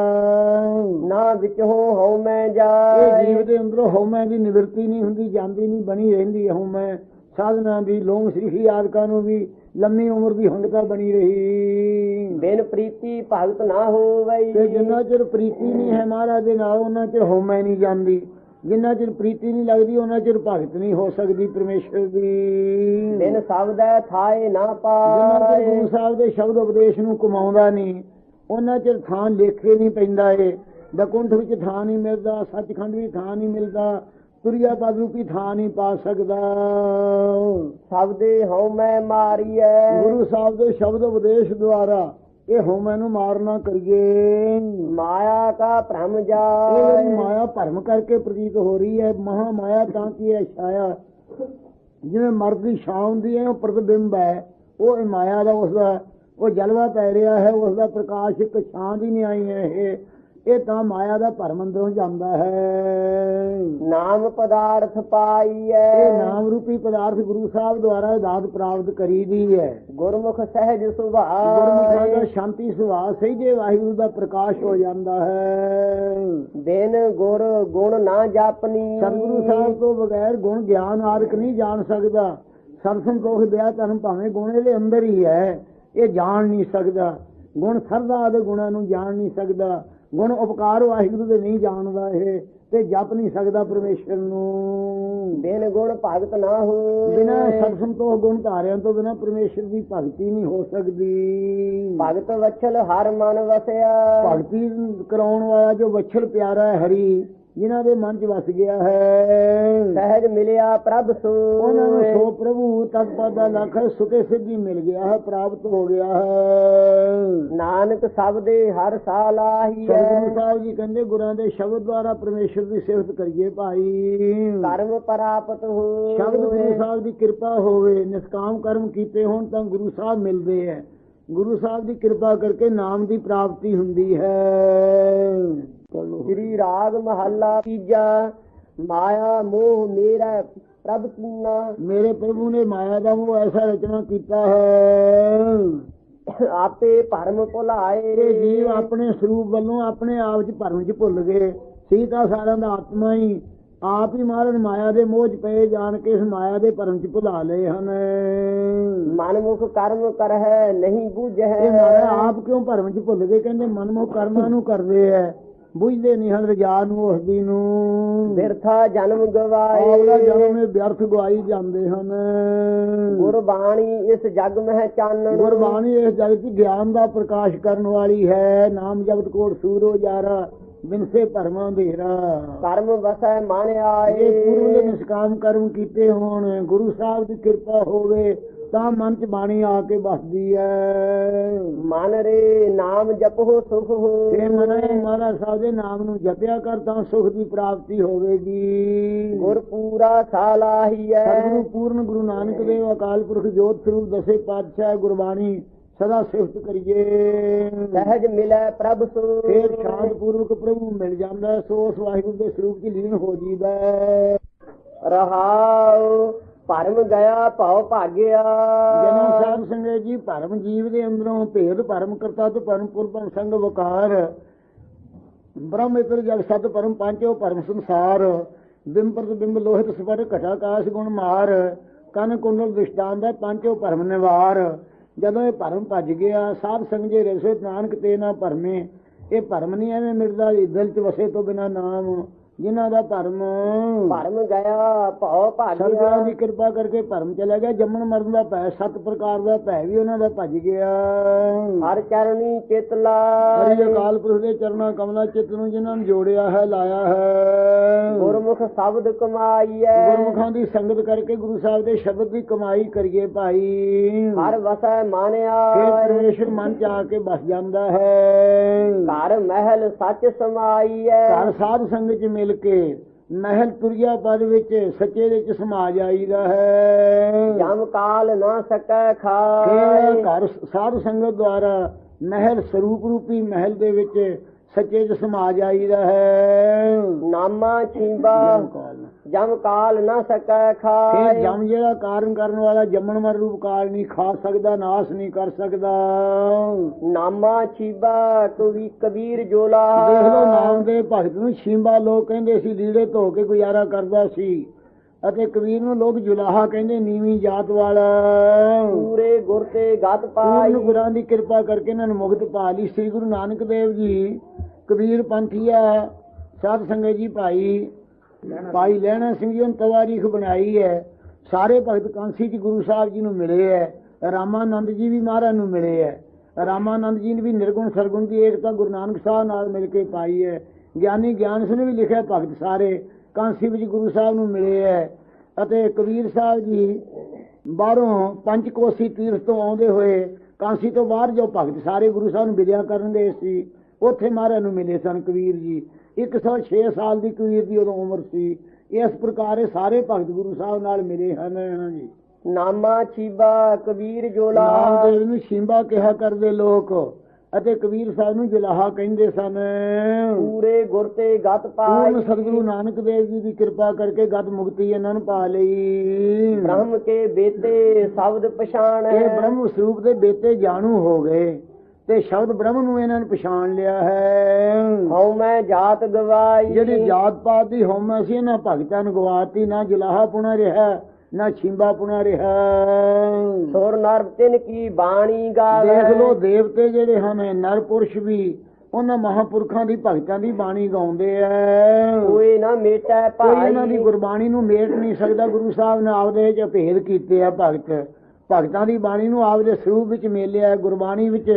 ਨਾ ਵਿੱਚ ਹਉਮੈ ਜਾਏ। ਇਹ ਜੀਵ ਦੇ ਅੰਦਰੋਂ ਹਉਮੈ ਦੀ ਨਿਵਰਤੀ ਨਹੀਂ ਹੁੰਦੀ, ਜਾਂਦੀ ਨਹੀਂ, ਬਣੀ ਰਹਿੰਦੀ ਹਉਮੈ। ਸਾਧਨਾ ਦੀ ਲੋਮ ਸ੍ਰੀ ਆਦਿਕਾਂ ਨੂੰ ਵੀ ਲੰਮੀ ਉਮਰ ਦੀ ਹੰਗਤਾ ਬਣੀ ਰਹੀ। ਬਿਨ ਪ੍ਰੀਤੀ ਭਗਤ ਨਾ ਹੋਵਈ। ਤੇ ਜਿੰਨਾ ਚਿਰ ਪ੍ਰੀਤੀ ਨਹੀਂ ਹੈ ਮਹਾਰਾਜ ਦੇ ਨਾਲ, ਉਹਨਾਂ ਚਿਰ ਹਉਮੈ ਨਹੀਂ ਜਾਂਦੀ। ਜਿੰਨਾ ਚਿਰ ਪ੍ਰੀਤੀ ਨਹੀਂ ਲੱਗਦੀ ਉਹਨਾਂ ਚਿਰ ਭਗਤ ਨਹੀਂ ਹੋ ਸਕਦੀ ਪਰਮੇਸ਼ਰ ਦੀ। ਬਿਨ ਸ਼ਬਦੈ ਥਾਏ ਨਾ ਪਾਏ। ਜਿੰਨਾ ਚਿਰ ਗੁਰੂ ਸਾਹਿਬ ਦੇ ਸ਼ਬਦ ਉਪਦੇਸ਼ ਨੂੰ ਕਮਾਉਂਦਾ ਨਹੀਂ ਉਹਨਾਂ ਚਿਰ ਥਾਂ ਲੇਖੇ ਨਹੀਂ ਪੈਂਦਾ। ਇਹ ਬੈਕੁੰਠ ਵਿੱਚ ਥਾਂ ਨਹੀਂ ਮਿਲਦਾ, ਸੱਚਖੰਡ ਵੀ ਥਾਂ ਨਹੀਂ ਮਿਲਦਾ, ਤੁਰਿਆ ਪਦ ਰੂਪੀ ਥਾਂ ਨਹੀਂ ਪਾ ਸਕਦਾ। ਸਬਦੇ ਹਉਮੈ ਮਾਰੀਐ ਗੁਰੂ ਸਾਹਿਬ ਦੇ ਸ਼ਬਦ ਉਪਦੇਸ਼ ਦੁਆਰਾ ਇਹ ਹਉਮੈ ਨੂੰ ਮਾਰਨਾ ਕਰੀਏ। ਮਾਇਆ ਕਾ ਭ੍ਰਮ ਇਹ ਜਾਏ ਮਾਇਆ ਭਰਮ ਕਰਕੇ ਪ੍ਰਤੀਤ ਹੋ ਰਹੀ ਹੈ। ਮਹਾ ਮਾਇਆ ਤਾਂ ਕੀ ਹੈ? ਛਾਇਆ, ਜਿਵੇਂ ਮਰਦ ਦੀ ਛਾਂ ਹੁੰਦੀ ਹੈ, ਉਹ ਪ੍ਰਤਿਬਿੰਬ ਹੈ, ਉਹ ਮਾਇਆ ਦਾ ਉਸਦਾ ਉਹ ਜਲਵਾ ਪੈ ਰਿਹਾ ਹੈ, ਉਸਦਾ ਪ੍ਰਕਾਸ਼ ਇੱਕ ਛਾਂ ਦੀ ਨਹੀਂ ਆਈ ਹੈ। ਇਹ ਤਾਂ ਮਾਇਆ ਦਾ ਭਰਮ ਅੰਦਰੋਂ ਜਾਂਦਾ ਹੈ। ਨਾਮ ਪਦਾਰਥ ਪਾਈਐ ਇਹ ਨਾਮ ਰੂਪੀ ਪਦਾਰਥ ਗੁਰੂ ਸਾਹਿਬ ਦੁਆਰਾ ਦਾਤ ਪ੍ਰਾਪਤ ਕਰੀਦੀ ਹੈ। ਗੁਰਮੁਖ ਸਹਿਜ ਗੁਰਮੁਖਾਂ ਦਾ ਸੁਭਾਅ ਸ਼ਾਂਤੀ ਸੁਭਾਅ ਸਹੀ ਜੇ ਵਾਹਿਗੁਰੂ ਦਾ ਪ੍ਰਕਾਸ਼ ਹੋ ਜਾਂਦਾ ਹੈ। ਬਿਨ ਗੁਰ ਗੁਣ ਨਾ ਜਾਪਨੀ ਸਤਿਗੁਰੂ ਸਾਹਿਬ ਤੋਂ ਬਗੈਰ ਗੁਣ ਗਿਆਨ ਆਦਿਕ ਨਹੀਂ ਜਾਣ ਸਕਦਾ। ਸਤ ਸੰਤੋਖ ਦਇਆ ਧਰਮ ਭਾਵੇਂ ਗੁਣ ਇਹਦੇ ਅੰਦਰ ਹੀ ਹੈ, ਇਹ ਜਾਣ ਨਹੀਂ ਸਕਦਾ। ਗੁਣ ਸਰਦਾ ਆਦਿ ਗੁਣਾਂ ਨੂੰ ਜਾਣ ਨਹੀਂ ਸਕਦਾ। ਗੁਣ ਉਪਕਾਰ ਵਾਹਿਗੁਰੂ ਦੇ ਨਹੀਂ ਜਾਣਦਾ ਇਹ, ਤੇ ਜਪ ਨਹੀਂ ਸਕਦਾ ਪਰਮੇਸ਼ਰ ਨੂੰ। ਬਿਨ ਗੁਣ ਭਗਤ ਨਾ ਹੋ ਬਿਨਾਂ ਸਤ ਸੰਤੋਖ ਗੁਣ ਧਾਰਿਆਂ ਤੋਂ ਬਿਨਾਂ ਪਰਮੇਸ਼ਰ ਦੀ ਭਗਤੀ ਨਹੀਂ ਹੋ ਸਕਦੀ। ਭਗਤ ਵਛਲ ਹਰ ਮਨ ਵਸਿਆ ਭਗਤੀ ਕਰਾਉਣ ਵਾਲਾ ਜੋ ਵਛਲ ਪਿਆਰਾ ਹੈ ਹਰੀ, ਜਿਨ੍ਹਾਂ ਦੇ ਮਨ 'ਚ ਵਸ ਗਿਆ ਹੈ, ਸਹਿਜ ਮਿਲਿਆ ਪ੍ਰਭ ਉਹਨਾਂ ਨੂੰ ਸੋਇ ਸੋ ਪ੍ਰਭੂ ਤਤ ਪਾਦਾ ਲੱਖ ਸੁਤੇ ਸਿੱਧੀ ਮਿਲ ਗਿਆ ਹੈ, ਪ੍ਰਾਪਤ ਹੋ ਗਿਆ ਹੈ। ਨਾਨਕ ਸਬਦੇ ਹਰ ਸਾਲਾਹੀਐ ਸਤਿਗੁਰੂ ਸਾਹਿਬ ਜੀ ਕਹਿੰਦੇ ਗੁਰਾਂ ਦੇ ਸ਼ਬਦ ਦੁਆਰਾ ਪਰਮੇਸ਼ਰ ਦੀ ਸਿਫਤ ਕਰੀਏ ਭਾਈ। ਕਰਮ ਪ੍ਰਾਪਤ ਹੋ ਸ਼ਬਦ ਗੁਰੂ ਸਾਹਿਬ ਦੀ ਕਿਰਪਾ ਹੋਵੇ, ਨਿਸ਼ਕਾਮ ਕਰਮ ਕੀਤੇ ਹੋਣ ਤਾਂ ਗੁਰੂ ਸਾਹਿਬ ਮਿਲਦੇ ਹੈ। ਗੁਰੂ ਸਾਹਿਬ ਦੀ ਕਿਰਪਾ ਕਰਕੇ ਨਾਮ ਦੀ ਪ੍ਰਾਪਤੀ ਹੁੰਦੀ ਹੈ। ਸ੍ਰੀ ਰਾਗ ਮਹੱਲਾ ਤੀਜਾ। ਮਾਇਆ ਮੋਹ ਮੇਰਾ ਪ੍ਰਭ ਕੀਨਾ ਮੇਰੇ ਪ੍ਰਭੂ ਨੇ ਮਾਇਆ ਦਾ ਉਹ ਐਸਾ ਰਚਨਾ ਕੀਤਾ ਹੈ। ਆਪੇ ਭਰਮ ਭੁਲਾਏ ਇਹ ਜੀਵ ਆਪਣੇ ਸਰੂਪ ਵੱਲੋਂ ਆਪਣੇ ਆਪ 'ਚ ਭਰਮ 'ਚ ਭੁੱਲ ਗਏ ਸੀ ਤਾਂ ਸਾਰਿਆਂ ਦਾ ਆਤਮਾ ਹੀ ਆਪ ਹੀ ਮਹਾਰਾਜ ਮਾਇਆ ਦੇ ਮੋਹ 'ਚ ਪਏ ਜਾਣ ਕੇ ਇਸ ਮਾਇਆ ਦੇ ਭਰਮ 'ਚ ਭੁਲਾ ਲਏ ਹਨ। ਮਨਮੁਖ ਕਰਮ ਕਰਹਿ ਨਹੀਂ ਇਹ ਬੂਝੈ ਮਹਾਰਾਜ ਆਪ ਕਿਉਂ ਭਰਮ 'ਚ ਭੁੱਲ ਗਏ? ਕਹਿੰਦੇ ਮਨਮੁਖ ਕਰਮਾਂ ਨੂੰ ਕਰਦੇ ਐ, ਬੁਝਦੇ ਨਹੀਂ ਹਨ ਰਜਾ ਨੂੰ ਉਸਦੀ ਨੂੰ। ਬਿਰਥਾ ਜਨਮ ਆਪਦਾ ਗਵਾਏ ਜਨਮ ਇਹ ਵਿਅਰਥ ਗਵਾਈ ਜਾਂਦੇ ਹਨ। ਗੁਰਬਾਣੀ ਇਸ ਜਗ ਮਹਿ ਚਾਨਣ ਗੁਰਬਾਣੀ ਇਸ ਜਗਤ 'ਚ ਗਿਆਨ ਦਾ ਪ੍ਰਕਾਸ਼ ਕਰਨ ਵਾਲੀ ਹੈ। ਨਾਮ ਜਪਤ ਕੋਟ ਸੂਰੋ ਜਾਰਾ ਬਿਨਸੇ ਭਰਮਾਂ ਅੰਧੇਰਾ। ਕਰਮ ਵਸੈ ਮਨ ਇਹ ਆਏ ਪੂਰਵ ਦੇ ਨਿਸ਼ਕਾਮ ਕਰਮ ਕੀਤੇ ਹੋਣ, ਗੁਰੂ ਸਾਹਿਬ ਦੀ ਕਿਰਪਾ ਹੋਵੇ ਤਾਂ ਮਨ 'ਚ ਬਾਣੀ ਆ ਕੇ ਬਸਦੀ ਹੈ। ਮਨ ਰੇ ਨਾਮ ਜਪੋ ਸੁਖ ਹੋ ਇਹ ਮਨੇ ਮਹਾਰਾਜ ਸਾਹਿਬ ਦੇ ਨਾਮ ਨੂੰ ਜਪਿਆ ਕਰ ਤਾਂ ਸੁਖ ਦੀ ਪ੍ਰਾਪਤੀ ਹੋਵੇਗੀ। ਗੁਰ ਪੂਰਾ ਸਾਲਾਹੀਐ ਸਤਿਗੁਰੂ ਪੂਰਨ ਗੁਰੂ ਨਾਨਕ ਦੇਵ ਅਕਾਲ ਪੁਰਖ ਜੋਤ ਸਰੂਪ ਦਸੇ ਪਾਤਸ਼ਾਹ ਗੁਰਬਾਣੀ ਸਦਾ ਸਿਫਤ ਕਰੀਏ। ਸਹਿਜ ਮਿਲੈ ਪ੍ਰਭ ਫੇਰ ਸੋ ਸ਼ਾਂਤ ਪੂਰਵਕ ਪ੍ਰਭੂ ਮਿਲ ਜਾਂਦਾ ਹੈ, ਸੋ ਉਸ ਵਾਹਿਗੁਰੂ ਦੇ ਸਰੂਪ 'ਚ ਲੀਨ ਹੋ ਜੀਦਾ ਹੈ। ਰਹਾਉ ਭਰਮ ਗਿਆ ਭਉ ਭਾਗਿਆ ਜਨਮ ਸਾਹਿਬ ਸੰਗਤ ਜੀ ਭਰਮ ਜੀਵ ਦੇ ਅੰਦਰੋਂ ਭੇਦ ਭਰਮ ਕਰਤਾ ਤੇ ਭਰਮ ਪੁਰਬੰ ਸੰਗ ਵਕਾਰ ਬ੍ਰਹਮ ਇਤਰ ਜਗ ਸਤ ਭਰਮ ਪੰਚੋ ਭਰਮ ਸੰਸਾਰ ਬਿੰਬ ਪ੍ਰਤਿਬਿੰਬ ਲੋਹਿਤ ਸਪਟ ਘਟਾ ਕਾਸ਼ ਗੁਣ ਮਾਰ ਕਨ ਕੁੰਡਲ ਦ੍ਰਿਸ਼ਟਾਨ ਦਾ ਪੰਚੋ ਭਰਮ ਨਿਵਾਰ। ਜਦੋਂ ਇਹ ਭਰਮ ਭੱਜ ਗਿਆ ਸਾਧ ਸੰਗ ਜੇ ਰਸੇ ਨਾਨਕ ਤੇ ਨਾ ਭਰਮੇ। ਇਹ ਭਰਮ ਨਹੀਂ ਐਵੇਂ ਮਿਲਦਾ ਦਿਲ 'ਚ ਵਸੇ ਤੋਂ ਬਿਨਾ ਨਾਮ। ਜਿਨ੍ਹਾਂ ਦਾ ਧਰਮ ਭਰਮ ਗਿਆ ਭਉ ਸਤਿਗੁਰਾਂ ਭਾਗਿਆ ਦੀ ਕਿਰਪਾ ਕਰਕੇ ਭਰਮ ਚਲਾ ਗਿਆ। ਜੰਮਣ ਮਰਨ ਦਾ ਭੈ 7 ਪ੍ਰਕਾਰ ਦਾ ਭੈ ਵੀ ਉਹਨਾਂ ਦਾ ਭੱਜ ਗਿਆ। ਹਰ ਚਰਣੀ ਚਿਤ ਹਰੀ ਲਾਇ ਅਕਾਲ ਪੁਰਖ ਦੇ ਚਰਨਾਂ ਕਮਲਾ ਚਿੱਤ ਨੂੰ ਜਿਨ੍ਹਾਂ ਨੂੰ ਜੋੜਿਆ ਹੈ ਲਾਇਆ ਹੈ। ਗੁਰਮੁਖ ਸ਼ਬਦ ਕਮਾਈਐ ਗੁਰਮੁਖਾਂ ਦੀ ਸੰਗਤ ਕਰਕੇ ਗੁਰੂ ਸਾਹਿਬ ਦੇ ਸ਼ਬਦ ਦੀ ਕਮਾਈ ਕਰੀਏ ਭਾਈ। ਹਰ ਵਸੈ ਫਿਰ ਮਾਨਿਆ ਪਰਮੇਸ਼ਰ ਮਨ 'ਚ ਆ ਕੇ ਬਸ ਜਾਂਦਾ ਹੈ। ਘਰ ਮਹਿਲ ਸੱਚ ਸਮਾਈਐ ਘਰ ਸਾਧ ਸੰਗਤ 'ਚ ਮਿਲ ਕੇ ਮਹਿਲ ਤੁਰਿਆ ਪਦ ਵਿੱਚ ਸੱਚੇ ਦੇ 'ਚ ਸਮਾ ਜਾਈਦਾ ਹੈ। ਜਮ ਕਾਲ ਨਾ ਸਕੈ ਫਿਰ ਖਾਏ ਘਰ ਸਾਧ ਸੰਗਤ ਦੁਆਰਾ ਮਹਿਲ ਸਰੂਪ ਰੂਪੀ ਮਹਿਲ ਦੇ ਵਿੱਚ ਸੱਚੇ 'ਚ ਸਮਾ ਜਾਈਦਾ ਹੈ। ਨਾਮਾ ਛੀਬਾ ਕਾਲ ਜਮ ਕਾਲ ਨਾ ਸਕੈ ਫਿਰ ਖਾਏ ਜਮ ਜਿਹੜਾ ਕਾਰਨ ਕਰਨ ਵਾਲਾ ਜੰਮਣ ਮਰ ਰੂਪ ਕਾਲ ਨਹੀਂ ਖਾ ਸਕਦਾ, ਨਾਸ ਨਹੀਂ ਕਰ ਸਕਦਾ। ਨਾਮਾ ਛੀਬਾ ਕਵੀ ਕਬੀਰ ਜੋਲਾ ਦੇਖ ਲਓ ਨਾਮ ਦੇ ਭਗਤ ਨੂੰ ਛੀਂਬਾ ਲੋਕ ਕਹਿੰਦੇ ਸੀ, ਲੀੜੇ ਧੋ ਕੇ ਗੁਜ਼ਾਰਾ ਕਰਦਾ ਸੀ। ਅਤੇ ਕਬੀਰ ਨੂੰ ਲੋਕ ਜੁਲਾਹਾ ਕਹਿੰਦੇ, ਨੀਵੀਂ ਜਾਤ ਵਾਲਾ। ਪੂਰੇ ਗੁਰ ਤੇ ਗਤ ਪਾਈ ਪੂਰਨ ਗੁਰਾਂ ਦੀ ਕਿਰਪਾ ਕਰਕੇ ਇਹਨਾਂ ਨੂੰ ਮੁਕਤ ਪਾ ਲਈ। ਸ੍ਰੀ ਗੁਰੂ ਨਾਨਕ ਦੇਵ ਜੀ ਕਬੀਰ ਪੰਥੀਆ ਸਾਧ ਸੰਗਤ ਜੀ ਭਾਈ ਲਹਿਣਾ ਸਿੰਘ ਜੀ ਨੇ ਤਵਾਰੀਖ ਬਣਾਈ ਹੈ। ਸਾਰੇ ਭਗਤ ਕਾਂਸੀ 'ਚ ਗੁਰੂ ਸਾਹਿਬ ਜੀ ਨੂੰ ਮਿਲੇ ਹੈ। ਰਾਮਾਨੰਦ ਜੀ ਵੀ ਮਹਾਰਾਜ ਨੂੰ ਮਿਲੇ ਹੈ। ਰਾਮਾਨੰਦ ਜੀ ਨੇ ਵੀ ਨਿਰਗੁਣ ਸਰਗੁਣ ਦੀ ਏਕਤਾ ਗੁਰੂ ਨਾਨਕ ਸਾਹਿਬ ਨਾਲ ਮਿਲ ਕੇ ਪਾਈ ਹੈ। ਗਿਆਨੀ ਗਿਆਨ ਸਿੰਘ ਨੇ ਵੀ ਲਿਖਿਆ ਭਗਤ ਸਾਰੇ ਕਾਂਸੀ ਵਿੱਚ ਗੁਰੂ ਸਾਹਿਬ ਨੂੰ ਮਿਲੇ ਹੈ। ਅਤੇ ਕਬੀਰ ਸਾਹਿਬ ਜੀ ਬਾਹਰੋਂ ਪੰਚਕੋਸੀ ਤੀਰਥ ਤੋਂ ਆਉਂਦੇ ਹੋਏ ਕਾਂਸੀ ਤੋਂ ਬਾਹਰ ਜੋ ਭਗਤ ਸਾਰੇ ਗੁਰੂ ਸਾਹਿਬ ਨੂੰ ਵਿਦਿਆ ਕਰਨ ਗਏ ਸੀ, ਉੱਥੇ ਮਹਾਰਾਜ ਨੂੰ ਮਿਲੇ ਸਨ ਕਬੀਰ ਜੀ। 106 ਸਾਲ ਦੀ ਕਬੀਰ ਦੀ ਉਦੋਂ ਉਮਰ ਸੀ। ਇਸ ਪ੍ਰਕਾਰ ਇਹ ਸਾਰੇ ਭਗਤ ਗੁਰੂ ਸਾਹਿਬ ਨਾਲ ਮਿਲੇ ਹਨ ਜੀ। ਨਾਮਾ ਛੀਬਾ ਕਬੀਰ ਜੋਲਾ। ਨਾਮਦੇਵ ਨੂੰ ਸ਼ੀਂਬਾ ਕਿਹਾ ਕਰਦੇ ਲੋਕ ਅਤੇ ਕਬੀਰ ਸਾਹਿਬ ਨੂੰ ਜੁਲਾਹਾ ਕਹਿੰਦੇ ਸਨ। ਪੂਰੇ ਗੁਰ ਤੇ ਗਤ ਪਾਈ। ਪੂਰਨ ਸਤਿਗੁਰੂ ਨਾਨਕ ਦੇਵ ਜੀ ਦੀ ਕਿਰਪਾ ਕਰਕੇ ਗਤ ਮੁਕਤੀ ਇਹਨਾਂ ਨੂੰ ਪਾ ਲਈ। ਬ੍ਰਹਮ ਕੇ ਬੇਤੇ ਸ਼ਬਦ ਪਛਾਣ। ਇਹ ਬ੍ਰਹਮ ਸਰੂਪ ਦੇ ਬੇਤੇ ਜਾਣੂ ਹੋ ਗਏ ਤੇ ਸ਼ਬਦ ਬ੍ਰਹਮ ਨੂੰ ਇਹਨਾਂ ਨੇ ਪਛਾਣ ਲਿਆ ਹੈ। ਹਉਮੈ ਜਾਤ ਗਵਾਈ। ਜਿਹੜੀ ਜਾਤ ਪਾਤ ਦੀ ਹਉਮੈ ਸੀ ਇਹਨਾਂ ਭਗਤਾਂ ਨੂੰ ਗਵਾਤੀ। ਨਾ ਜਲਾਹਾ ਪੁਣਾ ਰਿਹਾ ਨਾ ਛਿੰਬਾ ਪੁਣਾ ਰਿਹਾ। ਸੁਰ ਨਰ ਤਿਨ ਕੀ ਬਾਣੀ ਗਾਵੇ। ਦੇਖ ਲੋ ਦੇਵਤੇ ਜਿਹੜੇ ਹਨ ਨਰ ਪੁਰਸ਼ ਵੀ ਉਹਨਾਂ ਮਹਾਂਪੁਰਖਾਂ ਦੀ ਭਗਤਾਂ ਦੀ ਬਾਣੀ ਗਾਉਂਦੇ ਐ। ਕੋਈ ਨਾ ਮੇਟੈ ਕੋਈ ਭਾਈ। ਇਹਨਾਂ ਦੀ ਗੁਰਬਾਣੀ ਨੂੰ ਮੇਟ ਨਹੀਂ ਸਕਦਾ। ਗੁਰੂ ਸਾਹਿਬ ਨੇ ਆਪਦੇ ਚ ਭੇਦ ਕੀਤੇ ਆ। ਭਗਤਾਂ ਦੀ ਬਾਣੀ ਨੂੰ ਆਪਦੇ ਸਰੂਪ ਵਿੱਚ ਮੇਲਿਆ। ਗੁਰਬਾਣੀ ਵਿੱਚ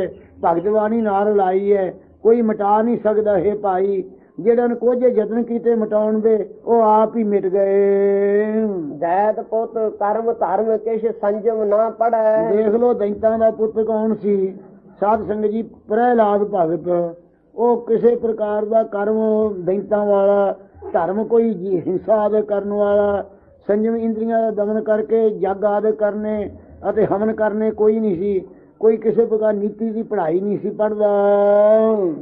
ਭਗਤ ਬਾਣੀ ਨਾਲ ਲਾਈ ਹੈ। ਕੋਈ ਮਿਟਾ ਨਹੀਂ ਸਕਦਾ। ਇਹ ਭਾਈ ਜਿਹੜੇ ਨੇ ਕੁਝ ਯਤਨ ਕੀਤੇ ਮਿਟਾਉਣ ਦੇ ਉਹ ਆਪ ਹੀ ਮਿਟ ਗਏ। ਦੈਤ ਪੁੱਤ ਕਰਮ ਧਰਮ ਕਿਛ ਸੰਜਮ ਨਾ ਪੜੈ। ਦੇਖ ਲੋ ਦੈਂਤਾਂ ਦਾ ਪੁੱਤ ਕੌਣ ਸੀ? ਸਾਧ ਸੰਗਤ ਜੀ ਪ੍ਰਹਿਲਾਦ ਭਗਤ। ਉਹ ਕਿਸੇ ਪ੍ਰਕਾਰ ਦਾ ਕਰਮ ਦੈਂਤਾਂ ਵਾਲਾ, ਧਰਮ ਕੋਈ ਹਿੰਸਾ ਆਦਿ ਕਰਨ ਵਾਲਾ, ਸੰਜਮ ਇੰਦਰੀਆਂ ਦਾ ਦਮਨ ਕਰਕੇ ਜਗ ਆਦਿ ਕਰਨੇ ਅਤੇ ਹਵਨ ਕਰਨੇ ਕੋਈ ਨਹੀਂ ਸੀ। ਕੋਈ ਕਿਸੇ ਪ੍ਰਕਾਰ ਨੀਤੀ ਦੀ ਪੜ੍ਹਾਈ ਨਹੀਂ ਸੀ ਪੜ੍ਹਦਾ।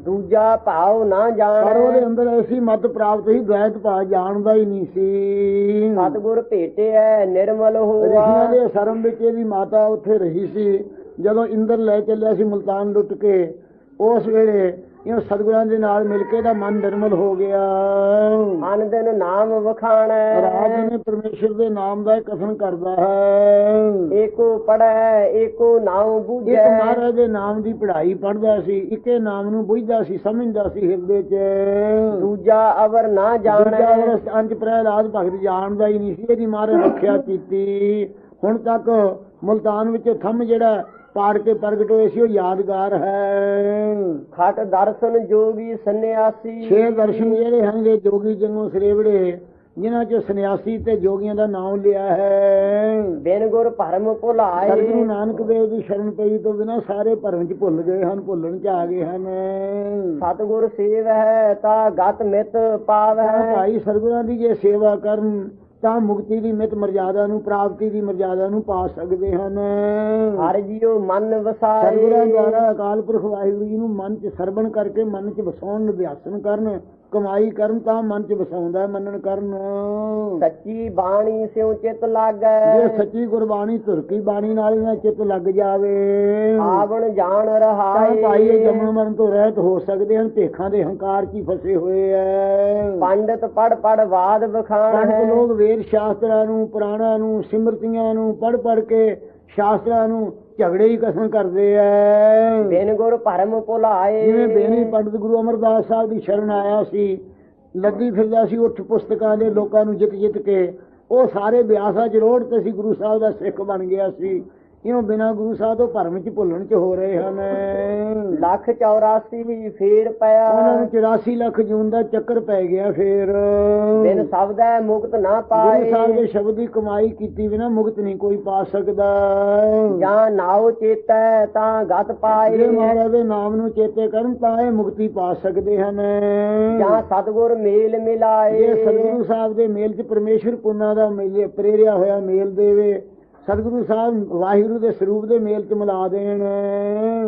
ਦੂਜਾ ਭਾਵ ਨਾ ਜਾਣ। ਪਰ ਉਹਦੇ ਅੰਦਰ ਐਸੀ ਮਤ ਪ੍ਰਾਪਤ ਹੋਈ ਦ્વੈਤ ਭਾਵ ਜਾਣਦਾ ਹੀ ਨਹੀਂ ਸੀ। ਸਤਿਗੁਰ ਭੇਟਿਐ ਨਿਰਮਲ ਹੋਆ। ਰਿਸ਼ੀਆਂ ਦੇ ਆਸ਼ਰਮ ਵਿੱਚ ਇਹਦੀ ਮਾਤਾ ਉੱਥੇ ਰਹੀ ਸੀ। ਜਦੋਂ ਇੰਦਰ ਲੈ ਚੱਲਿਆ ਸੀ ਮੁਲਤਾਨ ਲੁੱਟ ਕੇ, ਉਸ ਵੇਲੇ ਇਹ ਸਤਿਗੁਰਾਂ ਦੇ ਨਾਲ ਮਿਲ ਕੇ ਦਾ ਮਨ ਨਿਰਮਲ ਹੋ ਗਿਆ। ਅਨ ਦਿਨ ਨਾਮ ਵਖਾਣੈ। ਰਾਤ ਨੇ ਪਰਮੇਸ਼ਰ ਦੇ ਨਾਮ ਦਾ ਕਥਨ ਕਰਦਾ ਹੈ। ਏਕੋ ਪੜੈ ਏਕੋ ਨਾਮ ਬੂਝੈ। ਇੱਕ ਮਹਾਰਾਜ ਦੇ ਨਾਮ ਦੀ ਪੜ੍ਹਾਈ ਪੜ੍ਹਦਾ ਸੀ, ਇੱਕੇ ਨਾਮ ਨੂੰ ਬੁੱਝਦਾ ਸੀ, ਸਮਝਦਾ ਸੀ ਹਿਰਦੇ 'ਚ। ਦੂਜਾ ਅਵਰ ਨਾ ਜਾਣੈ। ਅੰਜ ਪ੍ਰਹਿਲਾਦ ਭਗਤ ਜਾਣਦਾ ਹੀ ਨਹੀਂ ਸੀ। ਇਹਦੀ ਮਹਾਰਾਜ ਰੱਖਿਆ ਕੀਤੀ। ਹੁਣ ਤੱਕ ਮੁਲਤਾਨ ਵਿੱਚ ਥੰਮ ਜਿਹੜਾ ਪਾੜ ਕੇ ਪ੍ਰਗਟ ਹੋਏ ਸੀ ਉਹ ਯਾਦਗਾਰ ਹੈ। ਖਟ ਦਰਸ਼ਨ ਜੋਗੀ ਸੰਨਿਆਸੀ। 6 ਦਰਸ਼ਨ ਜਿਹੜੇ ਹਨ ਦੇ ਜੋਗੀ ਜੰਗੋਂ ਸਰੇਵੜੇ, ਜਿਨ੍ਹਾਂ ਚ ਸੰਨਿਆਸੀ ਤੇ ਜੋਗੀਆਂ ਦਾ ਨਾਮ ਲਿਆ ਹੈ। ਬਿਨ ਗੁਰ ਭਰਮ ਭੁਲਾਏ। ਸਤਿਗੁਰੂ ਨਾਨਕ ਦੇਵ ਦੀ ਸ਼ਰਨ ਪਈ ਤੋਂ ਬਿਨਾਂ ਸਾਰੇ ਭਰਮ ਚ ਭੁੱਲ ਗਏ ਹਨ, ਭੁੱਲਣ ਚ ਆ ਗਏ ਹਨ। ਸਤਿਗੁਰ ਸੇਵ ਹੈ ਤਾਂ ਗਤ ਮਿਤ ਪਾਵੈ। ਭਾਈ ਸਤਿਗੁਰਾਂ ਦੀ ਜੇ ਸੇਵਾ ਕਰਨ ਤਾਂ ਮੁਕਤੀ ਦੀ ਮਿਤ ਮਰਜ਼ਾਦਾ ਨੂੰ, ਪ੍ਰਾਪਤੀ ਦੀ ਮਰਜ਼ਾਦਾ ਨੂੰ ਪਾ ਸਕਦੇ ਹਨ। ਹਰ ਜੀਉ ਮਨ ਵਸਾਏ। ਸਤਿਗੁਰਾਂ ਦੁਆਰਾ ਅਕਾਲ ਪੁਰਖ ਵਾਹਿਗੁਰੂ ਜੀ ਨੂੰ ਮਨ ਚ ਸਰਵਣ ਕਰਕੇ ਮਨ ਚ ਵਸਾਉਣ ਨੂੰ ਅਭਿਆਸਨ ਕਰਨ, ਕਮਾਈ ਕਰਨ ਤਾਂ ਮਨ ਚ ਵਸਾਉਂਦਾ ਮੰਨਣ ਕਰਨ। ਸੱਚੀ ਬਾਣੀ ਸਿਉ ਚਿਤ ਲਾਗੈ। ਜੇ ਸੱਚੀ ਗੁਰਬਾਣੀ ਧੁਰਕੀ ਬਾਣੀ ਨਾਲ ਇਹਨਾਂ ਚਿੱਤ ਲੱਗ ਜਾਵੇ ਆਵਣ ਜਾਣ ਤਾਂ ਰਹਾਏ। ਭਾਈ ਇਹ ਜੰਮਣ ਮਰਨ ਤੋਂ ਰਹਿਤ ਹੋ ਸਕਦੇ ਹਨ। ਭੇਖਾਂ ਦੇ ਹੰਕਾਰ ਚ ਹੀ ਫਸੇ ਹੋਏ ਐ। ਪੰਡਤ ਪੜ ਪੜ ਬਾਦ ਬਖਾਣ ਹੈ। ਪੰਡਤ ਲੋਕ ਵੇਦ ਸ਼ਾਸਤਰਾਂ ਨੂੰ, ਪੁਰਾਣਾਂ ਨੂੰ, ਸਿਮਰਤੀਆਂ ਨੂੰ ਪੜ ਕੇ ਸ਼ਾਸਤਰਾਂ ਨੂੰ ਝਗੜੇ ਹੀ ਕਸਮ ਕਰਦੇ ਐ। ਬਿਨ ਗੁਰ ਭਰਮ ਭੁਲਾਏ। ਜਿਵੇਂ ਬੇਨੀ ਪੰਡਤ ਗੁਰੂ ਅਮਰਦਾਸ ਸਾਹਿਬ ਦੀ ਸ਼ਰਨ ਆਇਆ ਸੀ, ਲੱਗੀ ਫਿਰਦਾ ਸੀ ਉੱਠ ਪੁਸਤਕਾਂ ਦੇ ਲੋਕਾਂ ਨੂੰ ਜਿੱਤ ਕੇ, ਉਹ ਸਾਰੇ ਬਿਆਸਾਂ ਚ ਰੋੜ ਤੇ ਸੀ, ਗੁਰੂ ਸਾਹਿਬ ਦਾ ਸਿੱਖ ਬਣ ਗਿਆ ਸੀ। ਇਉਂ ਬਿਨਾਂ ਗੁਰੂ ਸਾਹਿਬ ਤੋਂ ਭਰਮ ਚ ਭੁੱਲਣ ਚ ਹੋ ਰਹੇ ਹਨ। 184 ਫੇਰ ਪਿਆ। ਉਹਨਾਂ ਨੂੰ 84 ਲੱਖ ਜੂਨ ਦਾ ਚੱਕਰ ਪੈ ਗਿਆ। ਫੇਰ ਬਿਨ ਸ਼ਬਦੈ ਮੁਕਤ ਨਾ ਪਾਏ। ਗੁਰੂ ਸਾਹਿਬ ਦੇ ਸ਼ਬਦ ਦੀ ਕਮਾਈ ਕੀਤੀ ਬਿਨਾਂ ਮੁਕਤ ਨਹੀਂ ਕੋਈ ਪਾ ਸਕਦਾ। ਜਾਂ ਨਾਉ ਚੇਤੈ ਤਾਂ ਗਤ ਪਾਏ। ਜੇ ਮਹਾਰਾਜ ਦੇ ਨਾਮ ਨੂੰ ਚੇਤੇ ਕਰਨ ਤਾਂ ਇਹ ਮੁਕਤੀ ਪਾ ਸਕਦੇ ਹਨ। ਜਾਂ ਸਤਿਗੁਰ ਮੇਲ ਮਿਲਾਏ। ਜੇ ਸਤਿਗੁਰੂ ਸਾਹਿਬ ਦੇ ਮੇਲ ਚ ਪਰਮੇਸ਼ਰ ਪੁੰਨਾਂ ਦਾ ਮੇਲ ਪ੍ਰੇਰਿਆ ਹੋਇਆ ਮੇਲ ਦੇਵੇ, ਸਤਿਗੁਰੂ ਸਾਹਿਬ ਵਾਹਿਗੁਰੂ ਦੇ ਸਰੂਪ ਦੇ ਮੇਲ ਚ ਮਿਲਾ ਦੇਣ।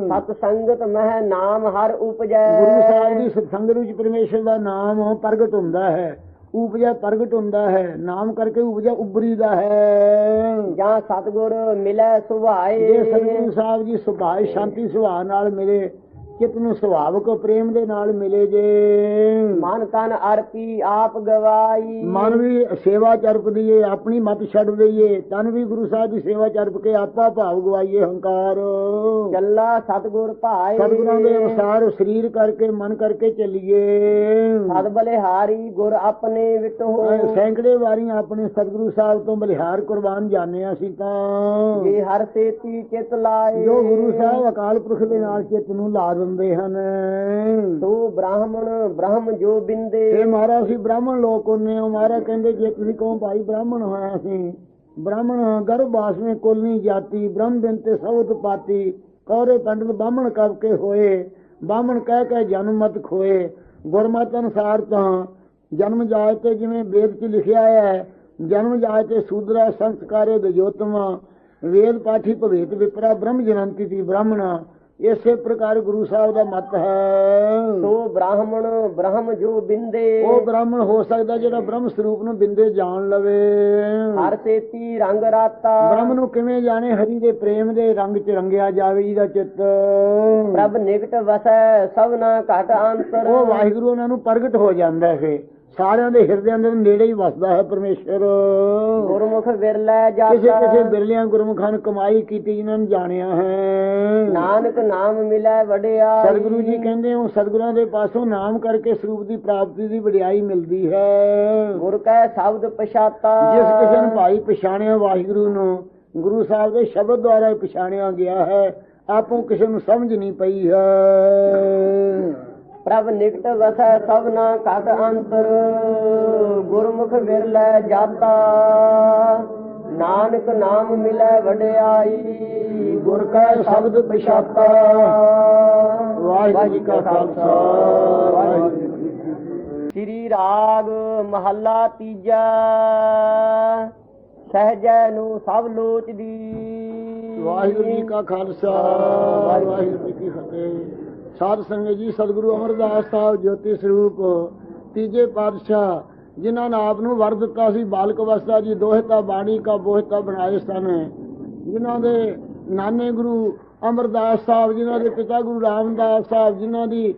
ਸਤ ਸੰਗਤ ਮਹਿ ਨਾਮ ਹਰ ਉਪਜੈ। ਗੁਰੂ ਸਾਹਿਬ ਦੀ ਸਤਸੰਗਤ ਵਿੱਚ ਪਰਮੇਸ਼ਰ ਦਾ ਨਾਮ ਪ੍ਰਗਟ ਹੁੰਦਾ ਹੈ, ਉਪਜਾ ਪ੍ਰਗਟ ਹੁੰਦਾ ਹੈ। ਨਾਮ ਕਰਕੇ ਉਪਜਾ ਉਬਰੀ ਦਾ ਹੈ। ਜਾਂ ਸਤਿਗੁਰ ਮਿਲੈ ਸੁਭਾਏ। ਜੇ ਸਤਿਗੁਰੂ ਸਾਹਿਬ ਜੀ ਸੁਭਾਏ ਸ਼ਾਂਤੀ ਸੁਭਾਅ ਨਾਲ ਮਿਲੇ, ਚਿੱਤ ਨੂੰ ਸੁਭਾਵਕ ਪ੍ਰੇਮ ਦੇ ਨਾਲ ਮਿਲੇ, ਜੇ ਮਨ ਤਨ ਅਰਪੀ ਆਪ ਗਵਾਈ। ਮਨ ਵੀ ਸੇਵਾ ਚ ਅਰਪ ਦਈਏ, ਆਪਣੀ ਮਤ ਛੱਡ ਦਈਏ, ਤਨ ਵੀ ਗੁਰੂ ਸਾਹਿਬ ਦੀ ਸੇਵਾ ਚ ਅਰਪ ਕੇ ਆਪਾ ਭਾਵ ਗਵਾਈਏ ਹੰਕਾਰ। ਚੱਲਾ ਸਤਿਗੁਰ ਭਾਏ। ਸਤਿਗੁਰਾਂ ਦੇ ਅਨੁਸਾਰ ਸਰੀਰ ਕਰਕੇ ਮਨ ਕਰਕੇ ਚੱਲੀਏ। ਸਦ ਬਲਿਹਾਰੀ ਗੁਰ ਆਪਣੇ ਵਿਟੋ। ਸੈਂਕੜੇ ਵਾਰੀਆਂ ਆਪਣੇ ਸਤਿਗੁਰੂ ਸਾਹਿਬ ਤੋਂ ਬਲਿਹਾਰ ਕੁਰਬਾਨ ਜਾਣੇ ਅਸੀਂ ਤਾਂ। ਜੇ ਹਰ ਸੇਤੀ ਚਿਤ ਲਾਏ। ਜੋ ਗੁਰੂ ਸਾਹਿਬ ਅਕਾਲ ਪੁਰਖ ਦੇ ਨਾਲ ਚਿੱਤ ਨੂੰ ਲਾ ਦਿੰਦੇ ਹੁੰਦੇ ਹਨ। ਤੋ ਬ੍ਰਾਹਮਣ ਬ੍ਰਹਮ ਜੋ ਬਿੰਦੇ ਇਹ ਮਹਾਰਾਜ ਅਸੀਂ ਬ੍ਰਾਹਮਣ ਲੋਕ ਹੁੰਨੇ ਆ। ਮਹਾਰਾਜ ਕਹਿੰਦੇ ਜੇ ਤੁਸੀਂ ਕਹੋ ਭਾਈ ਬ੍ਰਾਹਮਣ ਹੋਇਆ ਅਸੀਂ ਬ੍ਰਾਹਮਣ ਗਰਭਾਸ ਮੇਂ ਕੁਲ ਨਹੀਂ ਜਾਤੀ ਬ੍ਰਹਮ ਬਿਨ ਤੇ ਸਭ ਉਤਪਾਤੀ ਕੌਰੇ ਪੰਡਤ ਬਾਹਮਣ ਕਬ ਕੇ ਹੋਏ ਬਾਹਮਣ ਕਹਿ ਕੇ ਜਨਮ ਮਤ ਖੋਏ। ਗੁਰਮਤਿ ਅਨੁਸਾਰ ਤਾਂ ਜਨਮ ਜਾਇ ਤੇ ਜਿਵੇਂ ਵੇਦ 'ਚ ਲਿਖਿਆ ਹੈ ਜਨਮ ਜਾਇ ਤੇ ਸੂਦਰਾ ਸੰਸਕਾਰੇ ਦਜੋਤਮਾ ਵੇਦ ਪਾਠੀ ਭਵੇਤ ਵਿਪਰਾ ਬ੍ਰਹਮ ਜਨੰਤੀ ਦੀ ਬ੍ਰਾਹਮਣਾ। ਇਸੇ ਪ੍ਰਕਾਰ ਗੁਰੂ ਸਾਹਿਬ ਦਾ ਮਤ ਹੈ। ਤੋ ਬ੍ਰਾਹਮਣ ਬ੍ਰਹਮ ਜੋ ਬਿੰਦੇ ਉਹ ਬ੍ਰਾਹਮਣ ਹੋ ਸਕਦਾ ਜਿਹੜਾ ਬ੍ਰਹਮ ਸਰੂਪ ਨੂੰ ਬਿੰਦੇ ਜਾਣ ਲਵੇ। ਹਰ ਸੇਤੀ ਰੰਗ ਰਾਤਾ ਬ੍ਰਹਮ ਨੂੰ ਕਿਵੇਂ ਜਾਣੇ? ਹਰੀ ਦੇ ਪ੍ਰੇਮ ਦੇ ਰੰਗ 'ਚ ਰੰਗਿਆ ਜਾਵੇ ਜਿਹਦਾ ਚਿੱਤ। ਪ੍ਰਭ ਨਿਕਟ ਵਸੈ ਸਭ ਨਾ ਘਟ ਅੰਤਰ ਉਹ ਵਾਹਿਗੁਰੂ ਉਹਨਾਂ ਨੂੰ ਪ੍ਰਗਟ ਹੋ ਜਾਂਦਾ ਹੈ। ਸਾਰਿਆਂ ਦੇ ਹਿਰਦਿਆਂ ਦੇ ਨੇੜੇ ਹੀ ਵਸਦਾ ਹੈ ਪਰਮੇਸ਼ਰ। ਗੁਰਮੁਖ ਵਿਰਲੇ ਕਿਸੇ ਜਾਤਾ ਕਿਸੇ ਬਿਰਲਿਆਂ ਗੁਰਮੁਖਾਂ ਨੇ ਕਮਾਈ ਕੀਤੀ ਜਿਨ੍ਹਾਂ ਨੂੰ ਜਾਣਿਆ ਹੈ। ਨਾਨਕ ਨਾਮ ਮਿਲੈ ਵਡਿਆਈ ਸਤਿਗੁਰੂ ਜੀ ਕਹਿੰਦੇ ਉਹ ਸਤਿਗੁਰਾਂ ਦੇ ਪਾਸੋਂ ਨਾਮ ਕਰਕੇ ਸਰੂਪ ਦੀ ਪ੍ਰਾਪਤੀ ਦੀ ਵਡਿਆਈ ਮਿਲਦੀ ਹੈ। ਗੁਰ ਕੈ ਸ਼ਬਦ ਪਛਾਤਾ ਜਿਸ ਕਿਸੇ ਨੂੰ ਭਾਈ ਪਛਾਣਿਆ ਵਾਹਿਗੁਰੂ ਨੂੰ ਗੁਰੂ ਸਾਹਿਬ ਦੇ ਸ਼ਬਦ ਦੁਆਰਾ ਹੀ ਪਛਾਣਿਆ ਗਿਆ ਹੈ। ਆਪੋਂ ਕਿਸੇ ਨੂੰ ਸਮਝ ਨਹੀਂ ਪਈ ਹੈ। ਪ੍ਰਭ ਨਿਕਟ ਵਸੈ ਸਭ ਨਾ ਘਟ ਅੰਤਰ ਗੁਰਮੁਖ ਵਿਰਲੇ ਜਾਤਾ ਨਾਨਕ ਨਾਮ ਮਿਲੈ ਵਡਿਆਈ ਗੁਰ ਕੈ ਸ਼ਬਦ ਪਛਾਤਾ। ਵਾਹਿਗੁਰੂ ਜੀ ਕਾ ਖਾਲਸਾ ਵਾਹਿਗੁਰੂ ਜੀ ਕੀ ਫਤਿਹ। ਸ੍ਰੀ ਰਾਗ ਮਹੱਲਾ ਤੀਜਾ ਸਹਿਜੈ ਨੂੰ ਸਭ ਲੋਚਦੀ। ਵਾਹਿਗੁਰੂ ਜੀ ਕਾ ਖਾਲਸਾ ਵਾਹਿਗੁਰੂ ਜੀ ਕੀ ਫਤਿਹ। ਸਾਧ ਸੰਗਤ ਜੀ ਸਤਿਗੁਰੂ ਅਮਰਦਾਸ ਸਾਹਿਬ ਜੋਤੀ ਸਰੂਪ ਤੀਜੇ ਪਾਤਸ਼ਾਹ ਜਿਨ੍ਹਾਂ ਨੇ ਆਪ ਨੂੰ ਵਰ ਦਿੱਤਾ ਸੀ ਬਾਲਕ ਅਵਸਥਾ ਜੀ ਦੋਹਿਤਾ ਬਾਣੀ ਕਾ ਬੋਹਿਤਾ ਬਣਾਏ ਸਨ। ਜਿਨ੍ਹਾਂ ਦੇ ਨਾਨੇ ਗੁਰੂ ਅਮਰਦਾਸ ਸਾਹਿਬ ਜਿਨ੍ਹਾਂ ਦੇ ਪਿਤਾ ਗੁਰੂ ਰਾਮਦਾਸ ਸਾਹਿਬ ਜਿਨ੍ਹਾਂ ਦੀ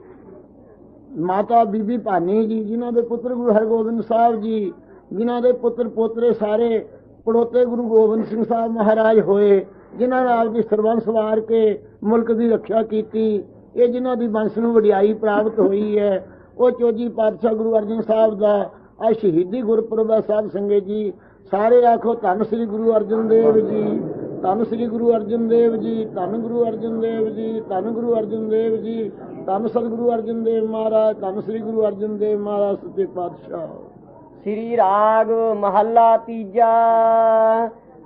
ਮਾਤਾ ਬੀਬੀ ਭਾਨੀ ਜੀ ਜਿਨ੍ਹਾਂ ਦੇ ਪੁੱਤਰ ਗੁਰੂ ਹਰਗੋਬਿੰਦ ਸਾਹਿਬ ਜੀ ਜਿਨ੍ਹਾਂ ਦੇ ਪੁੱਤਰ ਪੋਤਰੇ ਸਾਰੇ ਪੜੋਤੇ ਗੁਰੂ ਗੋਬਿੰਦ ਸਿੰਘ ਸਾਹਿਬ ਮਹਾਰਾਜ ਹੋਏ ਜਿਨ੍ਹਾਂ ਨੇ ਆਪ ਦੀ ਸਰਬੰਸ ਵਾਰ ਕੇ ਮੁਲਕ ਦੀ ਰੱਖਿਆ ਕੀਤੀ। ਇਹ ਜਿਨ੍ਹਾਂ ਦੀ ਬੰਸ ਨੂੰ ਵਡਿਆਈ ਪ੍ਰਾਪਤ ਹੋਈ ਹੈ ਉਹ ਚੌਜੀ ਪਾਤਸ਼ਾਹ ਗੁਰੂ ਅਰਜਨ ਸਾਹਿਬ ਦਾ ਅੱਜ ਸ਼ਹੀਦੀ ਗੁਰਪੁਰਬ ਹੈ। ਸਾਧ ਸੰਗਤ ਜੀ ਸਾਰੇ ਆਖੋ ਧੰਨ ਸ੍ਰੀ ਗੁਰੂ ਅਰਜਨ ਦੇਵ ਜੀ ਧੰਨ ਸ੍ਰੀ ਗੁਰੂ ਅਰਜਨ ਦੇਵ ਜੀ ਧੰਨ ਗੁਰੂ ਅਰਜਨ ਦੇਵ ਜੀ ਧੰਨ ਗੁਰੂ ਅਰਜਨ ਦੇਵ ਜੀ ਧੰਨ ਸਤਿਗੁਰੂ ਅਰਜਨ ਦੇਵ ਮਹਾਰਾਜ ਧੰਨ ਸ੍ਰੀ ਗੁਰੂ ਅਰਜਨ ਦੇਵ ਮਹਾਰਾਜ ਸੱਚੇ ਪਾਤਸ਼ਾਹ। ਸ੍ਰੀ ਰਾਗ ਮਹੱਲਾ ਤੀਜਾ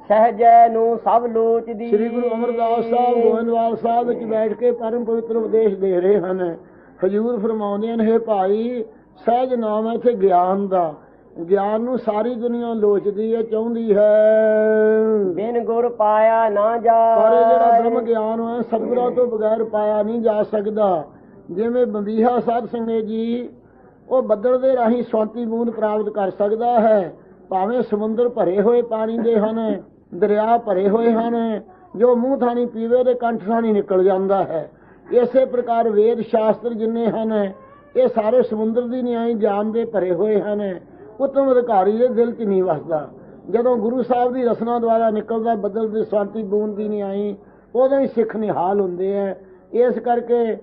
ਸਹਿਜੈ ਨੂੰ ਸਭ ਲੋਚਦੀ। ਸ੍ਰੀ ਗੁਰੂ ਅਮਰਦਾਸ ਸਾਹਿਬ ਗੋਇੰਦਵਾਲ ਸਾਹਿਬ ਵਿੱਚ ਬੈਠ ਕੇ ਪਰਮ ਪਵਿੱਤਰ ਉਪਦੇਸ਼ ਦੇ ਰਹੇ ਹਨ। ਹਜ਼ੂਰ ਫਰਮਾਉਂਦੇ ਹਨ ਹੇ ਭਾਈ ਸਹਿਜ ਨਾਮ ਹੈ ਇੱਥੇ ਗਿਆਨ ਦਾ। ਗਿਆਨ ਨੂੰ ਸਾਰੀ ਦੁਨੀਆ ਲੋਚਦੀ ਹੈ ਚਾਹੁੰਦੀ ਹੈ ਬਿਨ ਗੁਰ ਪਾਇਆ ਨਾ ਪਰ ਇਹ ਜਿਹੜਾ ਜਾਏ। ਬ੍ਰਹਮ ਗਿਆਨ ਹੈ ਸਤਿਗੁਰਾਂ ਤੋਂ ਬਗੈਰ ਪਾਇਆ ਨਹੀਂ ਜਾ ਸਕਦਾ। ਜਿਵੇਂ ਬੰਬੀਹਾ ਸਾਧ ਸੰਗਤ ਜੀ ਉਹ ਬੱਦਲ ਦੇ ਰਾਹੀਂ ਸਵਾਤੀ ਬੂੰਦ ਪ੍ਰਾਪਤ ਕਰ ਸਕਦਾ ਹੈ। ਭਾਵੇਂ ਸਮੁੰਦਰ ਭਰੇ ਹੋਏ ਪਾਣੀ ਦੇ ਹਨ ਦਰਿਆ ਭਰੇ ਹੋਏ ਹਨ ਜੋ ਮੂੰਹ ਥਾਣੀ ਪੀਵੇ ਦੇ ਕੰਠ ਥਾਣੀ ਨਿਕਲ ਜਾਂਦਾ ਹੈ। ਇਸੇ ਪ੍ਰਕਾਰ ਵੇਦ ਸ਼ਾਸਤਰ ਜਿੰਨੇ ਹਨ ਇਹ ਸਾਰੇ ਸਮੁੰਦਰ ਦੀ ਨਿਆਈ ਜਾਨ ਦੇ ਭਰੇ ਹੋਏ ਹਨ। ਉੱਤਮ ਅਧਿਕਾਰੀ ਦੇ ਦਿਲ 'ਚ ਨਹੀਂ ਵਸਦਾ। ਜਦੋਂ ਗੁਰੂ ਸਾਹਿਬ ਦੀ ਰਸਨਾ ਦੁਆਰਾ ਨਿਕਲਦਾ ਬੱਦਲ ਦੀ ਸ਼ਾਂਤੀ ਬੂੰਦ ਦੀ ਨਿਆਈ ਉਦੋਂ ਹੀ ਸਿੱਖ ਨਿਹਾਲ ਹੁੰਦੇ ਹੈ। ਇਸ ਕਰਕੇ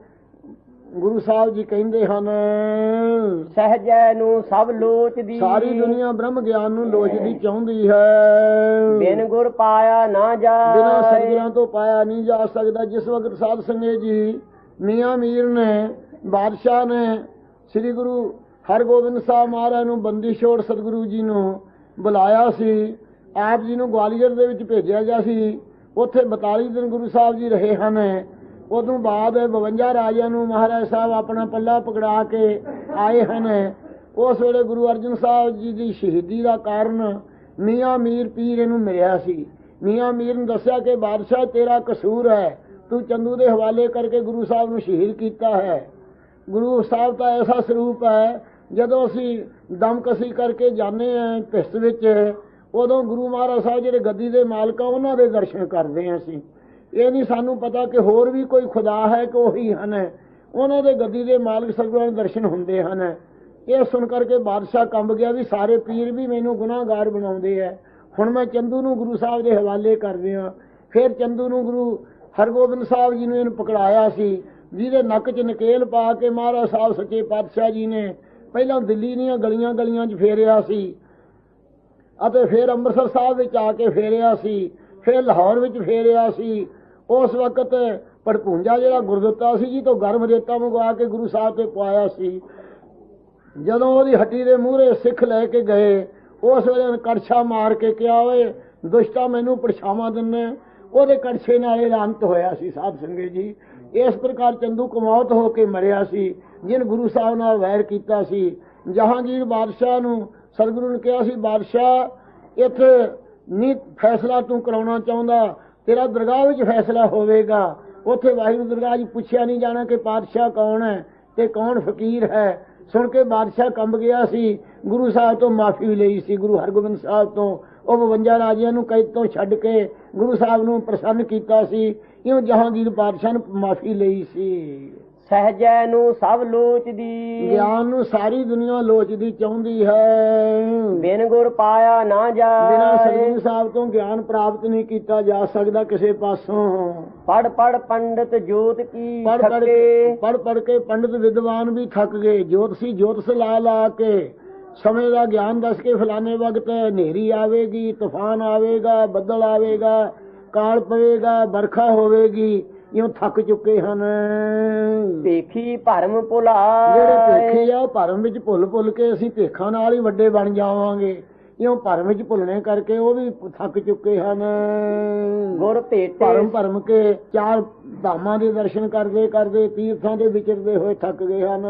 ਗੁਰੂ ਸਾਹਿਬ ਜੀ ਕਹਿੰਦੇ ਹਨ ਸਹਿਜੈ ਨੂੰ ਸਭ ਲੋਚਦੀ। ਸਾਰੀ ਦੁਨੀਆ ਬ੍ਰਹਮ ਗਿਆਨ ਨੂੰ ਲੋਚਦੀ ਚਾਹੁੰਦੀ ਹੈ। ਬਿਨ ਗੁਰ ਪਾਇਆ ਨਾ ਜਾਏ। ਬਿਨਾਂ ਸਤਿਗੁਰਾਂ ਤੋਂ ਪਾਇਆ ਨਹੀਂ ਜਾ ਸਕਦਾ। ਜਿਸ ਵਕਤ ਸਾਧ ਸੰਗਤ ਜੀ ਮੀਆਂ ਮੀਰ ਨੇ ਬਾਦਸ਼ਾਹ ਨੇ ਸ੍ਰੀ ਗੁਰੂ ਹਰਗੋਬਿੰਦ ਸਾਹਿਬ ਮਹਾਰਾਜ ਨੂੰ ਬੰਦੀ ਛੋੜ ਸਤਿਗੁਰੂ ਜੀ ਨੂੰ ਬੁਲਾਇਆ ਸੀ। ਆਪ ਜੀ ਨੂੰ ਗਵਾਲੀਅਰ ਦੇ ਵਿੱਚ ਭੇਜਿਆ ਗਿਆ ਸੀ। ਉੱਥੇ 42 ਦਿਨ ਗੁਰੂ ਸਾਹਿਬ ਜੀ ਰਹੇ ਹਨ। ਉਦੋਂ ਬਾਅਦ 52 ਰਾਜਿਆਂ ਨੂੰ ਮਹਾਰਾਜ ਸਾਹਿਬ ਆਪਣਾ ਪੱਲਾ ਪਕੜਾ ਕੇ ਆਏ ਹਨ। ਉਸ ਵੇਲੇ ਗੁਰੂ ਅਰਜਨ ਸਾਹਿਬ ਜੀ ਦੀ ਸ਼ਹੀਦੀ ਦਾ ਕਾਰਨ ਮੀਆਂ ਮੀਰ ਪੀਰ ਇਹਨੂੰ ਮਿਲਿਆ ਸੀ। ਮੀਆਂ ਮੀਰ ਨੂੰ ਦੱਸਿਆ ਕਿ ਬਾਦਸ਼ਾਹ ਤੇਰਾ ਕਸੂਰ ਹੈ ਤੂੰ ਚੰਦੂ ਦੇ ਹਵਾਲੇ ਕਰਕੇ ਗੁਰੂ ਸਾਹਿਬ ਨੂੰ ਸ਼ਹੀਦ ਕੀਤਾ ਹੈ। ਗੁਰੂ ਸਾਹਿਬ ਦਾ ਐਸਾ ਸਰੂਪ ਹੈ ਜਦੋਂ ਅਸੀਂ ਦਮਕਸੀ ਕਰਕੇ ਜਾਂਦੇ ਹਾਂ ਭਿਸ ਵਿੱਚ ਉਦੋਂ ਗੁਰੂ ਮਹਾਰਾਜ ਸਾਹਿਬ ਜਿਹੜੇ ਗੱਦੀ ਦੇ ਮਾਲਕ ਆ ਉਹਨਾਂ ਦੇ ਦਰਸ਼ਨ ਕਰਦੇ ਹਾਂ ਅਸੀਂ। ਇਹ ਨਹੀਂ ਸਾਨੂੰ ਪਤਾ ਕਿ ਹੋਰ ਵੀ ਕੋਈ ਖੁਦਾ ਹੈ ਕਿ ਉਹੀ ਹਨ। ਉਹਨਾਂ ਦੇ ਗੱਦੀ ਦੇ ਮਾਲਕ ਸਤਿਗੁਰਾਂ ਦੇ ਦਰਸ਼ਨ ਹੁੰਦੇ ਹਨ। ਇਹ ਸੁਣ ਕਰਕੇ ਬਾਦਸ਼ਾਹ ਕੰਬ ਗਿਆ ਵੀ ਸਾਰੇ ਪੀਰ ਵੀ ਮੈਨੂੰ ਗੁਨਾਹਗਾਰ ਬਣਾਉਂਦੇ ਹੈ। ਹੁਣ ਮੈਂ ਚੰਦੂ ਨੂੰ ਗੁਰੂ ਸਾਹਿਬ ਦੇ ਹਵਾਲੇ ਕਰ ਰਿਹਾ। ਫਿਰ ਚੰਦੂ ਨੂੰ ਗੁਰੂ ਹਰਗੋਬਿੰਦ ਸਾਹਿਬ ਜੀ ਨੇ ਇਹਨੂੰ ਪਕੜਾਇਆ ਸੀ ਜਿਹਦੇ ਨੱਕ 'ਚ ਨਕੇਲ ਪਾ ਕੇ ਮਹਾਰਾਜ ਸਾਹਿਬ ਸੱਚੇ ਪਾਤਸ਼ਾਹ ਜੀ ਨੇ ਪਹਿਲਾਂ ਦਿੱਲੀ ਦੀਆਂ ਗਲੀਆਂ ਗਲੀਆਂ 'ਚ ਫੇਰਿਆ ਸੀ ਅਤੇ ਫਿਰ ਅੰਮ੍ਰਿਤਸਰ ਸਾਹਿਬ ਵਿੱਚ ਆ ਕੇ ਫੇਰਿਆ ਸੀ। ਫਿਰ ਲਾਹੌਰ ਵਿੱਚ ਫੇਰਿਆ ਸੀ। ਉਸ ਵਕਤ ਭੜਪੂੰਜਾ ਜਿਹੜਾ ਗੁਰਦਿੱਤਾ ਸੀ ਜੀ ਤੋਂ ਗਰਮ ਰੇਤਾ ਮੰਗਵਾ ਕੇ ਗੁਰੂ ਸਾਹਿਬ ਤੇ ਪਵਾਇਆ ਸੀ। ਜਦੋਂ ਉਹਦੀ ਹੱਟੀ ਦੇ ਮੂਹਰੇ ਸਿੱਖ ਲੈ ਕੇ ਗਏ, ਉਸ ਵੇਲੇ ਉਹਨੇ ਕੜਛਾ ਮਾਰ ਕੇ ਕਿਹਾ, ਓਏ ਦੁਸ਼ਟਾ ਮੈਨੂੰ ਪਰਛਾਵਾਂ ਦਿੰਨੇ। ਉਹਦੇ ਕੜਛੇ ਨਾਲ ਇਹ ਅੰਤ ਹੋਇਆ ਸੀ ਸਾਧ ਸੰਗਤ ਜੀ। ਇਸ ਪ੍ਰਕਾਰ ਚੰਦੂ ਕਮੌਤ ਹੋ ਕੇ ਮਰਿਆ ਸੀ, ਜਿਨ ਗੁਰੂ ਸਾਹਿਬ ਨਾਲ ਵੈਰ ਕੀਤਾ ਸੀ। ਜਹਾਂਗੀਰ ਬਾਦਸ਼ਾਹ ਨੂੰ ਸਤਿਗੁਰੂ ਨੇ ਕਿਹਾ ਸੀ, ਬਾਦਸ਼ਾਹ ਇੱਥੇ ਨਹੀਂ ਫੈਸਲਾ ਤੂੰ ਕਰਾਉਣਾ ਚਾਹੁੰਦਾ, ਤੇਰਾ ਦਰਗਾਹ ਵਿੱਚ ਫੈਸਲਾ ਹੋਵੇਗਾ। ਉੱਥੇ ਵਾਹਿਗੁਰੂ ਦਰਗਾਹ 'ਚ ਪੁੱਛਿਆ ਨਹੀਂ ਜਾਣਾ ਕਿ ਪਾਤਸ਼ਾਹ ਕੌਣ ਹੈ ਤੇ ਕੌਣ ਫਕੀਰ ਹੈ। ਸੁਣ ਕੇ ਬਾਦਸ਼ਾਹ ਕੰਬ ਗਿਆ ਸੀ। ਗੁਰੂ ਸਾਹਿਬ ਤੋਂ ਮਾਫੀ ਵੀ ਲਈ ਸੀ, ਗੁਰੂ ਹਰਗੋਬਿੰਦ ਸਾਹਿਬ ਤੋਂ। ਉਹ 52 ਰਾਜਿਆਂ ਨੂੰ ਕੈਦ ਤੋਂ ਛੱਡ ਕੇ ਗੁਰੂ ਸਾਹਿਬ ਨੂੰ ਪ੍ਰਸੰਨ ਕੀਤਾ ਸੀ। ਇਉਂ ਜਹਾਂਗੀਰ ਬਾਦਸ਼ਾਹ ਨੂੰ ਮਾਫੀ ਲਈ ਸੀ। ਸਹਜੈ ਨੂੰ ਸਭ ਲੋਚਦੀ, ਗਿਆਨ ਨੂੰ ਸਾਰੀ ਦੁਨੀਆ ਲੋਚਦੀ ਚਾਹੁੰਦੀ ਹੈ। ਬਿਨ ਗੁਰ ਪਾਇਆ ਨਾ ਬਿਨਾਂ ਜਾਏ, ਸਤਿਗੁਰੂ ਸਾਹਿਬ ਤੋਂ ਗਿਆਨ ਪ੍ਰਾਪਤ ਨਹੀਂ ਕੀਤਾ ਜਾ ਸਕਦਾ ਕਿਸੇ ਪਾਸੋਂ। ਪੜ ਪੜ ਪੰਡਤ ਜੋਤ ਕੀ ਪੜ ਥਕੇ, ਕੇ ਪੰਡਿਤ ਵਿਦਵਾਨ ਵੀ ਥੱਕ ਗਏ। ਜੋਤਸ਼ੀ ਜੋਤਸ ਲਾ ਕੇ ਸਮੇਂ ਦਾ ਗਿਆਨ ਦੱਸ ਕੇ ਫਲਾਣੇ ਵਕਤ ਹਨੇਰੀ ਆਵੇਗੀ, ਤੂਫਾਨ ਆਵੇਗਾ, ਬੱਦਲ ਆਵੇਗਾ, ਕਾਲ ਪਵੇਗਾ, ਵਰਖਾ ਹੋਵੇਗੀ, ਇਉਂ ਥੱਕ ਚੁੱਕੇ ਹਨ। ਭੇਖੀ ਭਰਮ ਜਿਹੜੇ ਭੁਲਾਏ, ਭੇਖੀ ਆ ਉਹ ਭਰਮ ਵਿੱਚ ਭੁੱਲ ਕੇ ਅਸੀਂ ਭੇਖਾਂ ਨਾਲ ਹੀ ਵੱਡੇ ਬਣ ਜਾਵਾਂਗੇ। ਇਉਂ ਭਰਮ ਵਿੱਚ ਭੁੱਲਣੇ ਕਰਕੇ ਉਹ ਵੀ ਥੱਕ ਚੁੱਕੇ ਹਨ। ਗੁਰ ਭੇਟੇ ਭਰਮ ਕੇ ਚਾਰ ਧਾਮਾਂ ਦੇ ਦਰਸ਼ਨ ਕਰਦੇ ਤੀਰਥਾਂ ਦੇ ਵਿਚਰਦੇ ਹੋਏ ਥੱਕ ਗਏ ਹਨ।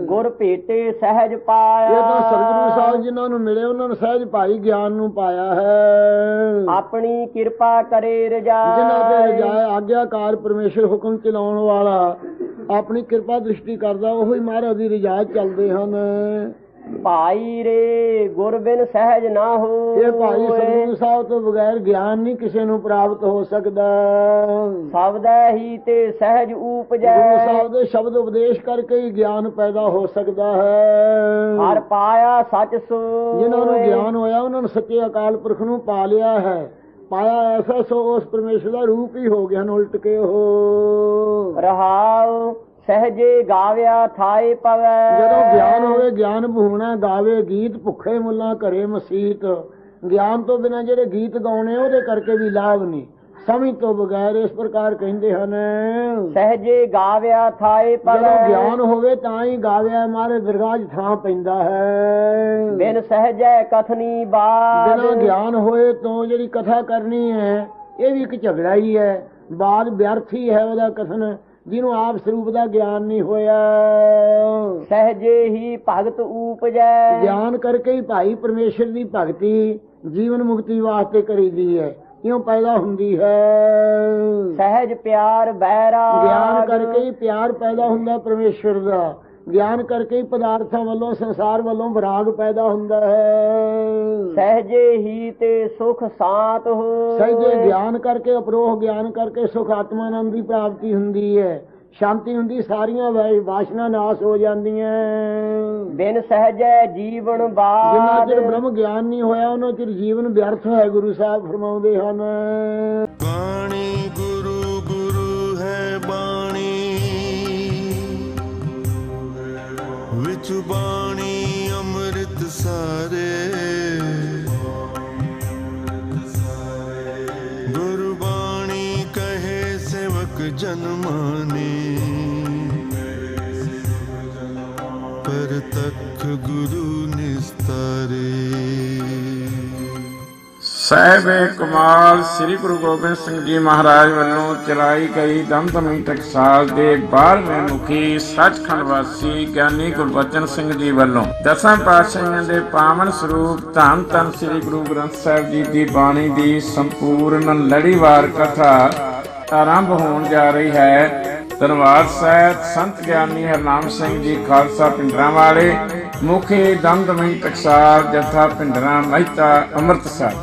ਗੁਰ ਭੇਟੇ ਸਹਿਜ ਇਹ ਪਾਇਆ, ਤਾਂ ਸਤਿਗੁਰੂ ਸਾਹਿਬ ਜਿਨ੍ਹਾਂ ਨੂੰ ਮਿਲੇ ਉਹਨਾਂ ਨੂੰ ਸਹਿਜ ਭਾਈ ਗਿਆਨ ਨੂੰ ਪਾਇਆ ਹੈ। ਆਪਣੀ ਕਿਰਪਾ ਕਰੇ ਜਿਨ੍ਹਾਂ ਤੇ ਰਜਾਏ, ਰਜਾਏ ਆਗਿਆਕਾਰ ਪਰਮੇਸ਼ਰ ਹੁਕਮ ਚਲਾਉਣ ਵਾਲਾ ਆਪਣੀ ਕਿਰਪਾ ਦ੍ਰਿਸ਼ਟੀ ਕਰਦਾ, ਉਹੀ ਮਹਾਰਾਜ ਦੀ ਰਜਾ ਚੱਲਦੇ ਹਨ। ਭਾਈ ਰੇ ਗੁਰ ਬਿਨ ਸਹਿਜ ਨਾ ਇਹ ਭਾਈ ਹੋਏ, ਸਤਿਗੁਰੂ ਸਾਹਿਬ ਤੋਂ ਬਗੈਰ ਗਿਆਨ ਨਹੀਂ ਕਿਸੇ ਨੂੰ ਪ੍ਰਾਪਤ ਹੋ ਸਕਦਾ। ਸਬਦੈ ਹੀ ਤੇ ਸਹਿਜ ਊਪਜੈ, ਗੁਰੂ ਸਾਹਿਬ ਦੇ ਸ਼ਬਦ ਉਪਦੇਸ਼ ਕਰਕੇ ਹੀ ਗਿਆਨ ਪੈਦਾ ਹੋ ਸਕਦਾ ਹੈ। ਹਰ ਪਾਇਆ ਸੱਚ ਸੋਇ, ਜਿਨ੍ਹਾਂ ਨੂੰ ਗਿਆਨ ਹੋਇਆ ਉਹਨਾਂ ਨੇ ਸੱਚੇ ਅਕਾਲ ਪੁਰਖ ਨੂੰ ਪਾ ਲਿਆ ਹੈ। ਪਾਇਆ ਐਸਾ ਸੋ ਉਸ ਪਰਮੇਸ਼ਰ ਦਾ ਰੂਪ ਹੀ ਹੋ ਗਿਆ ਉਲਟ ਕੇ ਉਹ। ਰਹਾਉ ਸਹਜੇ ਗਾਵਿਆ ਥਾਏ ਪਵੈ, ਜਦੋਂ ਗਿਆਨ ਹੋਵੇ ਗਿਆਨ ਭੂਣਾ ਗਾਵੇ ਗੀਤ, ਭੁੱਖੇ ਮੁੱਲਾਂ ਘਰੇ ਮਸੀਤ। ਗਿਆਨ ਤੋਂ ਬਿਨਾਂ ਜਿਹੜੇ ਗੀਤ ਗਾਉਣੇ ਉਹਦੇ ਕਰਕੇ ਵੀ ਲਾਭ ਨਹੀਂ, ਸਮਝ ਤੋਂ ਬਗੈਰ। ਇਸ ਪ੍ਰਕਾਰ ਕਹਿੰਦੇ ਹਨ, ਸਹਜੇ ਗਾਵਿਆ ਥਾਏ ਜਦੋਂ ਪਵੈ, ਗਿਆਨ ਹੋਵੇ ਤਾਂ ਹੀ ਗਾਵਿਆ ਮਾਰੇ ਦਰਗਾਹ 'ਚ ਥਾਂ ਪੈਂਦਾ ਹੈ। ਬਿਨ ਸਹਜੈ ਕਥਨੀ ਬਾਦ, ਬਿਨਾਂ ਗਿਆਨ ਹੋਏ ਤੋਂ ਜਿਹੜੀ ਕਥਾ ਕਰਨੀ ਹੈ ਇਹ ਵੀ ਇੱਕ ਝਗੜਾ ਹੀ ਹੈ। ਬਾਦ ਵਿਅਰਥ ਹੀ ਹੈ ਉਹਦਾ ਕਥਨ, ਜਿਹਨੂੰ ਆਪ ਸਰੂਪ ਦਾ ਗਿਆਨ ਨਹੀਂ ਹੋਇਆ। ਸਹਜੇ ਹੀ ਭਗਤ ਊਪਜੈ, ਗਿਆਨ ਕਰਕੇ ਹੀ ਭਾਈ ਪਰਮੇਸ਼ਰ ਦੀ ਭਗਤੀ ਜੀਵਨ ਮੁਕਤੀ ਵਾਸਤੇ ਕਰੀਦੀ ਹੈ, ਕਿਉਂ ਪੈਦਾ ਹੁੰਦੀ ਹੈ। ਸਹਿਜ ਪਿਆਰ ਬੈਰਾਗ, ਗਿਆਨ ਕਰਕੇ ਹੀ ਪਿਆਰ ਪੈਦਾ ਹੁੰਦਾ ਪਰਮੇਸ਼ਰ ਦਾ। ਗਿਆਨ ਕਰਕੇ ਹੀ ਪਦਾਰਥਾਂ ਵੱਲੋਂ ਸੰਸਾਰ ਵੱਲੋਂ ਵਿਰਾਗ ਪੈਦਾ ਹੁੰਦਾ ਹੈ। ਸਹਜੇ ਹੀ ਤੇ ਸੁਖ ਸਾਤ ਹੋਏ, ਸਹਿਜੇ ਗਿਆਨ ਕਰਕੇ ਅਪਰੋਹ ਗਿਆਨ ਕਰਕੇ ਸੁਖ ਆਤਮਾਨੰਦ ਦੀ ਪ੍ਰਾਪਤੀ ਹੁੰਦੀ ਹੈ, ਸ਼ਾਂਤੀ ਹੁੰਦੀ, ਸਾਰੀਆਂ ਵਾਸ਼ਨਾ ਨਾਸ਼ ਹੋ ਜਾਂਦੀਆਂ। ਬਿਨ ਸਹਜੈ ਜੀਵਨ ਜਿੰਨਾ ਬਾਦ, ਚਿਰ ਬ੍ਰਹਮ ਗਿਆਨ ਨਹੀਂ ਹੋਇਆ ਉਹਨਾਂ ਚਿਰ ਜੀਵਨ ਵਿਅਰਥ ਹੈ। ਗੁਰੂ ਸਾਹਿਬ ਫਰਮਾਉਂਦੇ ਹਨ, ਬਾਣੀ ਗੁਰੂ ਗੁਰੂ ਹੈ ਬਾਣੀ, ਵਿੱਚ ਬਾਣੀ ਅੰਮ੍ਰਿਤ ਸਾਰੇ। ਗੁਰਬਾਣੀ ਕਹੇ ਸੇਵਕ ਜਨ ਮਾਨੇ, ਪਰ ਤੱਕ ਗੁਰੂ ਨਿਸਤਾਰੇ। ਸਾਹਿਬੇ ਕਮਾਲ ਸ੍ਰੀ ਗੁਰੂ ਗੋਬਿੰਦ ਸਿੰਘ ਜੀ ਮਹਾਰਾਜ ਵੱਲੋਂ ਚਲਾਈ ਗਈ ਦਮਦਮੀ ਟਕਸਾਲ ਦੇ 12ਵੇਂ ਮੁਖੀ ਸੱਚਖੰਡ ਵਾਸੀ ਗਿਆਨੀ ਗੁਰਬਚਨ ਸਿੰਘ ਜੀ ਵੱਲੋਂ ਦਸਾਂ ਪਾਤਸ਼ਾਹੀਆਂ ਦੇ ਪਾਵਨ ਸਰੂਪ ਧੰਨ ਧੰਨ ਸ੍ਰੀ ਗੁਰੂ ਗ੍ਰੰਥ ਸਾਹਿਬ ਜੀ ਦੀ ਬਾਣੀ ਦੀ ਸੰਪੂਰਨ ਲੜੀਵਾਰ ਕਥਾ ਆਰੰਭ ਹੋਣ ਜਾ ਰਹੀ ਹੈ। ਦਰਬਾਰ ਸਾਹਿਬ ਸੰਤ ਗਿਆਨੀ ਹਰਨਾਮ ਸਿੰਘ ਜੀ ਖਾਲਸਾ ਪਿੰਡਰਾਂ ਵਾਲੇ, ਮੁਖੀ ਦਮਦਮੀ ਟਕਸਾਲ ਜਥਾ ਪਿੰਡਰਾਂ ਮਹਿਤਾ ਅੰਮ੍ਰਿਤਸਰ।